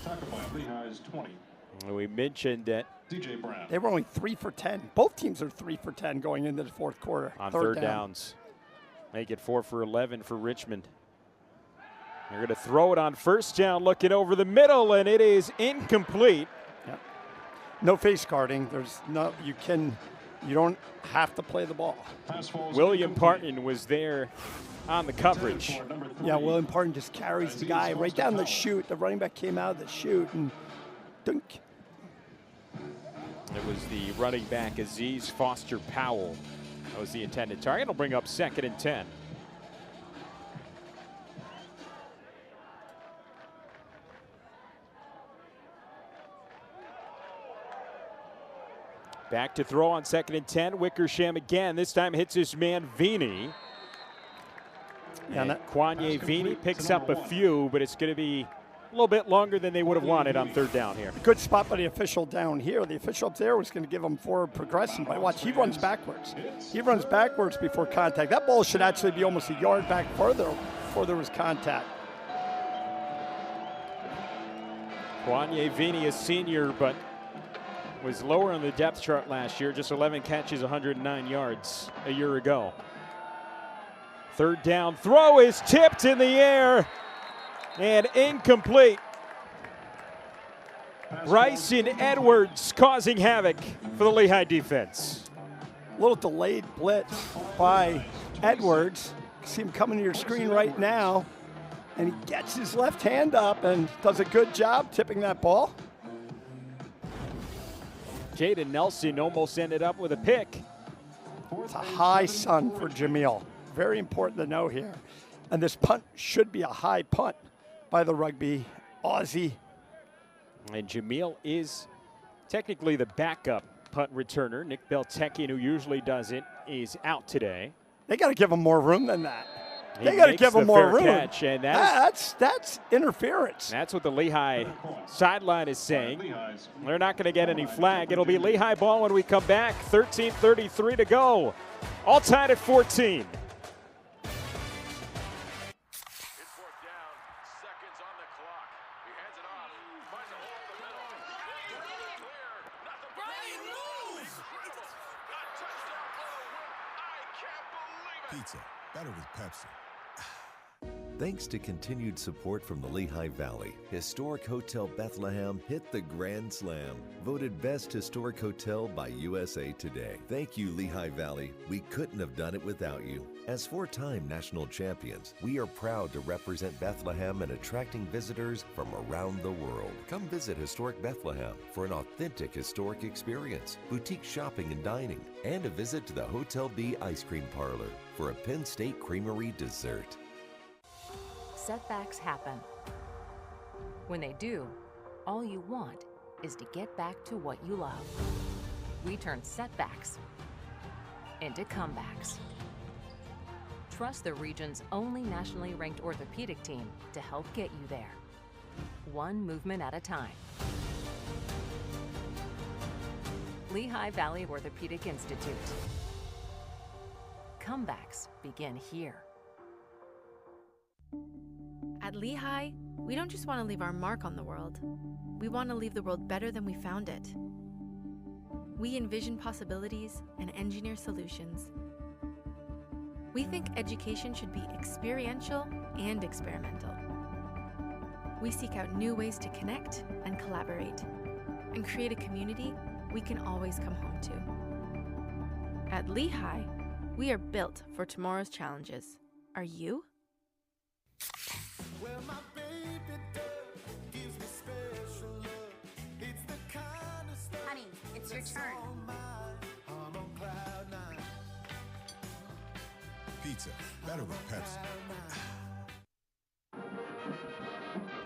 Tackled by Lehigh's 20. We mentioned that DJ Brown. They were only 3 for 10. Both teams are 3 for 10 going into the fourth quarter. On third downs. Make it 4 for 11 for Richmond. They're going to throw it on first down, looking over the middle, and it is incomplete. Yep. No face guarding. There's no, you don't have to play the ball. William Parton was there on the coverage. Yeah, William Parton just carries the guy right down the chute. The running back came out of the chute and dunk. It was the running back Aziz Foster Powell. That was the intended target. It'll bring up 2nd and 10. Back to throw on 2nd and 10. Wickersham again. This time hits his man Vini. And Kwanye Vini picks up a few, but it's going to be a little bit longer than they would have wanted on 3rd down here. Good spot by the official down here. The official up there was going to give him forward progression. But watch, he runs backwards. He runs backwards before contact. That ball should actually be almost a yard back further before there was contact. Kwanye Vini, a senior, but was lower on the depth chart last year. Just 11 catches, 109 yards a year ago. 3rd down throw is tipped in the air and incomplete. Bryson Edwards causing havoc for the Lehigh defense. A little delayed blitz by Edwards. See him coming to your screen right now. And he gets his left hand up and does a good job tipping that ball. Jaden Nelson almost ended up with a pick. It's a high sun for Jameel. Very important to know here. And this punt should be a high punt by the rugby Aussie. And Jameel is technically the backup punt returner. Nick Beltekian, who usually does it, is out today. They got to give him more room than that. They got to give him more room. Catch, and that's interference. That's what the Lehigh sideline is saying. They're not going to get any flag. It'll be Lehigh ball when we come back. 13:33 to go. All tied at 14. Pizza, better with Pepsi. Thanks to continued support from the Lehigh Valley, Historic Hotel Bethlehem hit the Grand Slam. Voted Best Historic Hotel by USA Today. Thank you, Lehigh Valley. We couldn't have done it without you. As 4-time national champions, we are proud to represent Bethlehem and attracting visitors from around the world. Come visit Historic Bethlehem for an authentic historic experience, boutique shopping and dining, and a visit to the Hotel B Ice Cream Parlor for a Penn State Creamery dessert. Setbacks happen. When they do, all you want is to get back to what you love. We turn setbacks into comebacks. Trust the region's only nationally ranked orthopedic team to help get you there, one movement at a time. Lehigh Valley Orthopedic Institute. Comebacks begin here. At Lehigh, we don't just want to leave our mark on the world. We want to leave the world better than we found it. We envision possibilities and engineer solutions. We think education should be experiential and experimental. We seek out new ways to connect and collaborate and create a community we can always come home to. At Lehigh, we are built for tomorrow's challenges. Are you? Honey, it's your turn. Pizza, better with Pepsi.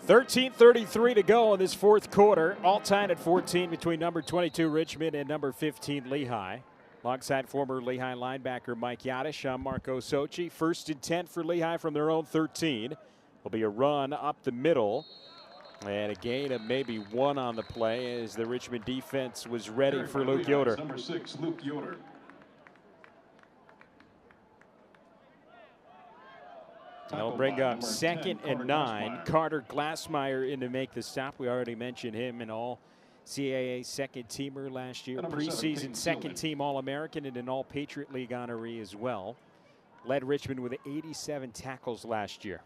13:33 to go in this fourth quarter. All tied at 14 between number 22 Richmond and number 15 Lehigh. Alongside former Lehigh linebacker Mike Yadish, I'm Marco Sochi. 1st and 10 for Lehigh from their own 13. Will be a run up the middle. And a gain of maybe 1 on the play as the Richmond defense was ready for Luke Yoder. Number 6, Luke Yoder. They'll bring up 2nd and 9. Carter Glassmeyer in to make the stop. We already mentioned him, an all-CAA second-teamer last year. Preseason second-team All-American and an All-Patriot League honoree as well. Led Richmond with 87 tackles last year.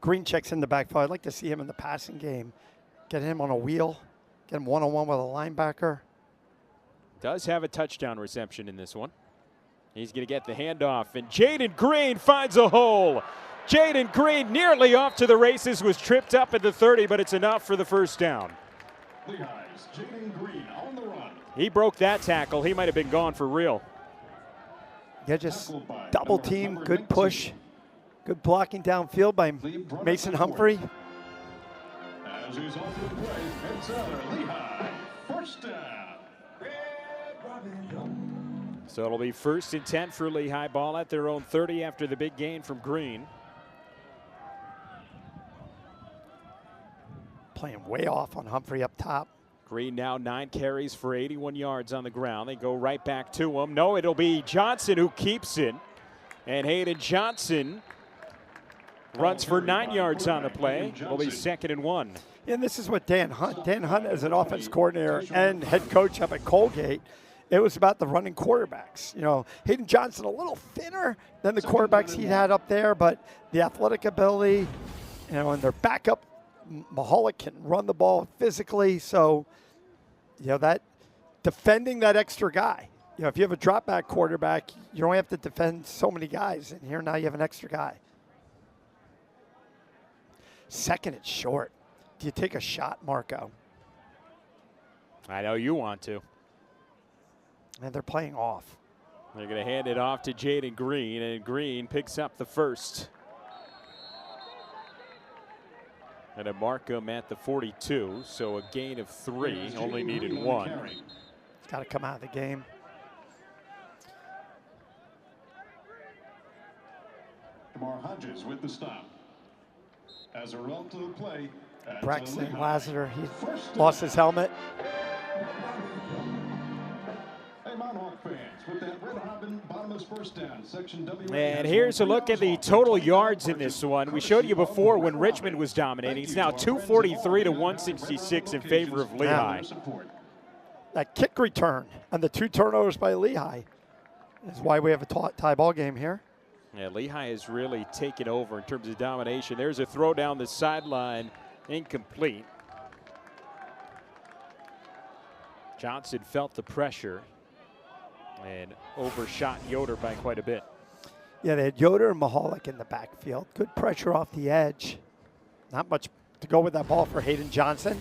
Green checks in the backfield. I'd like to see him in the passing game. Get him on a wheel. Get him one-on-one with a linebacker. Does have a touchdown reception in this one. He's going to get the handoff, and Jaden Green finds a hole. Jaden Green nearly off to the races, was tripped up at the 30, but it's enough for the first down. Lehigh's Jaden Green on the run. He broke that tackle. He might have been gone for real. Yeah, just double team, good push. Good blocking downfield by Mason Humphrey. As he's off to the play, it's Lehigh. First down. So it'll be 1st and 10 for Lehigh. Ball at their own 30 after the big gain from Green. Playing way off on Humphrey up top. Green now 9 carries for 81 yards on the ground. They go right back to him. No, it'll be Johnson who keeps it. And Hayden Johnson runs for 9 yards on the play. It'll be 2nd and 1. And this is what Dan Hunt as an offense coordinator and head coach up at Colgate, it was about the running quarterbacks. You know, Hayden Johnson a little thinner than the quarterbacks he had up there, but the athletic ability, you know, and their backup, Mahalik can run the ball physically. So, you know, that defending that extra guy. You know, if you have a drop back quarterback, you only have to defend so many guys. And here now you have an extra guy. 2nd and short. Do you take a shot, Marco? I know you want to. And they're playing off. They're going to hand it off to Jaden Green, and Green picks up the first. And a Markham at the 42, so a gain of 3, only needed 1. Got to come out of the game. Kamar Hodges with the stop. As a result of the play, Braxton Lassiter, he lost his helmet. Hey, Monarch fans, with that red Robin bottomless first down, section W. And here's a look at the total yards in this one. We showed you before when Richmond was dominating. It's now 243 to 166 in favor of Lehigh. That kick return and the 2 turnovers by Lehigh is why we have a tie ball game here. Yeah, Lehigh has really taken over in terms of domination. There's a throw down the sideline, incomplete. Johnson felt the pressure and overshot Yoder by quite a bit. Yeah, they had Yoder and Mahalik in the backfield. Good pressure off the edge. Not much to go with that ball for Hayden Johnson.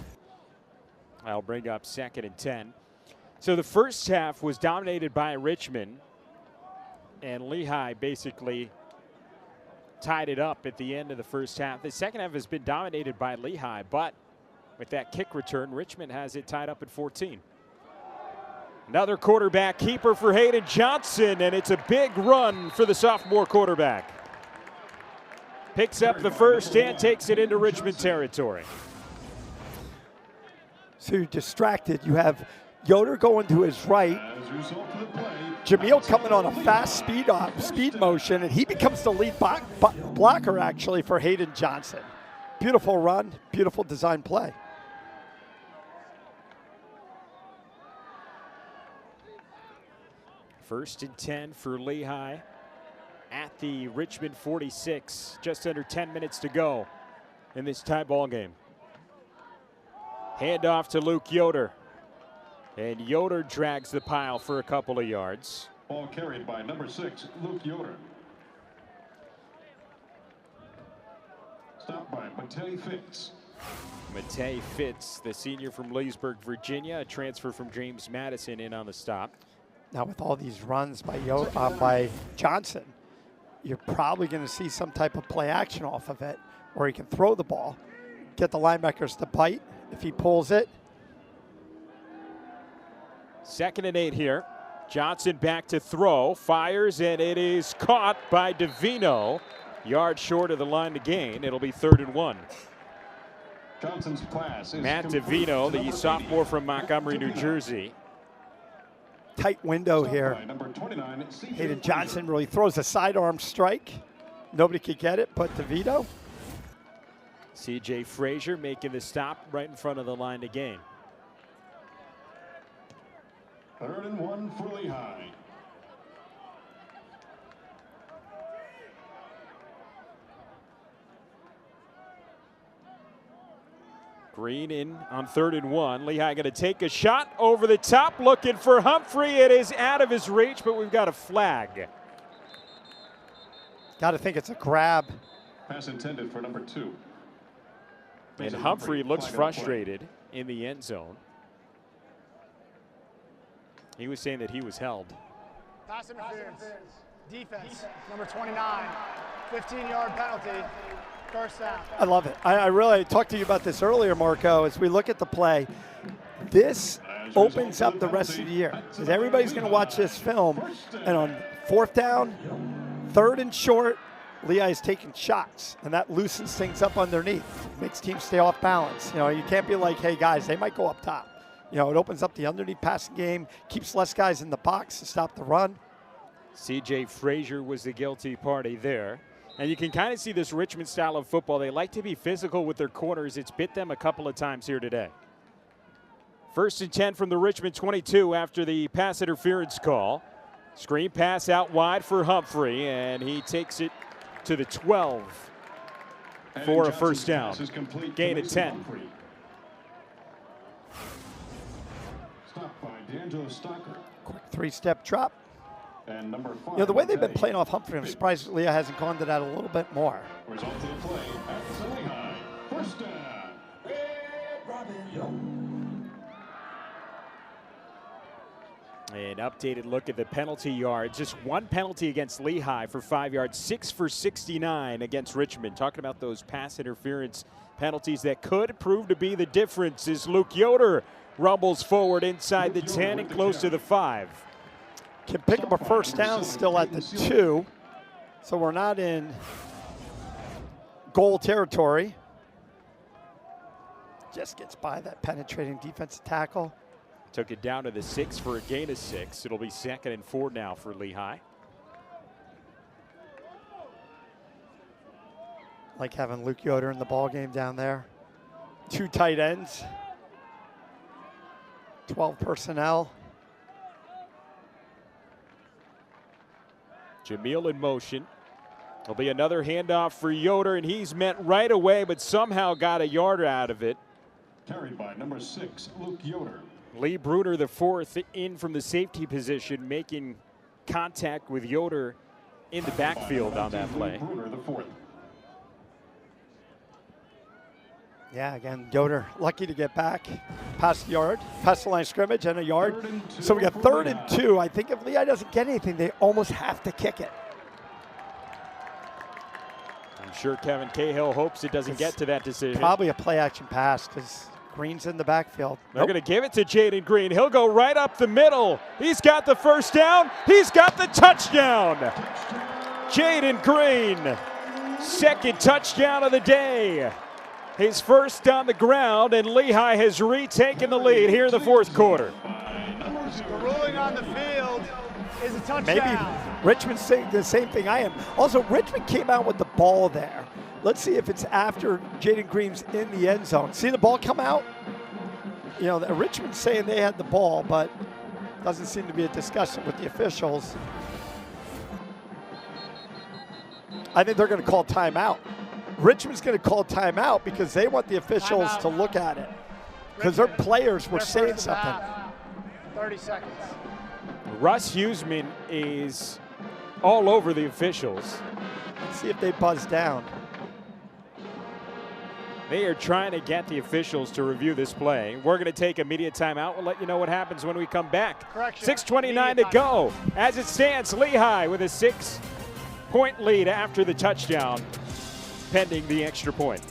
I'll bring up 2nd and 10. So the first half was dominated by Richmond, and Lehigh basically tied it up at the end of the first half. The second half has been dominated by Lehigh, but with that kick return, Richmond has it tied up at 14. Another quarterback keeper for Hayden Johnson, and it's a big run for the sophomore quarterback. Picks up the first and takes it into Richmond territory. So you're distracted. You have Yoder going to his right. Jameel coming on a fast speed motion, and he becomes the lead blocker actually for Hayden Johnson. Beautiful run, beautiful design play. First and 10 for Lehigh at the Richmond 46. Just under 10 minutes to go in this tie ball game. Handoff to Luke Yoder. And Yoder drags the pile for a couple of yards. Ball carried by number 6, Luke Yoder. Stopped by Matei Fitz. Matei Fitz, the senior from Leesburg, Virginia, a transfer from James Madison, in on the stop. Now with all these runs by Johnson, you're probably going to see some type of play action off of it where he can throw the ball, get the linebackers to bite if he pulls it. 2nd and 8 here. Johnson back to throw, fires, and it is caught by DeVino. Yard short of the line to gain. It'll be 3rd and 1. Johnson's pass is Matt complete. DeVino, the sophomore from Montgomery, New Jersey. Tight window here. Number 29, Hayden Johnson really throws a sidearm strike. Nobody could get it but DeVito. C.J. Frazier making the stop right in front of the line to gain. 3rd and 1 for Lehigh. Green in on 3rd and 1. Lehigh going to take a shot over the top, looking for Humphrey. It is out of his reach, but we've got a flag. Got to think it's a grab. Pass intended for number 2. And Humphrey looks frustrated in the end zone. He was saying that he was held. Pass interference. Defense, number 29. 15-yard penalty. First down. I love it. I really talked to you about this earlier, Marco. As we look at the play, this opens up the rest of the year. Because everybody's going to watch this film. And on 4th down, 3rd and short, Lehigh is taking shots. And that loosens things up underneath. Makes teams stay off balance. You know, you can't be like, hey, guys, they might go up top. You know, it opens up the underneath passing game, keeps less guys in the box to stop the run. C.J. Frazier was the guilty party there. And you can kind of see this Richmond style of football. They like to be physical with their corners. It's bit them a couple of times here today. 1st and 10 from the Richmond 22 after the pass interference call. Screen pass out wide for Humphrey, and he takes it to the 12 for a first down. Gain of 10. Stopped by D'Angelo Stocker. Quick 3-step drop. And number 5. You know, the way they've been playing off Humphrey, I'm surprised Lehigh hasn't gone to that a little bit more. Result of the play at Lehigh. First down. An updated look at the penalty yards. Just one penalty against Lehigh for 5 yards, 6 for 69 against Richmond. Talking about those pass interference penalties that could prove to be the difference as Luke Yoder rumbles forward inside the 10 and close to the 5. Can pick up a first down still at the 2. So we're not in goal territory. Just gets by that penetrating defensive tackle. Took it down to the 6 for a gain of 6. It'll be 2nd and 4 now for Lehigh. Like having Luke Yoder in the ball game down there. 2 tight ends. 12 personnel. Jamil in motion. There'll be another handoff for Yoder, and he's met right away, but somehow got a yard out of it. Carried by number 6, Luke Yoder. Lee Bruner, the 4th, in from the safety position, making contact with Yoder in the backfield on that play. Bruner, the 4th. Yeah, again, Yoder lucky to get back past the yard, past the line of scrimmage and a yard. So we got 3rd and 2. I think if Lehigh doesn't get anything, they almost have to kick it. I'm sure Kevin Cahill hopes it doesn't get to that decision. Probably a play action pass because Green's in the backfield. They're going to give it to Jaden Green. He'll go right up the middle. He's got the first down. He's got the touchdown. Jaden Green, 2nd touchdown of the day. His first on the ground, and Lehigh has retaken the lead here in the 4th quarter. The ruling on the field is a touchdown. Maybe Richmond's saying the same thing I am. Also, Richmond came out with the ball there. Let's see if it's after Jaden Green's in the end zone. See the ball come out? You know, Richmond's saying they had the ball, but Doesn't seem to be a discussion with the officials. I think they're going to call timeout. Richmond's going to call timeout because they want the officials to look at it. Because their players were saying something. 30 seconds. Russ Huseman is all over the officials. Let's see if they buzz down. They are trying to get the officials to review this play. We're going to take immediate timeout. We'll let you know what happens when we come back. Correction. 6:29 to go. As it stands, Lehigh with a 6-point lead after the touchdown, pending the extra point.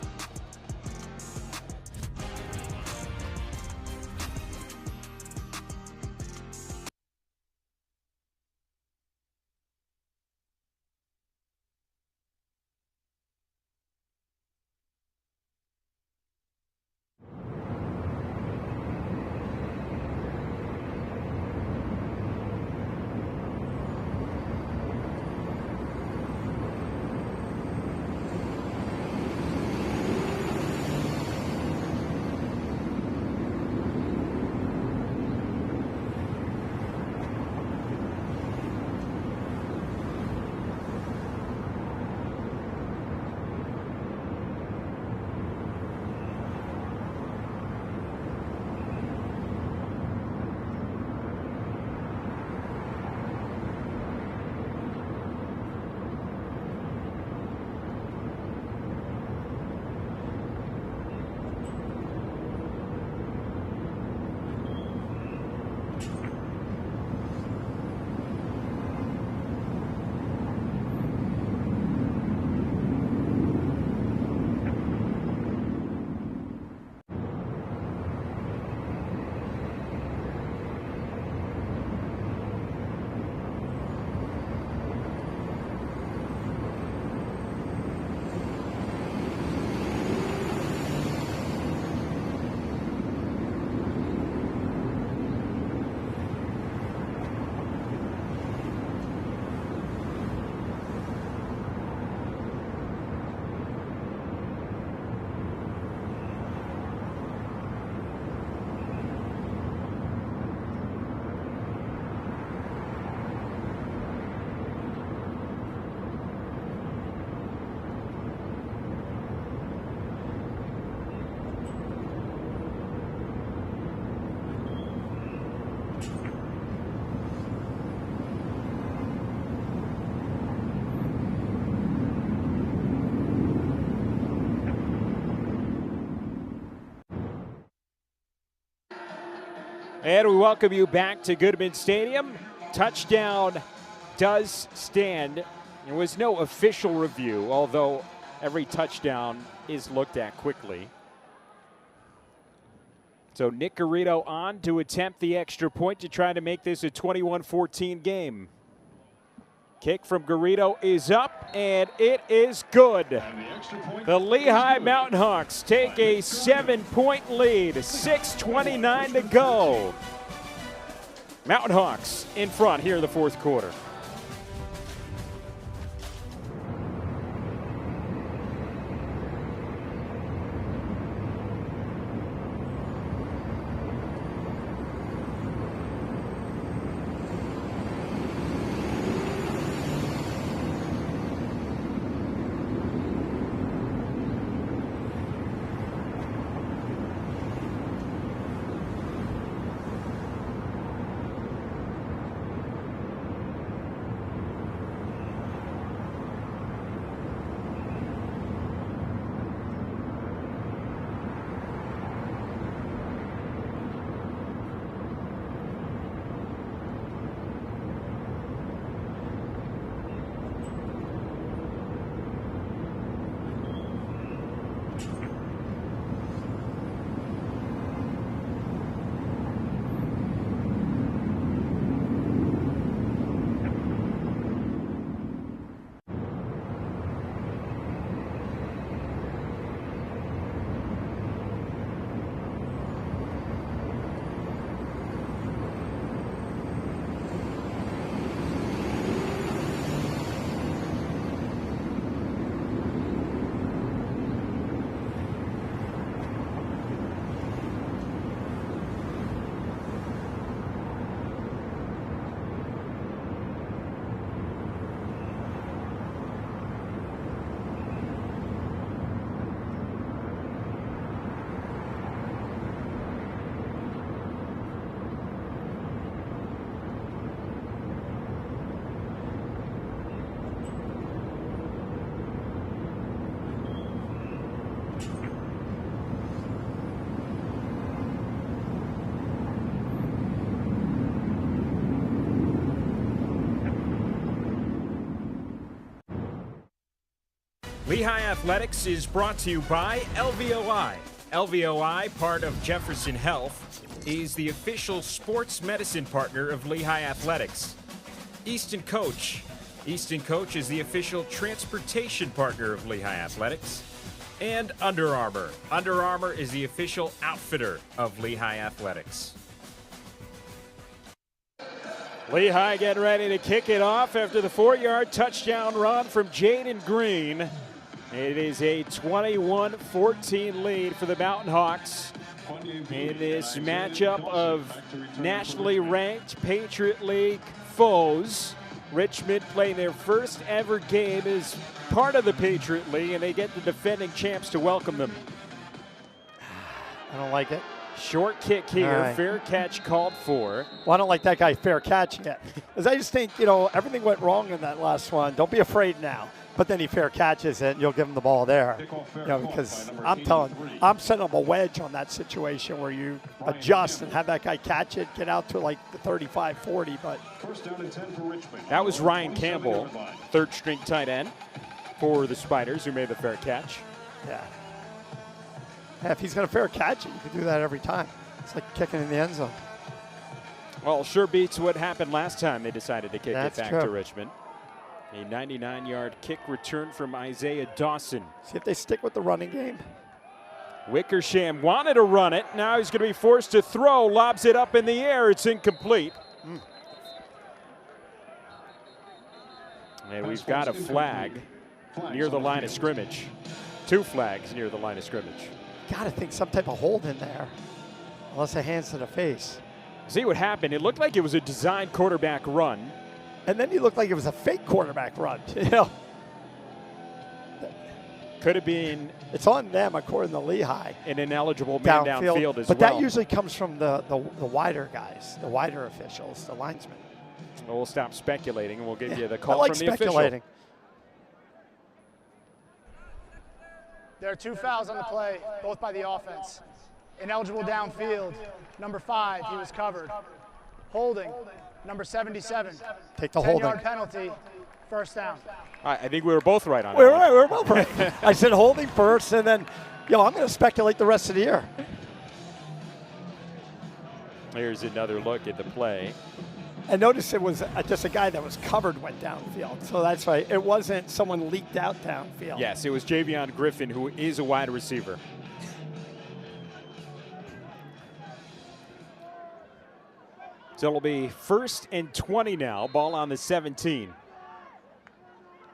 And we welcome you back to Goodman Stadium. Touchdown does stand. There was no official review, although every touchdown is looked at quickly. So Nick Garrido on to attempt the extra point to try to make this a 21-14 game. Kick from Garrido is up, and it is good. The Lehigh Mountain Hawks take a 7-point lead, 6:29 to go. Mountain Hawks in front here in the fourth quarter. Lehigh Athletics is brought to you by LVOI. LVOI, part of Jefferson Health, is the official sports medicine partner of Lehigh Athletics. Easton Coach. Easton Coach is the official transportation partner of Lehigh Athletics. And Under Armour. Under Armour is the official outfitter of Lehigh Athletics. Lehigh getting ready to kick it off after the 4-yard touchdown run from Jaden Green. It is a 21-14 lead for the Mountain Hawks in this matchup of nationally ranked Patriot League foes. Richmond playing their first ever game as part of the Patriot League, and they get the defending champs to welcome them. I don't like it. Short kick here, right. Fair catch called for. Well, I don't like that guy fair catching it. Because I just think, everything went wrong in that last one. Don't be afraid now. But then he fair catches it, and you'll give him the ball there. Because I'm setting up a wedge on that situation where you adjust and have that guy catch it, get out to like the 35, 40. But First down and 10 for Richmond. That was Ryan Campbell, third-string tight end for the Spiders, who made the fair catch. Yeah. If he's going to fair catch it, you can do that every time. It's like kicking in the end zone. Well, sure beats what happened last time they decided to kick it back true. to Richmond. A 99-yard kick return from Isaiah Dawson. See if they stick with the running game. Wickersham wanted to run it. Now he's going to be forced to throw. Lobs it up in the air. It's incomplete. And we've got a flag near the line of scrimmage. 2 flags near the line of scrimmage. Got to think some type of hold in there. Unless it hands to the face. See what happened. It looked like it was a designed quarterback run. And then he looked like it was a fake quarterback run. Could have been. It's on them, according to Lehigh. An ineligible man downfield as but well. That usually comes from the wider guys, the wider officials, the linesmen. Well, we'll stop speculating, and we'll give you the I call like from the speculating. official. There are 2 fouls on the play, both by the offense. Ineligible downfield. Number 5, he was covered. Holding. Number 77. Take the holding. 10-yard penalty. First down. I think we were both right on We that. were right. We were both right. I said holding first, and then, I'm going to speculate the rest of the year. Here's another look at the play. And notice it was just a guy that was covered went downfield. So that's why it wasn't someone leaked out downfield. Yes, it was Javion Griffin, who is a wide receiver. So it'll be 1st and 20 now. Ball on the 17.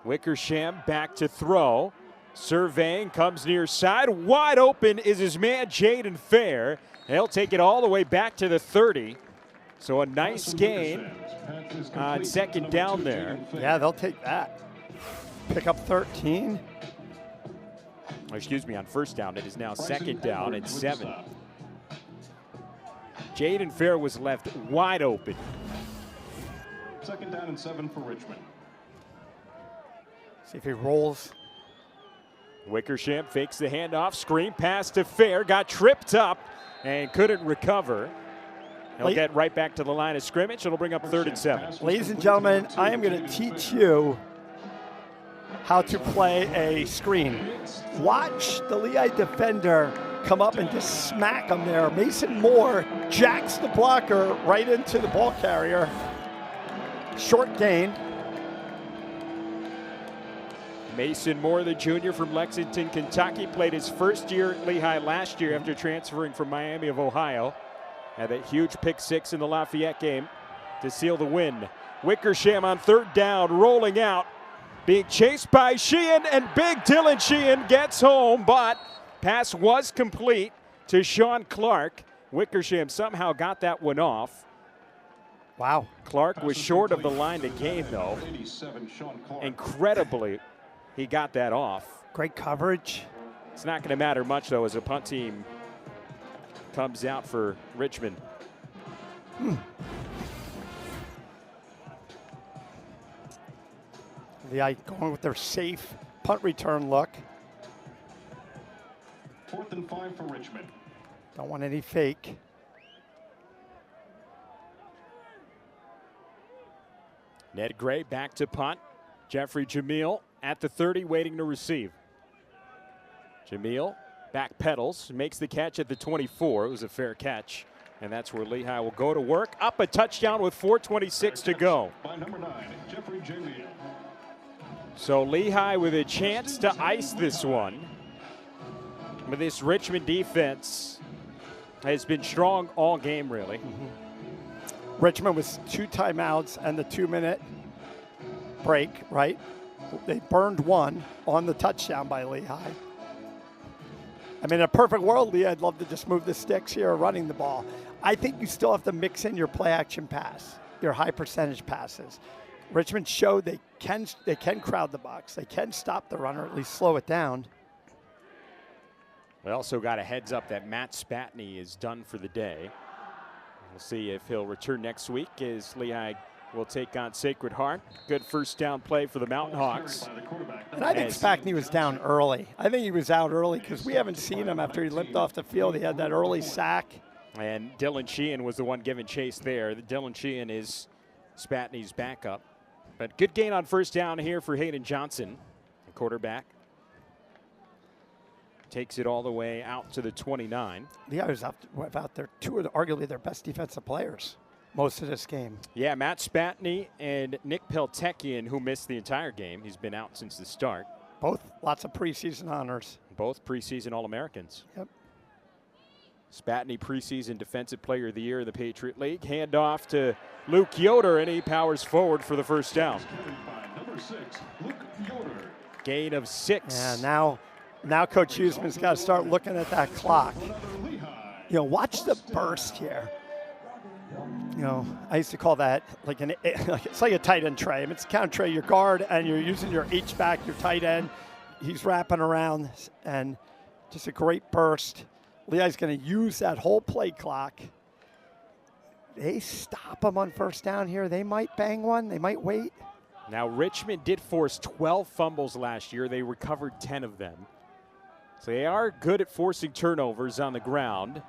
Wickersham back to throw. Surveying, comes near side. Wide open is his man, Jaden Fair. He'll take it all the way back to the 30. So a nice gain on second down there. Yeah, they'll take that. Pick up 13. Excuse me, on first down. It is now second down and 7. Jaden Fair was left wide open. Second down and 7 for Richmond. See if he rolls. Wickersham fakes the handoff. Screen pass to Fair. Got tripped up and couldn't recover. He'll get right back to the line of scrimmage. It'll bring up 3rd and 7. Ladies and gentlemen, I am going to teach you how to play a screen. Watch the Lehigh defender come up and just smack him there. Mason Moore jacks the blocker right into the ball carrier. Short gain. Mason Moore, the junior from Lexington, Kentucky, played his first year at Lehigh last year after transferring from Miami of Ohio. Had that huge pick 6 in the Lafayette game to seal the win. Wickersham on 3rd down, rolling out, being chased by Sheehan, and big Dylan Sheehan gets home, but pass was complete to Sean Clark. Wickersham somehow got that one off. Wow. Clark was short of the line to gain, though. Incredibly, he got that off. Great coverage. It's not going to matter much, though, as a punt team comes out for Richmond. Lehigh going with their safe punt return look. 4th and 5 for Richmond. Don't want any fake. Ned Gray back to punt. Jeffrey Jamil at the 30 waiting to receive. Jamil back pedals, makes the catch at the 24. It was a fair catch. And that's where Lehigh will go to work. Up a touchdown with 4:26 to go. By number 9, Jeffrey Jamil. So Lehigh with a chance to ice this one. But this Richmond defense has been strong all game, really. Richmond was 2 timeouts and the 2-minute break, right? They burned one on the touchdown by Lehigh. I mean, in a perfect world, Lehigh, I'd love to just move the sticks here running the ball. I think you still have to mix in your play-action pass, your high-percentage passes. Richmond showed they can crowd the box. They can stop the run or at least slow it down. We also got a heads up that Matt Spatney is done for the day. We'll see if he'll return next week as Lehigh will take on Sacred Heart. Good first down play for the Mountain Hawks. And I think Spatney was down early. I think he was out early because we haven't seen him after he limped off the field. He had that early sack. And Dylan Sheehan was the one giving chase there. Dylan Sheehan is Spatney's backup. But good gain on first down here for Hayden Johnson, the quarterback. Takes it all the way out to the 29. Lehigh was out there, two of arguably their best defensive players most of this game. Yeah, Matt Spatney and Nick Peltekian, who missed the entire game. He's been out since the start. Both lots of preseason honors. Both preseason All-Americans. Yep. Spatney preseason Defensive Player of the Year in the Patriot League. Handoff to Luke Yoder, and he powers forward for the first down. Number 6, Luke Yoder. Gain of 6. Yeah, now Coach Huseman's got to start looking at that clock. You know, watch the burst here. You know, I used to call that it's like a tight end tray. I mean, it's a count tray, your guard, and you're using your H-back, your tight end. He's wrapping around, and just a great burst. Lehigh's going to use that whole play clock. They stop him on first down here. They might bang one. They might wait. Now, Richmond did force 12 fumbles last year. They recovered 10 of them. So they are good at forcing turnovers on the ground,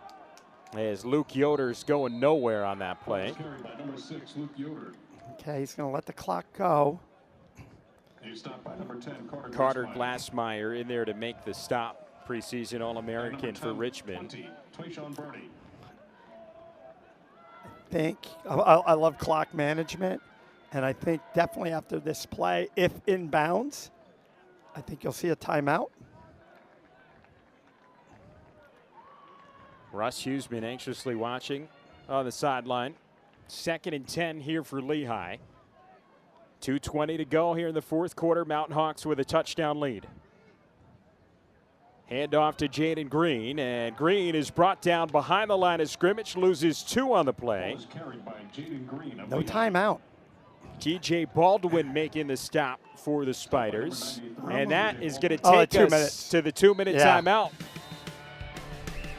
as Luke Yoder's going nowhere on that play. Number 6, Luke Yoder. Okay, he's going to let the clock go. He's stopped by number 10, Carter Glassmeyer in there to make the stop. Preseason All-American for Richmond. 20, Burney. I love clock management, and I think definitely after this play, if inbounds, I think you'll see a timeout. Russ Huseman anxiously watching on the sideline. 2nd and 10 here for Lehigh. 2:20 to go here in the fourth quarter. Mountain Hawks with a touchdown lead. Handoff to Jaden Green, and Green is brought down behind the line of scrimmage, loses 2 on the play. No timeout. TJ Baldwin making the stop for the Spiders, and that is going to take us to the 2-minute timeout.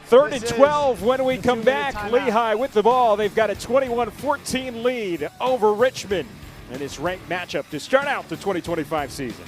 3rd and 12 when we come back. Lehigh with the ball. They've got a 21-14 lead over Richmond in this ranked matchup to start out the 2025 season.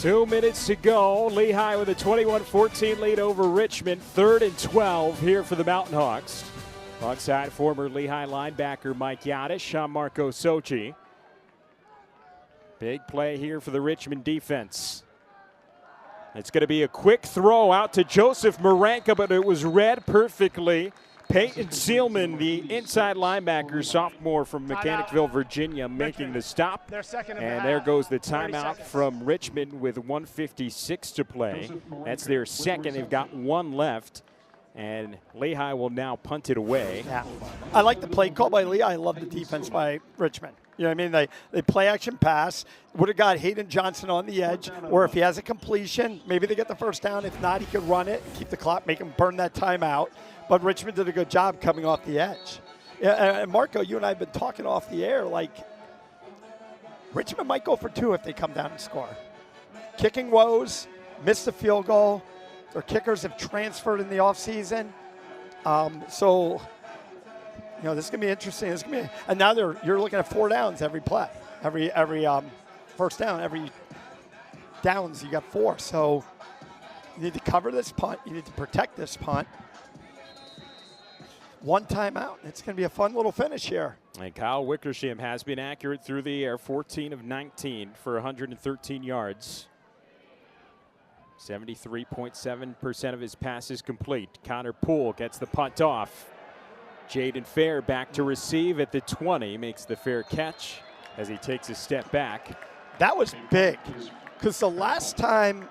2 minutes to go. Lehigh with a 21-14 lead over Richmond. 3rd and 12 here for the Mountain Hawks. Alongside former Lehigh linebacker Mike Yadish, Jean-Marco Sochi. Big play here for the Richmond defense. It's going to be a quick throw out to Joseph Maranka, but it was read perfectly. Peyton Seelman, the inside linebacker, sophomore from Mechanicville, Virginia, making the stop. And there goes the timeout from Richmond with 1:56 to play. That's their second. They've got one left. And Lehigh will now punt it away. Yeah. I like the play call by Lehigh. I love the defense by Richmond. You know what I mean? They play action pass. Would have got Hayden Johnson on the edge. Or if he has a completion, maybe they get the first down. If not, he could run it, keep the clock, make him burn that timeout. But Richmond did a good job coming off the edge. Yeah, and Marco, you and I have been talking off the air, like Richmond might go for 2 if they come down and score. Kicking woes, missed the field goal. Their kickers have transferred in the offseason. So, you know, this is going to be interesting. And now you're looking at 4 downs every play. Every first down, every downs, you got 4. So you need to cover this punt. You need to protect this punt. 1 timeout. It's going to be a fun little finish here. And Kyle Wickersham has been accurate through the air, 14 of 19 for 113 yards. 73.7% of his passes complete. Connor Poole gets the punt off. Jaden Fair back to receive at the 20. Makes the fair catch as he takes a step back. That was big because the last time,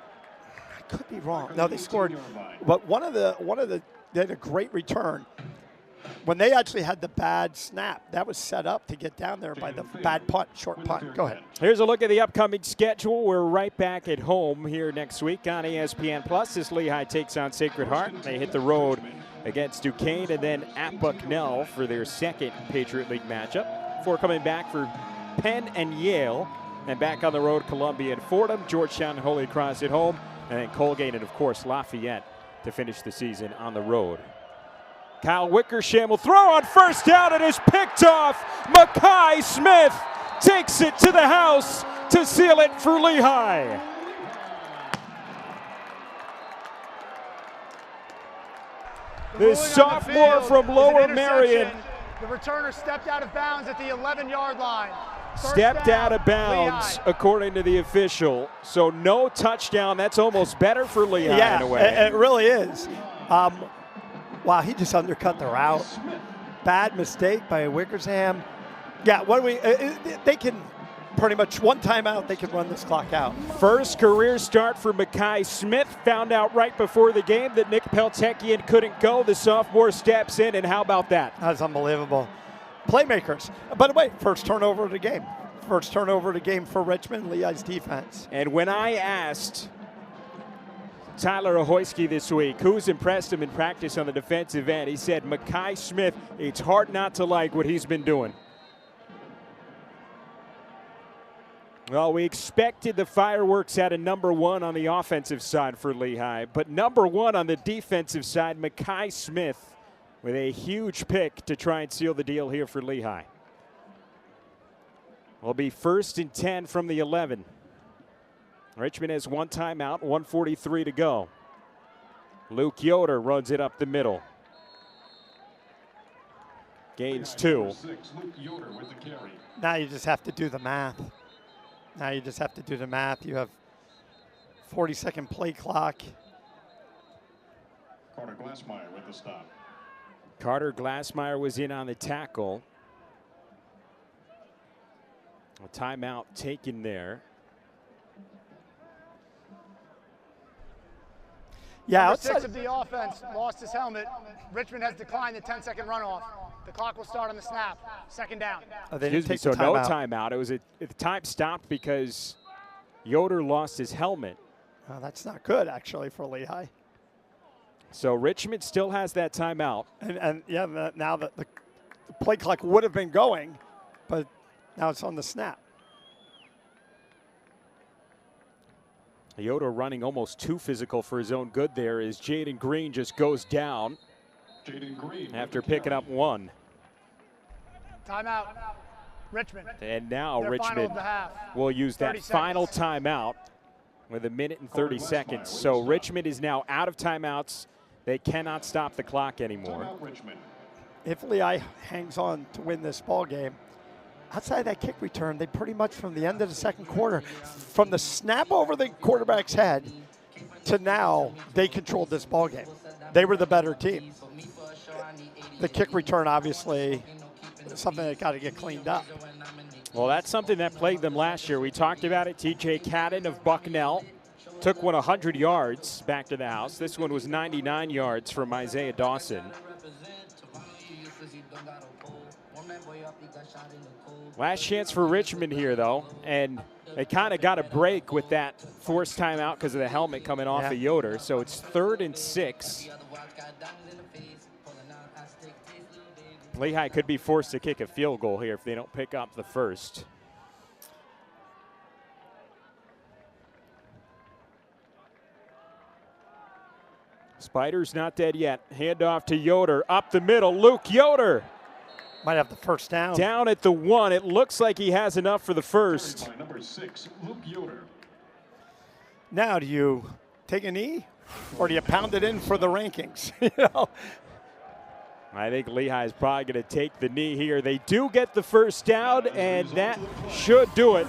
I could be wrong. No, they scored. But one of the they had a great return. When they actually had the bad snap, that was set up to get down there by the bad punt, short punt. Go ahead. Here's a look at the upcoming schedule. We're right back at home here next week on ESPN Plus as Lehigh takes on Sacred Heart. They hit the road against Duquesne and then at Bucknell for their second Patriot League matchup. Before coming back for Penn and Yale, and back on the road, Columbia and Fordham, Georgetown and Holy Cross at home, and then Colgate and, of course, Lafayette to finish the season on the road. Kyle Wickersham will throw on first down. It is picked off. Mackay Smith takes it to the house to seal it for Lehigh. The sophomore from Lower Marion. The returner stepped out of bounds at the 11-yard line. Stepped out of bounds, according to the official. So no touchdown. That's almost better for Lehigh in a way. It really is. Wow, he just undercut the route. Bad mistake by Wickersham. Yeah, what do we? They can pretty much 1 timeout. They can run this clock out. First career start for Mackay Smith. Found out right before the game that Nick Peltekian couldn't go. The sophomore steps in, and how about that? That's unbelievable. Playmakers. By the way, first turnover of the game. First turnover of the game for Richmond, Lehigh's defense. And when I asked Tyler Ahoyski this week who's impressed him in practice on the defensive end, he said Mackay Smith. It's hard not to like what he's been doing. Well, we expected the fireworks at a number 1 on the offensive side for Lehigh, but number 1 on the defensive side, Mackay Smith with a huge pick to try and seal the deal here for Lehigh. Will be 1st and 10 from the 11. Richmond has 1 timeout, 1:43 to go. Luke Yoder runs it up the middle. Gains 2. Now you just have to do the math. You have 40-second play clock. Carter Glassmeyer with the stop. Carter Glassmeyer was in on the tackle. A timeout taken there. Yeah, Number 6 of the offense lost his helmet. Richmond has declined the 10-second runoff. The clock will start on the snap. 2nd down. Excuse me, so no timeout. It was the time stopped because Yoder lost his helmet. Oh, that's not good, actually, for Lehigh. So Richmond still has that timeout. And yeah, now that the play clock would have been going, but now it's on the snap. Yoder running almost too physical for his own good there as Jaden Green just goes down after picking up 1. Timeout, Richmond. And now Their Richmond will use that final timeout with 1:30 seconds. So Richmond is now out of timeouts. They cannot stop the clock anymore. If Lehigh hangs on to win this ball game, outside that kick return, they pretty much from the end of the second quarter, from the snap over the quarterback's head to now, they controlled this ball game. They were the better team. The kick return, obviously, is something that got to get cleaned up. Well, that's something that plagued them last year. We talked about it. TJ Cadden of Bucknell took one 100 yards back to the house. This one was 99 yards from Isaiah Dawson. Last chance for Richmond here, though, and they kind of got a break with that forced timeout because of the helmet coming off of Yoder. So it's 3rd and 6. Lehigh could be forced to kick a field goal here if they don't pick up the first. Spiders not dead yet. Handoff to Yoder. Up the middle, Luke Yoder. Might have the first down. Down at the 1. It looks like he has enough for the first. Number 6, Luke Yoder. Now, do you take a knee or do you pound it in for the rankings? You know? I think Lehigh is probably going to take the knee here. They do get the first down, and that should do it.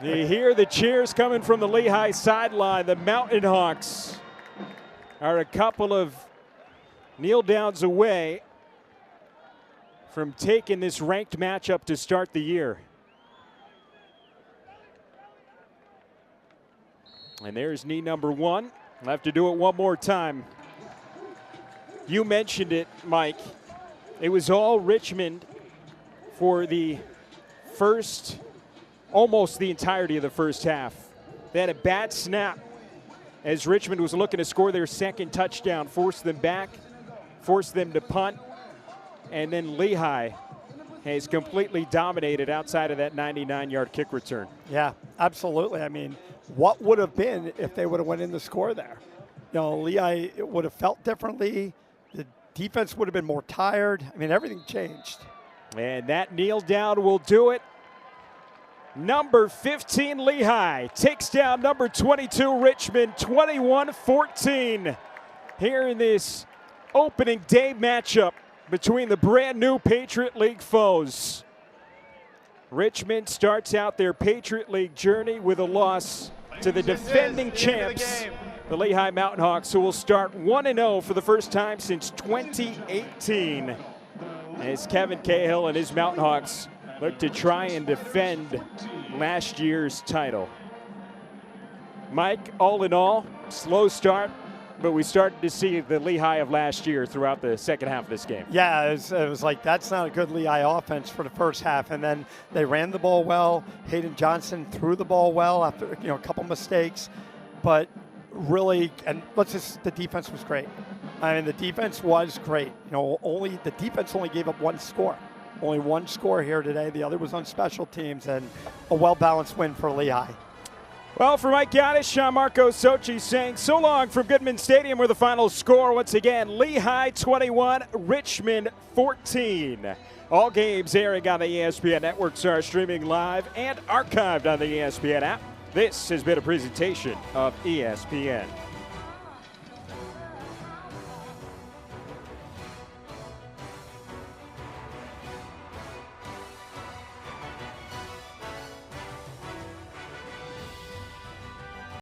You hear the cheers coming from the Lehigh sideline. The Mountain Hawks are a couple of kneel downs away from taking this ranked matchup to start the year. And there's knee number 1. We'll have to do it one more time. You mentioned it, Mike. It was all Richmond for the first, almost the entirety of the first half. They had a bad snap as Richmond was looking to score their second touchdown, forced them back, forced them to punt, and then Lehigh has completely dominated outside of that 99-yard kick return. Yeah, absolutely. I mean, what would have been if they would have went in the score there? You know, Lehigh would have felt differently. The defense would have been more tired. I mean, everything changed. And that kneel down will do it. Number 15, Lehigh, takes down number 22, Richmond, 21-14. Here in this opening day matchup between the brand new Patriot League foes. Richmond starts out their Patriot League journey with a loss to the defending champs, the Lehigh Mountain Hawks, who will start 1-0 for the first time since 2018. As Kevin Cahill and his Mountain Hawks look to try and defend last year's title. Mike, all in all, slow start, but we started to see the Lehigh of last year throughout the second half of this game. Yeah, it was like, that's not a good Lehigh offense for the first half. And then they ran the ball well. Hayden Johnson threw the ball well after a couple mistakes. But really, and the defense was great. I mean, the defense was great. The defense only gave up one score. Only one score here today. The other was on special teams, and a well-balanced win for Lehigh. Well, for Mike Gaddis, Sean Marco Sochi saying so long from Goodman Stadium, where the final score once again, Lehigh 21, Richmond 14. All games airing on the ESPN networks are streaming live and archived on the ESPN app. This has been a presentation of ESPN.